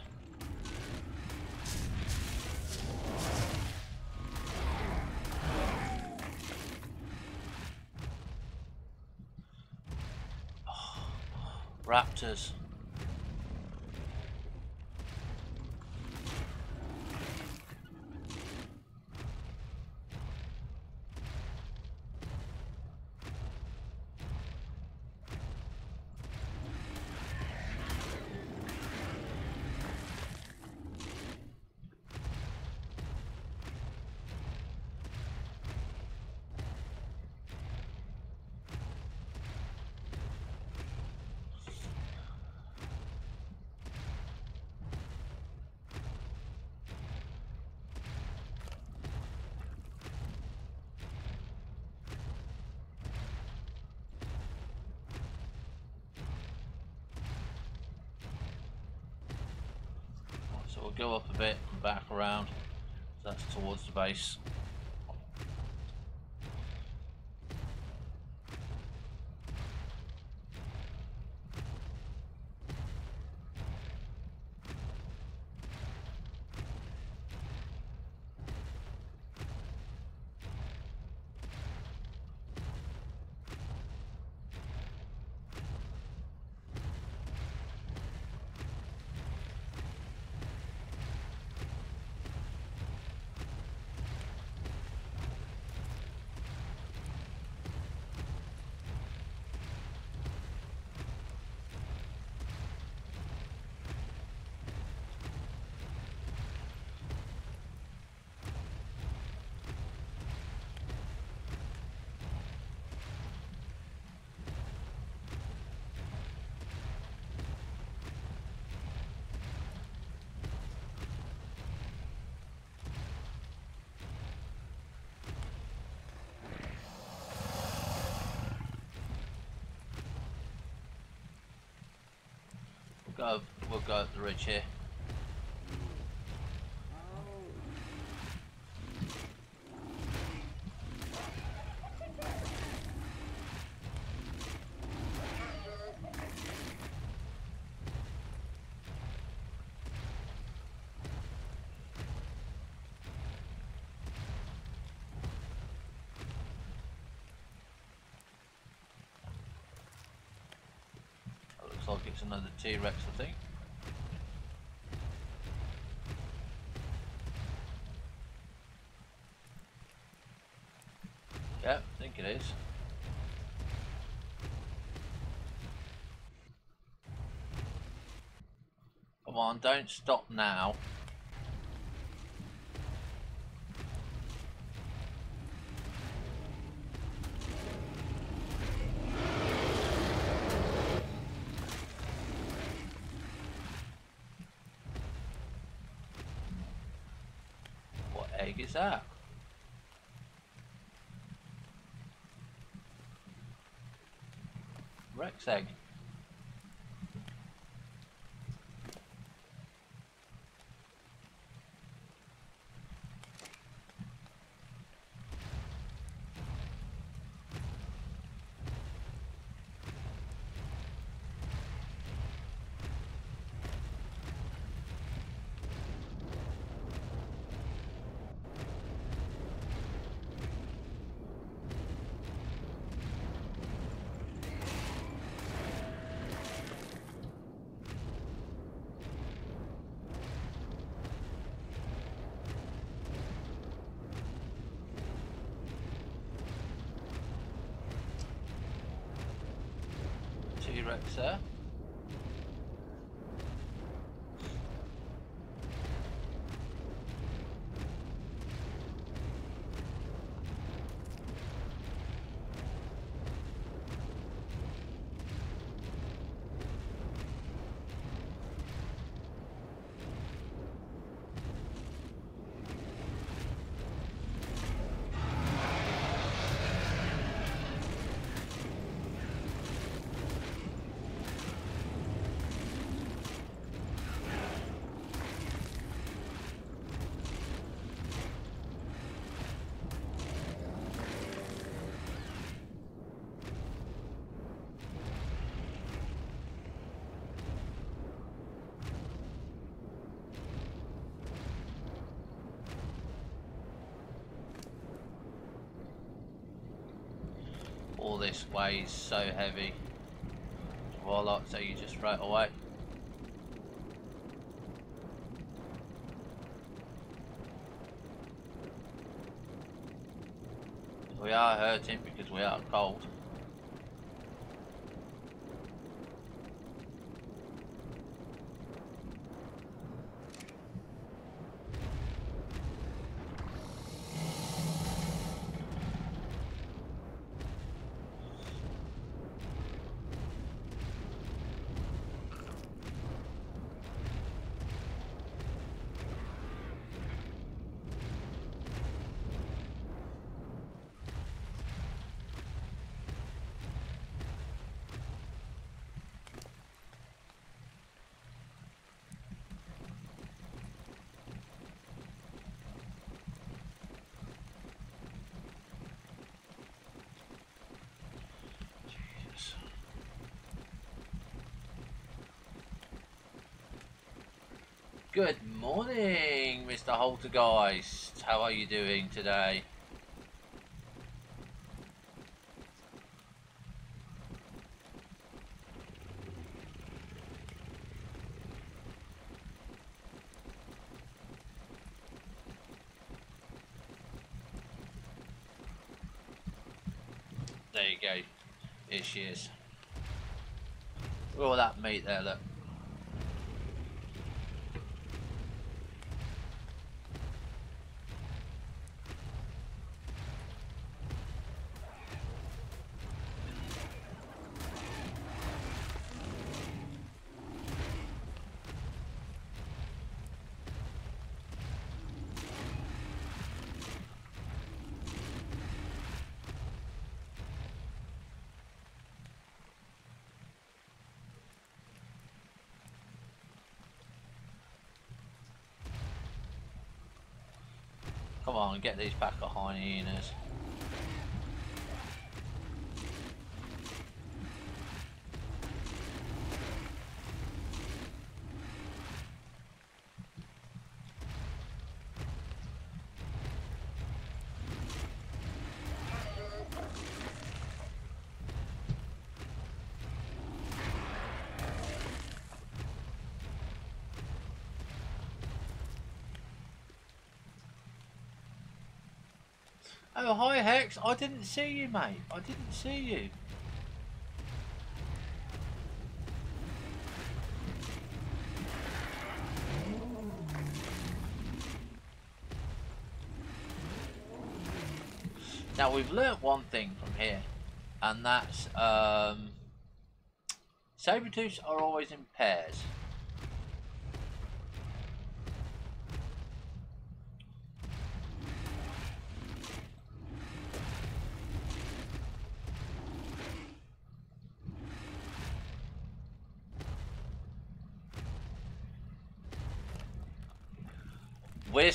Oh, raptors. So we'll go up a bit and back around. So that's towards the base. We'll go up the ridge here. Looks like it's another T-Rex, I think. Yeah, I think it is. Come on, don't stop now. What egg is that? Rex egg. T-Rex there. this weighs so heavy. Voila, so you just throw it away. We are hurting because we are cold. Good morning, Mr. Holtergeist. How are you doing today? There you go. Here she is. Look at all that meat there, look. Come on, get these pack of hyenas. Oh, hi Hex, I didn't see you, mate. I didn't see you. Now we've learnt one thing from here, and that's saber-tooths are always in pairs. We're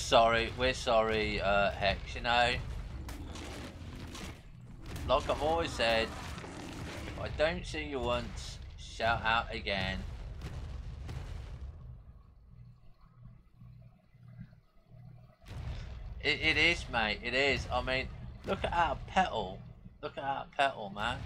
sorry, Hex, you know. Like I've always said, if I don't see you once, shout out again. It is, mate, it is. I mean, look at our petal. Look at our petal, man.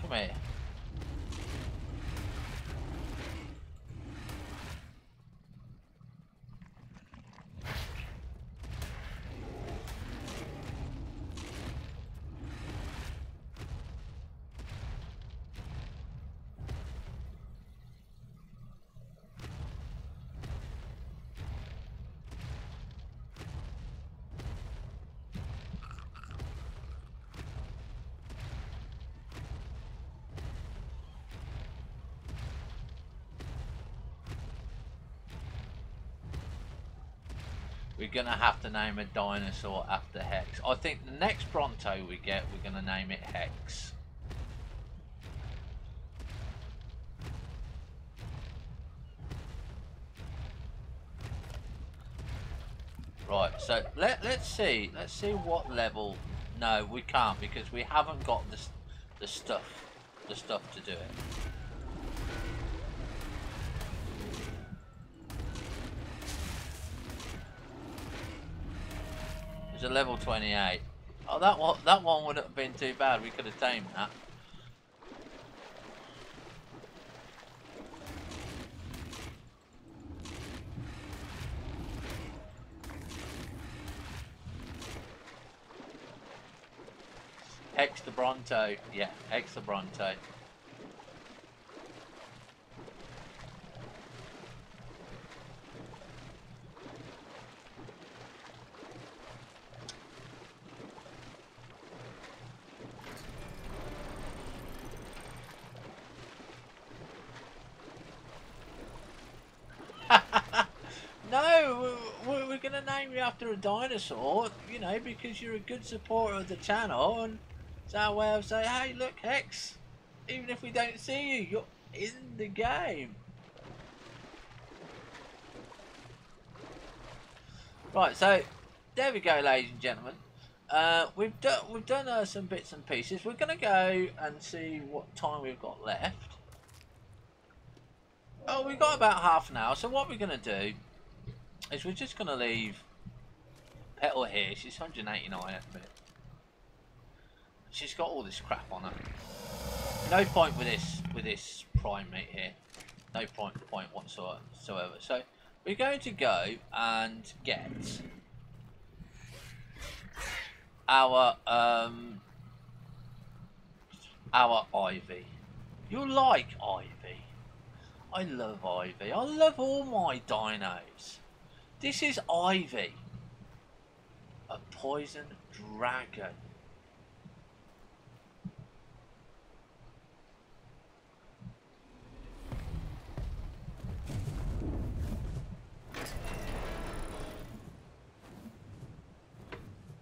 Come here. We're gonna have to name a dinosaur after Hex. I think the next Bronto we get, we're gonna name it Hex. Right, so let's see what level. No, we can't because we haven't got the stuff to do it. It's a level 28. Oh, that one wouldn't have been too bad. We could have tamed that. Hex the Bronto. Yeah, Hex the Bronto. No, we're going to name you after a dinosaur, you know, because you're a good supporter of the channel, and it's our way of saying, hey, look, Hex, even if we don't see you, you're in the game. Right, so there we go, ladies and gentlemen. We've done some bits and pieces. We're going to go and see what time we've got left. Oh, we've got about half an hour. So what we're going to do is we're just going to leave Petal here. She's 189 at the minute. She's got all this crap on her. No point with this prime meat here. No point whatsoever. So we're going to go and get our Ivy. You like Ivy? I love Ivy. I love all my dinos. This is Ivy, a poison dragon.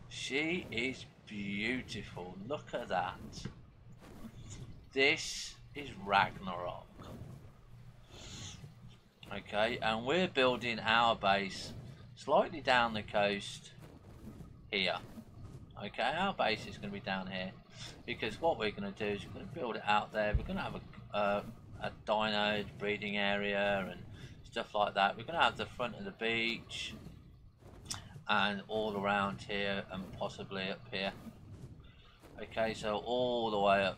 She is beautiful. Look at that. This is Ragnarock. Okay, and we're building our base slightly down the coast here. Okay, our base is going to be down here because what we're going to do is we're going to build it out there. We're going to have a dino breeding area and stuff like that. We're going to have the front of the beach and all around here and possibly up here. Okay, so all the way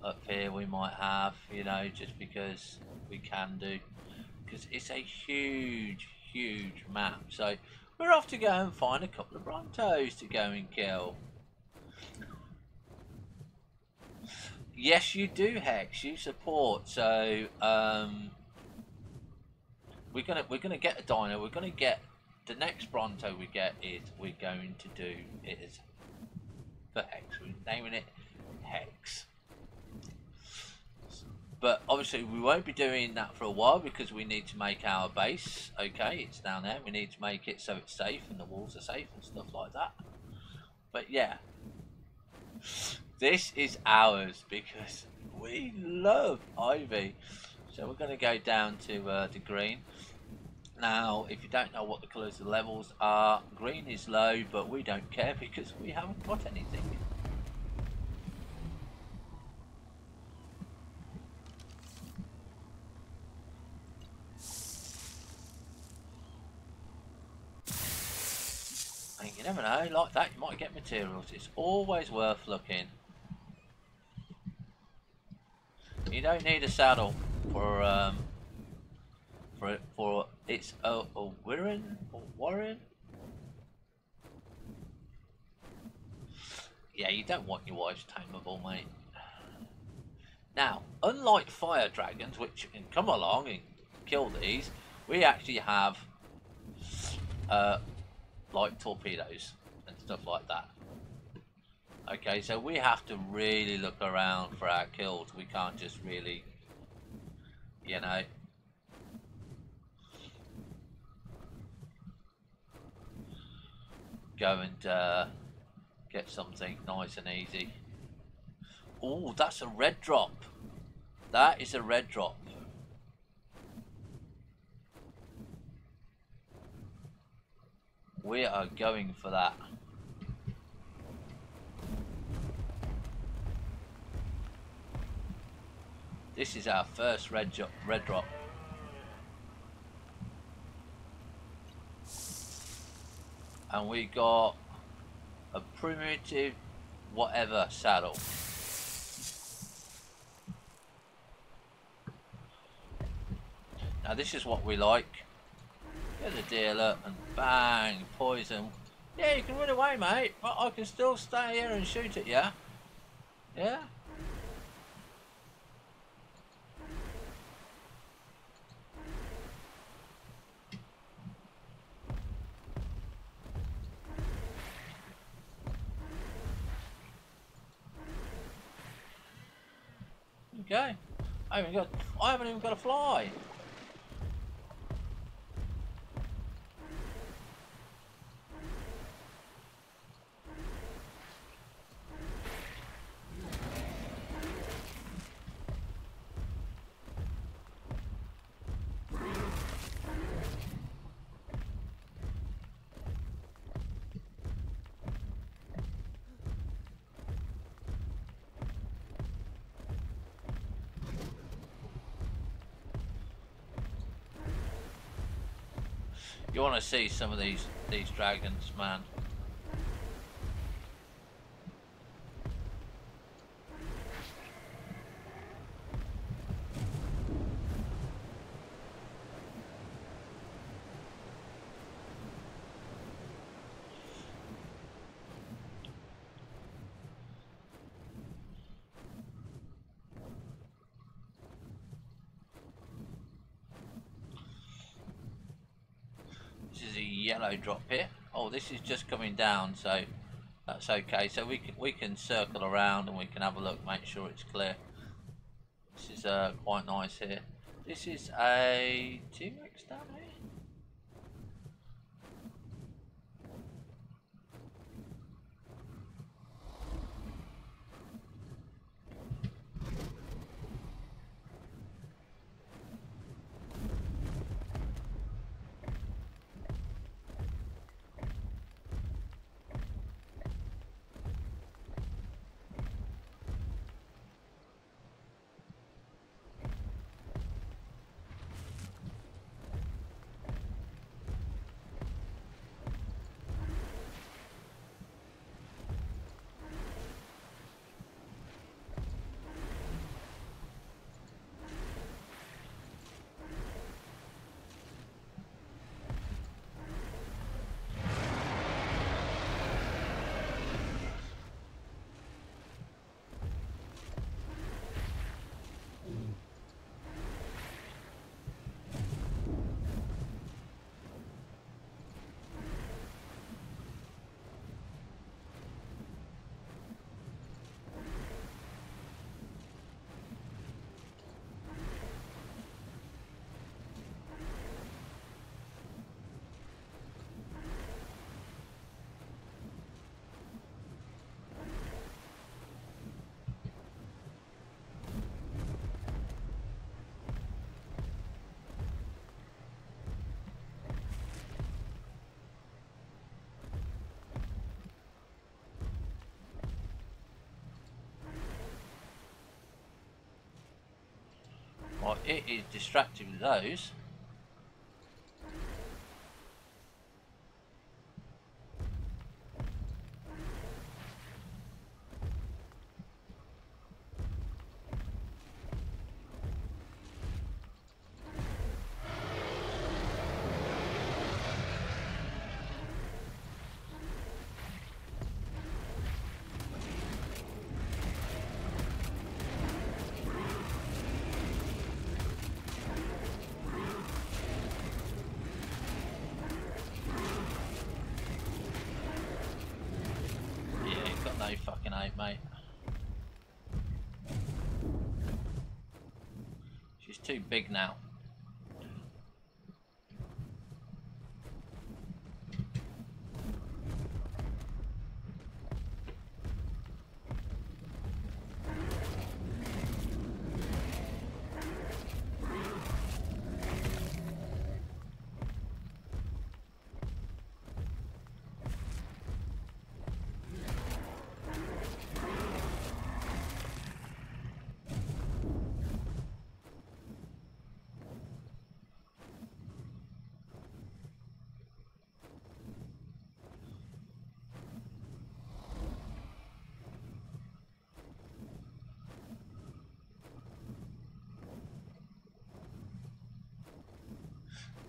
up here we might have, you know, just because we can do, because it's a huge map. So we're off to go and find a couple of Brontos to go and kill. Yes, you do, Hex. You support. So we're gonna get a dino. We're gonna get the next Bronto we get is we're going to do is for Hex. We're naming it Hex. But obviously we won't be doing that for a while because we need to make our base. Okay, it's down there. We need to make it so it's safe and the walls are safe and stuff like that. But yeah, this is ours because we love Ivy. So we're going to go down to the green. Now, if you don't know what the colours of the levels are, green is low, but we don't care because we haven't got anything. And you never know, like that you might get materials. It's always worth looking. You don't need a saddle for it's a Warren. Yeah, you don't want your wife's tameable, mate. Now, unlike fire dragons, which can come along and kill these, we actually have like torpedoes and stuff like that. Okay, so we have to really look around for our kills. We can't just really, you know, go and get something nice and easy. Oh, that's a red drop. That is a red drop. We are going for that. This is our first red drop. And we got a primitive whatever saddle. Now this is what we like. Get the dealer and bang, poison. Yeah, you can run away, mate, but I can still stay here and shoot at you. Yeah? Okay. I haven't even got a fly. You want to see some of these dragons, man. This is a yellow drop here. Oh, this is just coming down, so that's okay. So we can circle around and we can have a look, make sure it's clear. This is quite nice here. This is a T-Rex down here. Well, it is distracted with those. No fucking ape, mate. She's too big now.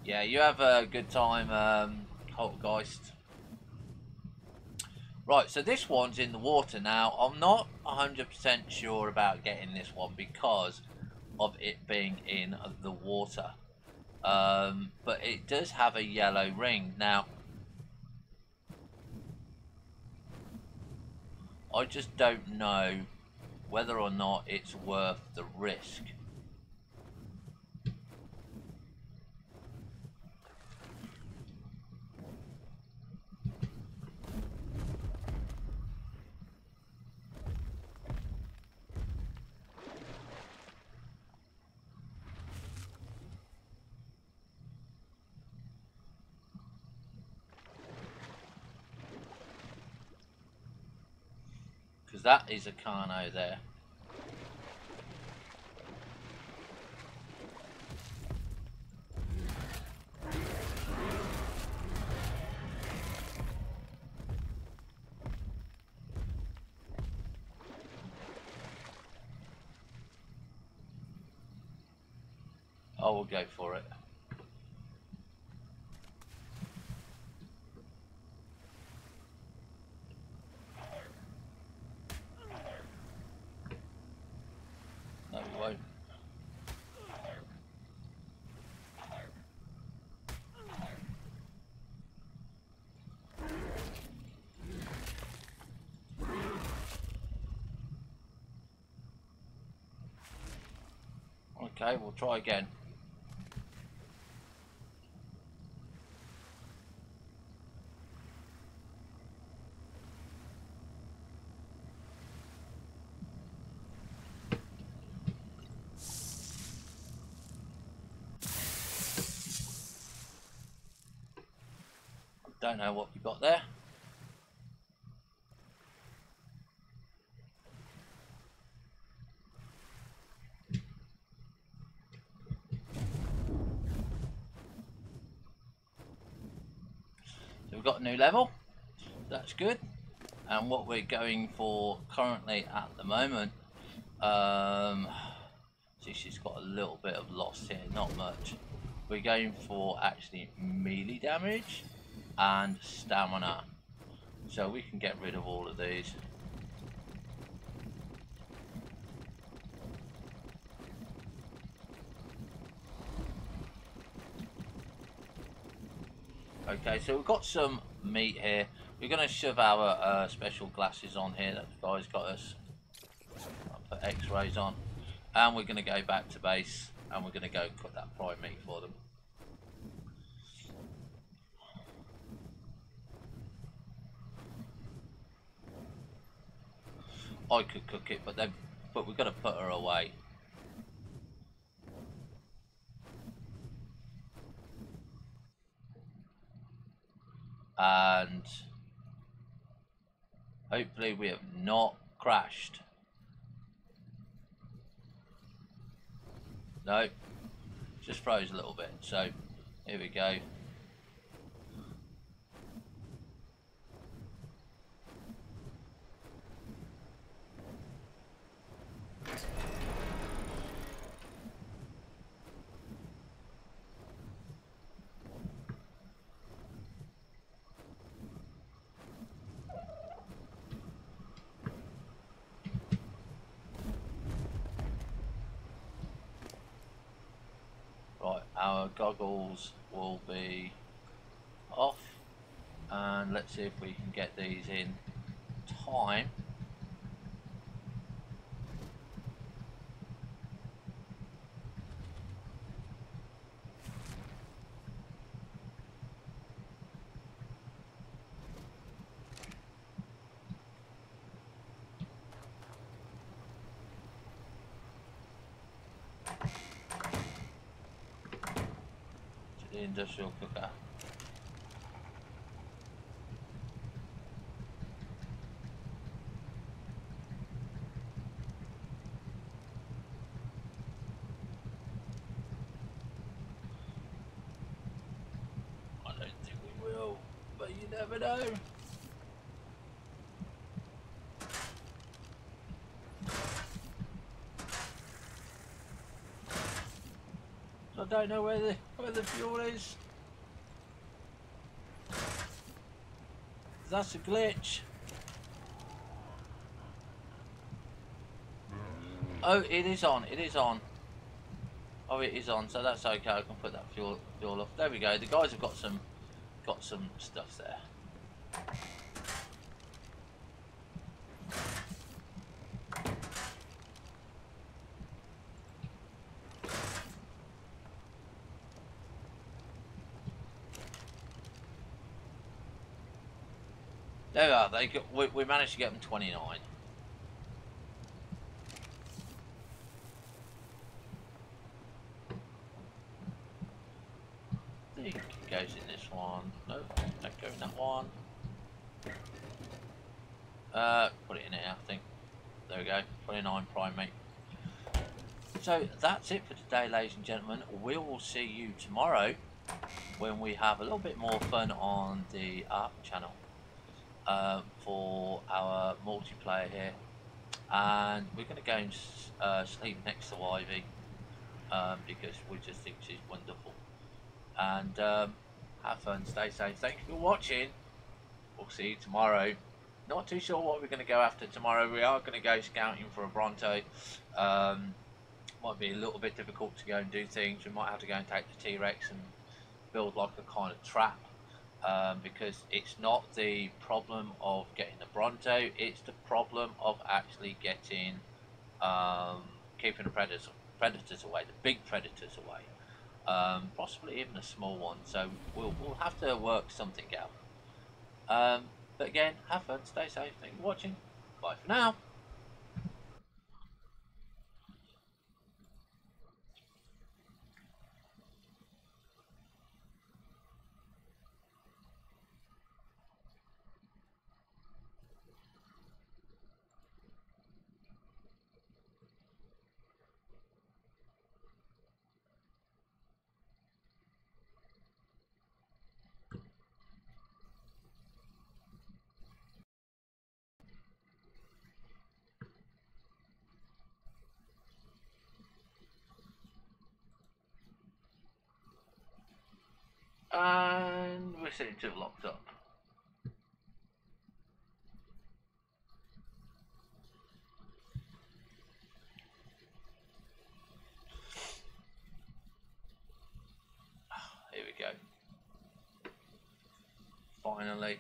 Yeah, you have a good time, Holtgeist. Right, so this one's in the water now. I'm not 100% sure about getting this one because of it being in the water. But it does have a yellow ring. Now, I just don't know whether or not it's worth the risk. Because that is a Carno there. I will go for it. No, we won't. Okay, we'll try again. Don't know what we got there. So we've got a new level. That's good. And what we're going for currently at the moment, see, she's got a little bit of loss here, not much. We're going for actually melee damage and stamina, so we can get rid of all of these. Okay, so we've got some meat here. We're going to shove our special glasses on here that the guy's got us. I'll put x-rays on. And we're going to go back to base and we're going to go cut that prime meat for them. I could cook it, but we've got to put her away. And hopefully we have not crashed. No, just froze a little bit. So here we go. Right, our goggles will be off, and let's see if we can get these in time. To the industrial cooker. I don't think we will, but you never know. I don't know where the fuel is. That's a glitch. Oh, it is on. It is on. Oh, it is on. So that's okay. I can put that fuel off. There we go. The guys have got some stuff there. There we are. We managed to get them 29. I think it goes in this one. No, don't go in that one. Put it in here, I think. There we go. 29 primate. So that's it for today, ladies and gentlemen. We will see you tomorrow when we have a little bit more fun on the ARC channel for our multiplayer here. And we're going to go and sleep next to Ivy because we just think she's wonderful. And have fun, stay safe. Thank you for watching. We'll see you tomorrow. Not too sure what we're going to go after tomorrow. We are going to go scouting for a Bronto. Might be a little bit difficult to go and do things. We might have to go and take the T-Rex and build like a kind of trap because it's not the problem of getting the Bronto, it's the problem of actually getting keeping the predators away, the big predators away, possibly even a small one. So we'll have to work something out. But again, have fun, stay safe, thank you for watching, bye for now. And we seem to have locked up. Here we go. Finally.